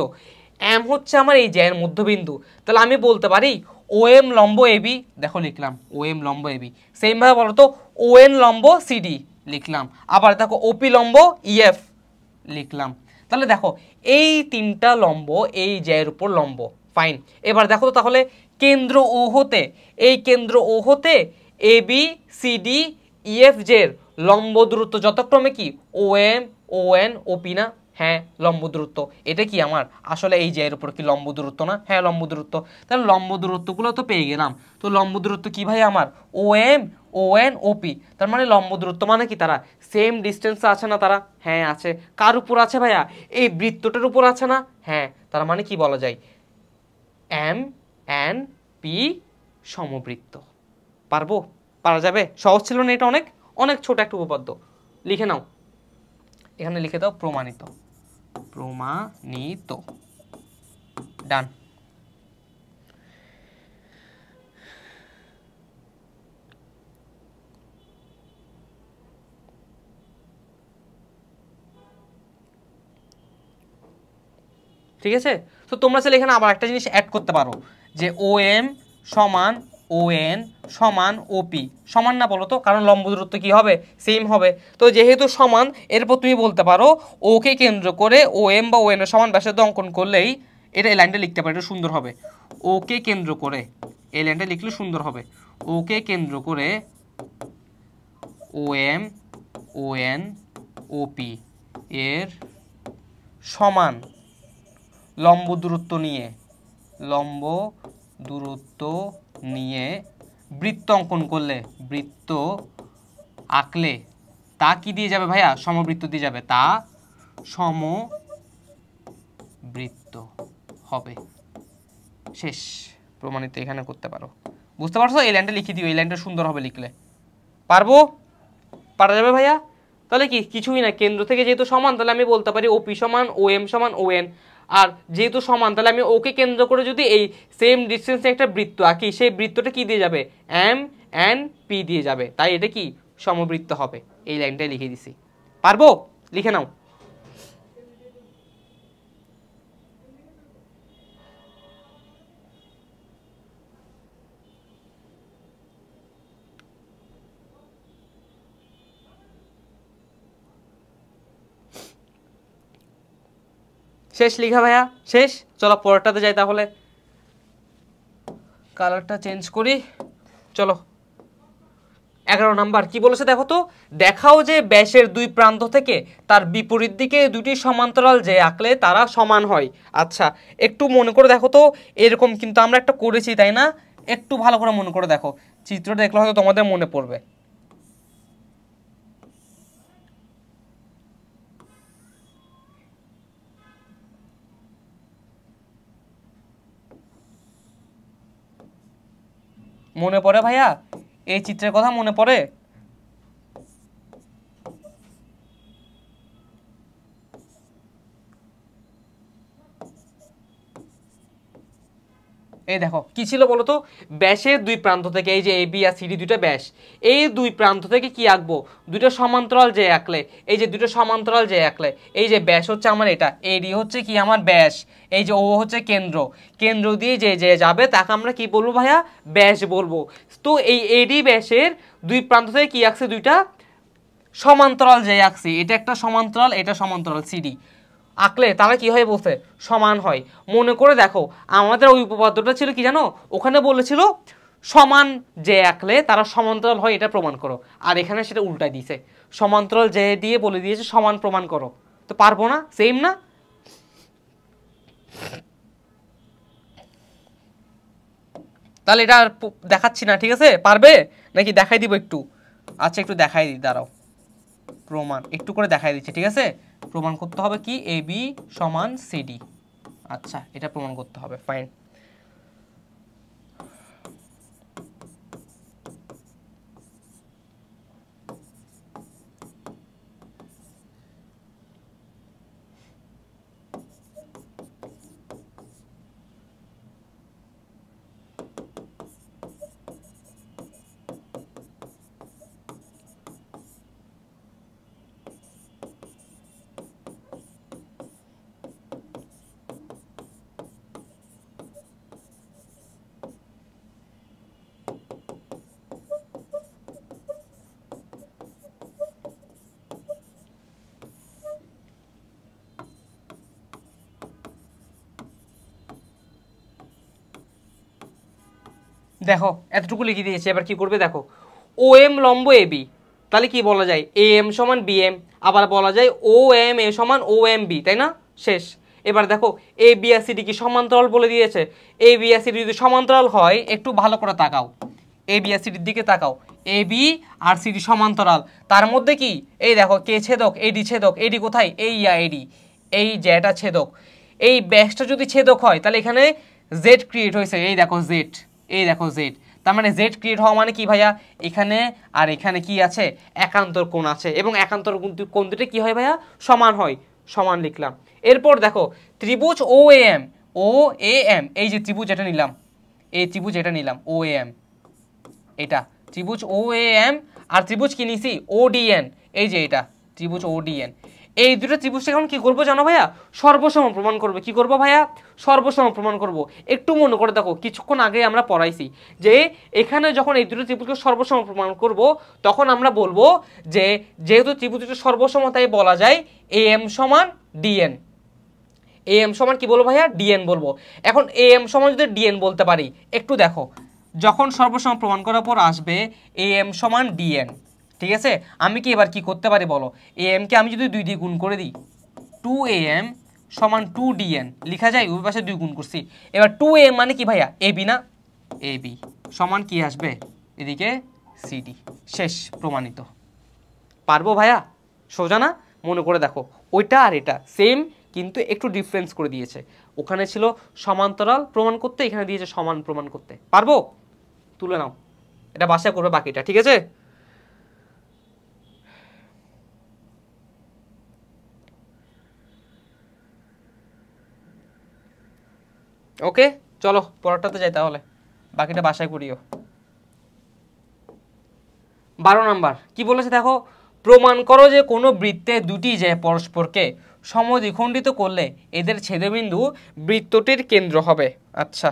এম হচ্ছে আমার এই জ্যায়ের মধ্যবিন্দু। তাহলে আমি বলতে পারি ও এম লম্ব এ বি, দেখো লিখলাম ও এম লম্ব এ বি। সেম ভাবে বলো তো ও এন লম্ব সি ডি, লিখলাম। আবার দেখো ওপি লম্ব ই এফ, লিখলাম। তাহলে দেখো এই তিনটা লম্ব এই জ্যায়ের উপর লম্ব, ফাইন। এবার দেখো তো তাহলে কেন্দ্র ও হতে, এই কেন্দ্র ও হতে A B C D E F জের লম্ব দূরত্ব যথাক্রমে কি? O M O N O P না? হ্যাঁ লম্ব দূরত্ব। এটা কি আমার আসলে এই জ্যায়ের উপর কি লম্ব দূরত্ব না? হ্যাঁ লম্ব দূরত্ব। তাহলে লম্ব দূরত্বগুলো তো পেয়ে গেলাম। তো লম্ব দূরত্ব কি ভাই আমার? O M O N O P. তার মানে লম্ব দূরত্ব মানে কি তারা সেম ডিস্টেন্সে আছে না? তারা হ্যাঁ আছে। কার উপর আছে ভাইয়া? এই বৃত্তটার উপর আছে না? হ্যাঁ। তার মানে কি বলা যায়? এম এন পি সমবৃত্ত। পারবো? পারা যাবে? সহজ ছিল না এটা? অনেক অনেক ছোট একটা উপপাদ্য। লিখে নাও, এখানে লিখে দাও প্রমাণিত। প্রমাণিত, ডান। ঠিক আছে। তো তোমরা চাইলে এখানে আবার একটা জিনিস অ্যাড করতে পারো, যে ও এম সমান ও এন সমান ওপি সমান না? বলো তো, কারণ লম্ব দূরত্ব কি হবে? সেম হবে। তো যেহেতু সমান, এরপর তুমি বলতে পারো ওকে কেন্দ্র করে ও এম বা ও এন এর সমান ব্যাসার্ধ অঙ্কন করলেই এটা এই লাইনটা লিখতে পারে, এটা সুন্দর হবে। ওকে কেন্দ্র করে এই লাইনটা লিখলে সুন্দর হবে। ওকে কেন্দ্র করে ও এম ও এন ওপি এর সমান লম্ব দূরত্ব নিয়ে, লম্ব দূরত্ব নিয়ে বৃত্ত অঙ্কন করলে, বৃত্ত আঁকলে তা কি দিয়ে যাবে ভাইয়া? সমবৃত্ত দিয়ে যাবে, তা সমবৃত্ত হবে। শেষ। প্রমাণিত এখানে করতে পারো। বুঝতে পারছো? এই লাইনটা লিখে দিও, এই লাইনটা সুন্দর হবে লিখলে। পারবো? পারা যাবে ভাইয়া? তাহলে কি কিছুই না, কেন্দ্র থেকে যেহেতু সমান তাহলে আমি বলতে পারি ও পি সমান ও এম সমান ও এন। আর যেহেতু সমান তাহলে আমি ওকে কেন্দ্র করে যদি এই সেম ডিস্টেন্সে একটা বৃত্ত আঁকি, সেই বৃত্তটা কি দিয়ে যাবে? এম এন পি দিয়ে যাবে। তাই এটা কি সমবৃত্ত হবে। এই লাইনটাই লিখে দিছি। পারবো? লিখে নাও। শেষ লিখা ভাইয়া? শেষ। চলো পরেরটাতে যাই তাহলে। কালারটা চেঞ্জ করি। চলো 11 নাম্বার কি বলেছে দেখো তো। দেখাও যে ব্যাসের দুই প্রান্ত থেকে তার বিপরীত দিকে দুটি সমান্তরাল যে আঁকলে তারা সমান হয়। আচ্ছা একটু মনে করে দেখো তো, এরকম কিন্তু আমরা একটা করেছি তাই না? একটু ভালো করে মনে করে দেখো, চিত্র দেখলে হয়তো তোমাদের মনে পড়বে। মনে পড়ে ভাইয়া? এই চিত্রের কথা মনে পড়ে? এই দেখো কি ছিল বলো তো, ব্যাসের দুই প্রান্ত থেকে, এই যে এ বি আর সিডি দুইটা ব্যাস, এই দুই প্রান্ত থেকে কি আঁকবো, দুটো সমান্তরাল যে আঁকলে, এই যে দুটো সমান্তরাল যে আঁকলে, এই যে ব্যাস হচ্ছে আমার এটা, এডি হচ্ছে কি আমার ব্যাস, এই যে ও হচ্ছে কেন্দ্র, কেন্দ্র দিয়ে যে যে যাবে তাকে আমরা কি বলবো ভাইয়া, ব্যাস বলবো। তো এই এডি ব্যাসের দুই প্রান্ত থেকে কি আঁকছে, দুইটা সমান্তরাল যে আঁকছি, এটা একটা সমান্তরাল, এটা সমান্তরাল সিডি আঁকলে তারা কি হয় বলছে, সমান হয়। মনে করে দেখো আমাদের ওই উপপাদ্যটা ছিল কি জানো, ওখানে বলেছিল সমান যে আঁকলে তারা সমান্তরাল হয়, এটা প্রমাণ করো। আর এখানে সেটা উল্টাই দিয়েছে, সমান্তরাল যে দিয়ে বলে দিয়েছে সমান প্রমাণ করো। তো পারবো না, সেম না? তাহলে এটা আর দেখাচ্ছি না, ঠিক আছে? পারবে নাকি দেখাই দিব একটু? আচ্ছা একটু দেখাই দিই, দাঁড়াও, প্রমাণ একটু করে দেখাই দিচ্ছি, ঠিক আছে? প্রমাণ করতে হবে কি, এ বি সমান সিডি। আচ্ছা এটা প্রমাণ করতে হবে, ফাইন। দেখো এতটুকু লিখে দিয়েছি, এবার কি করবে দেখো, ও এম লম্ব এ বি, তাহলে কি বলা যায়, এ এম সমান বি এম, আবার বলা যায় ও এম এ সমান ও এম বি, তাই না? শেষ। এবার দেখো এ বি আর সিডি কি সমান্তরাল বলে দিয়েছে, এ বি আর সিডি যদি সমান্তরাল হয়, একটু ভালো করে তাকাও, এ বি আর সিডির দিকে তাকাও, এ বি আর সিডি সমান্তরাল, তার মধ্যে কি এই দেখো কে ছেদক, এডি ছেদক, এডি কোথায়, এই এডি, এই যেটা ছেদক, এই ব্যাসটা যদি ছেদক হয় তাহলে এখানে জেড ক্রিয়েট হয়েছে, এই দেখো জেড, এই দেখো জেড, তার মানে জেড ক্রিয়েট হওয়া মানে কি ভাইয়া, এখানে আর এখানে কি আছে, একান্তর কোণ আছে, এবং একান্তর কোণ দুটো কি হয় ভাইয়া, সমান হয়, সমান লিখলাম। এরপর দেখো ত্রিভুজ ও A M, O A M, এই যে ত্রিভুজ এটা নিলাম, এই ত্রিভুজ এটা নিলাম ও এ এম, এটা ত্রিভুজ ও এ এম, আর ত্রিভুজ কি নিছি, ও ডি এন, এই যে এটা ত্রিভুজ ও ডি এন, এই দুটো ত্রিভুজকে এখন কি করবো জানো ভাইয়া, সর্বসম প্রমাণ করবে। কি করবো ভাইয়া, সর্বসম প্রমাণ করব। একটু মনে করে দেখো কিছুক্ষণ আগে আমরা পড়াইছি যে এখানে যখন এই দুটো ত্রিভুজকে সর্বসম প্রমাণ করব, তখন আমরা বলবো যে যেহেতু ত্রিভুজ দুটো সর্বসম, তাই বলা যায় এ এম সমান ডিএন, এ এম সমান কি বলবো ভাইয়া, ডিএন বলবো। এখন এ এম সমান যদি ডিএন বলতে পারি, একটু দেখো যখন সর্বসম প্রমাণ করার পর আসবে এ এম সমান ডিএন, ঠিক আছে? আমি কি এবার কি করতে পারি বলো, এ এম কে আমি যদি 2 দিয়ে গুণ করে দিই, 2am সমান 2dn লেখা যায়, ওই পাশে 2 গুণ করছি। এবার 2am মানে কি ভাইয়া, এবি না, এবি সমান কি আসবে এদিকে সিডি, শেষ, প্রমাণিত। পারবো ভাইয়া, সোজা না? মনে করে দেখো ওইটা আর এটা সেম, কিন্তু একটু ডিফারেন্স করে দিয়েছে, ওখানে ছিল সমান্তরাল প্রমাণ করতে, এখানে দিয়েছে সমান প্রমাণ করতে। পারবো? তুলে নাও, এটা বাসায় করবে বাকিটা, ঠিক আছে? ওকে চলো পরেরটাতে যাই তাহলে, বাকিটা বাসায় করিও। 12 নাম্বার কি বলেছে দেখো, প্রমাণ করো যে কোনো বৃত্তে দুটি যে পরস্পরকে সমদ্বিখণ্ডিত করলে এদের ছেদবিন্দু বৃত্তটির কেন্দ্র হবে। আচ্ছা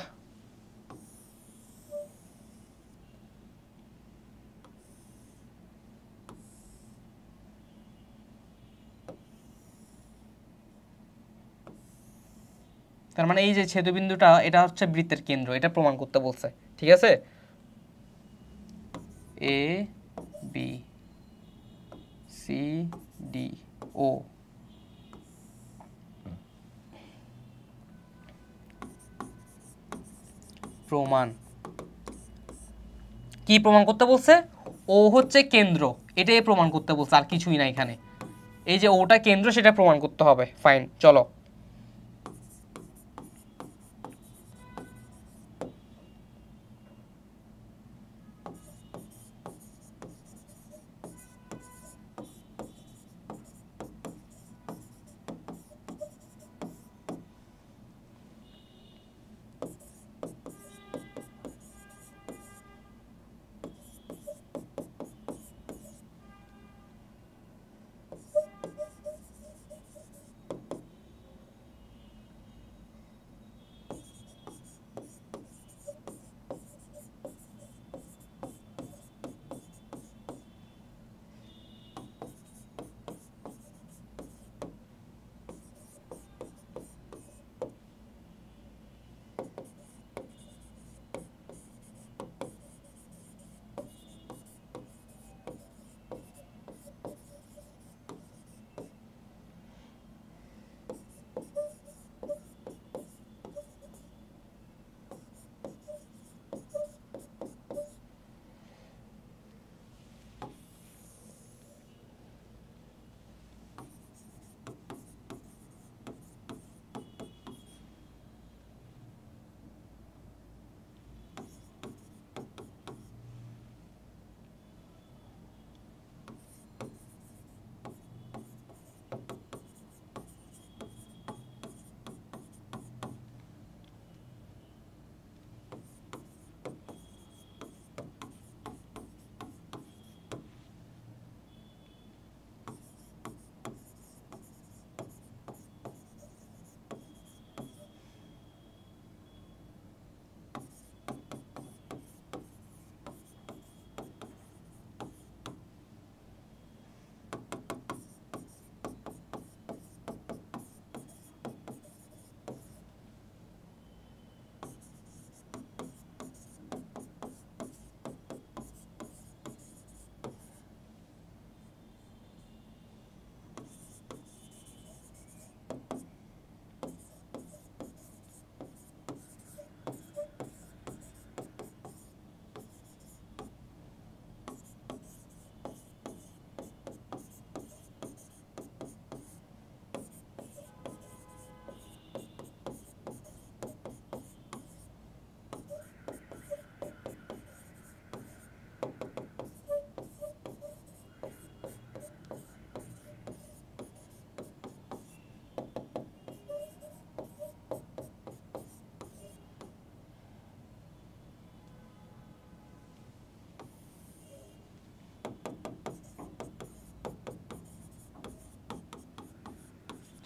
তার মানে এই যে ছেদবিন্দুটা এটা হচ্ছে বৃত্তের কেন্দ্র, এটা প্রমাণ করতে বলছে, ঠিক আছে? এ বি সি ডি ও, প্রমাণ কি প্রমাণ করতে বলছে, ও হচ্ছে কেন্দ্র, এটাই প্রমাণ করতে বলছে, আর কিছুই না এখানে, এই যে ওটা কেন্দ্র সেটা প্রমাণ করতে হবে। ফাইন চলো,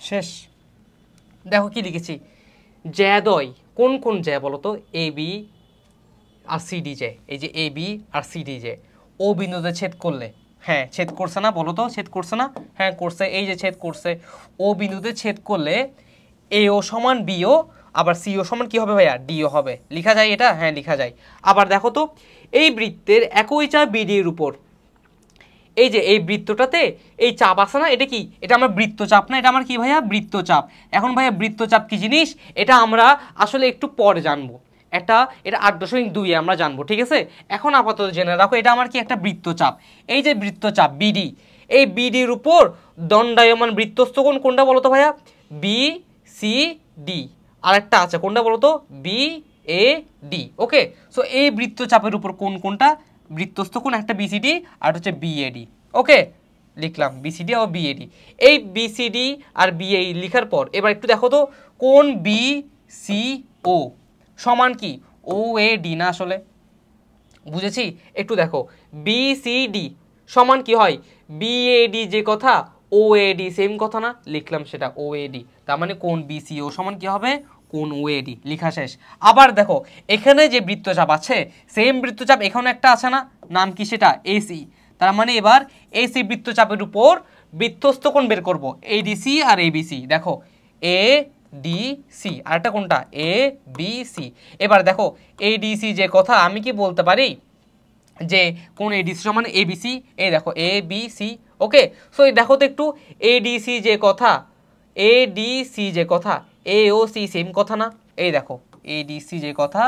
শেষ। দেখো কি লিখেছি, জ্যাদয় কোন কোন জ্যা বলো তো, এ বি আর সিডি জ্যা, এই যে এ বি আর সিডি জ্যা ও বিন্দুতে ছেদ করলে, হ্যাঁ ছেদ করছে না বলো তো, ছেদ করছে না, হ্যাঁ করছে, এই যে ছেদ করছে, ও বিন্দুতে ছেদ করলে এও সমান বিও, আবার সিও সমান কি হবে ভাইয়া, ডিও হবে। লেখা যায় এটা, হ্যাঁ লেখা যায়। আবার দেখো তো, এই বৃত্তের একই চাপ বিডির উপর, এই যে এই বৃত্তটাতে এই চাপ আছে না, এটা কি, এটা আমার বৃত্তচাপ না, এটা আমার কি ভাইয়া, বৃত্তচাপ। এখন ভাইয়া বৃত্তচাপ কি জিনিস এটা আমরা আসলে একটু পরে জানবো, এটা 8.2 আমরা জানবো, ঠিক আছে। এখন আপাতত জেনে রাখো এটা আমার কি, একটা বৃত্তচাপ। এই যে বৃত্তচাপ বিডি, এই বিডির উপর দণ্ডায়মান বৃত্তস্থ কোণ কোনটা বলো তো ভাইয়া, বি সি ডি। আর একটা আছে কোনটা বলো তো, B A D. Okay, so এই বৃত্তচাপের উপর কোন কোনটা, বৃত্তস্থ কোণ একটা বিসিডি আর হচ্ছে বিএডি। ওকে, লিখলাম বিসিডি আর বিএডি। এই বিসিডি আর বিএডি লিখার পর এবার একটু দেখো তো, কোণ বিসিও সমান কি, ও এ ডি না, আসলে বুঝেছি। একটু দেখো, বিসিডি সমান কি হয়, বিএডি যে কথা, ও এডি সেম কথা না, লিখলাম সেটা ও এডি, তার মানে কোণ বিসিও সমান কি হবে, কোণ ও এডি। লেখা শেষ। আবার দেখো এখানে যে বৃত্তচাপ আছে, সেম বৃত্তচাপ এখানে একটা আছে না, নাম কি সেটা, এসি। তার মানে এবার এসি বৃত্তচাপের উপর বৃত্তস্থ কোণ বের করব, এডিসি আর এবিসি। দেখো এ ডি সি, আর একটা কোনটা, এ বি সি। এবার দেখো এডিসি যে কথা, আমি কি বলতে পারি যে কোন এডিসি সমান এবিসি, এই দেখো এ বি সি। ওকে, সো দেখো তো একটু, এডিসি যে কথা, এডিসি যে কথা, এ ও সি সেম কথা না, এই দেখো এডিসি যে কথা,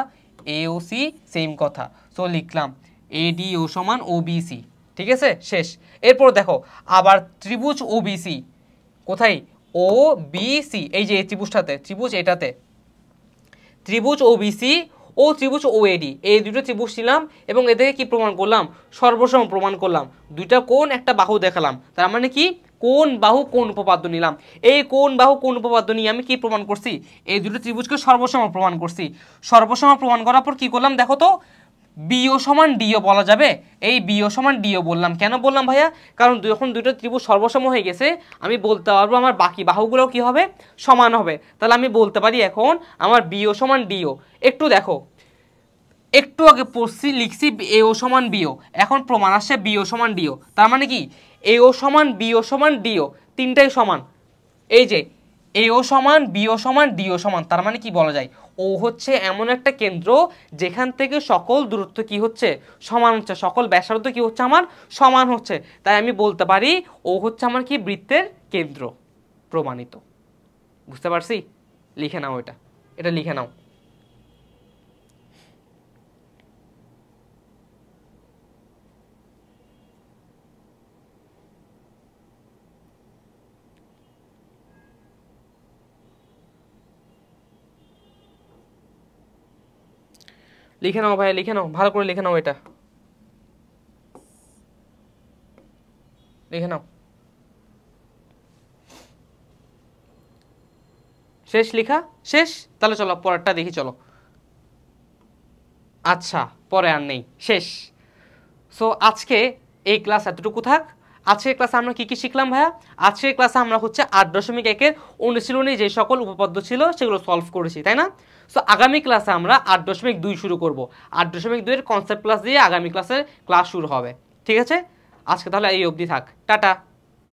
এ ও সি সেম কথা, সো লিখলাম এডিও সমান ওবিসি। ঠিক আছে, শেষ। এরপর দেখো আবার ত্রিভুজ ওবিসি কোথায়, ও বি সি, এই যে এই ত্রিভুজটাতে, ত্রিভুজ এটাতে, ত্রিভুজ ওবিসি ও ত্রিভুজ ওএডি, এই দুটো ত্রিভুজ ছিলাম এবং এদেরকে কি প্রমাণ করলাম, সর্বসম প্রমাণ করলাম। দুইটা কোণ একটা বাহু দেখালাম, তার মানে কি, কোণ বাহু কোণ উপপাদ্য নিলাম। এই কোণ বাহু কোণ উপপাদ্য নিয়ে আমি কি প্রমাণ করছি, এই দুটো ত্রিভুজকে সর্বসম প্রমাণ করছি। সর্বসম প্রমাণ করার পর কি করলাম দেখো তো, বিও সমান ডিও বলা যাবে, এই বিও সমান ডিও বললাম। কেন বললাম ভাইয়া, কারণ যখন দুটো ত্রিভুজ সর্বসম হয়ে গেছে আমি বলতে পারবো আমার বাকি বাহুগুলোও কি হবে, সমান হবে। তাহলে আমি বলতে পারি এখন আমার বিও সমান ডিও। একটু দেখো, একটু আগে পড়ছি লিখছি এও সমান বিও, এখন প্রমাণ আসছে বিও সমান ডিও, তার মানে কি এও সমান বিও সমান ডিও তিনটাই সমান। এই যে এও সমান বিও সমান ডিও সমান, তার মানে কি বলা যায়, ও হচ্ছে এমন একটা কেন্দ্র যেখান থেকে সকল দূরত্ব কি হচ্ছে, সমান হচ্ছে, সকল ব্যাসার্ধ কি হচ্ছে আমার সমান হচ্ছে। তাই আমি বলতে পারি ও হচ্ছে আমার কি, বৃত্তের কেন্দ্র। প্রমাণিত। বুঝতে পারছি, লিখে নাও এটা, এটা লিখে নাও। লিখে নাও ভাই, লিখে নাও, ভালো করে লিখে নাও, এটা লিখে নাও। শেষ লেখা, শেষ। তাহলে চলো পরেরটা দেখি, চলো। আচ্ছা, পরে আর নেই, শেষ। সো আজকে এই ক্লাস এতটুকু থাক। আজকের ক্লাসে আমরা কি কি শিখলাম ভাইয়া, আজকের ক্লাসে আমরা হচ্ছে 8.1-এর অনুশীলনী যে সকল উপপাদ্য ছিল সেগুলো সলভ করেছি, তাই না। সো আগামী ক্লাসে আমরা 8.2 শুরু করব। 8.2-এর কনসেপ্ট ক্লাস দিয়ে আগামী ক্লাসের ক্লাস শুরু হবে, ঠিক আছে। আজকে তাহলে এই অবধি থাক, টাটা।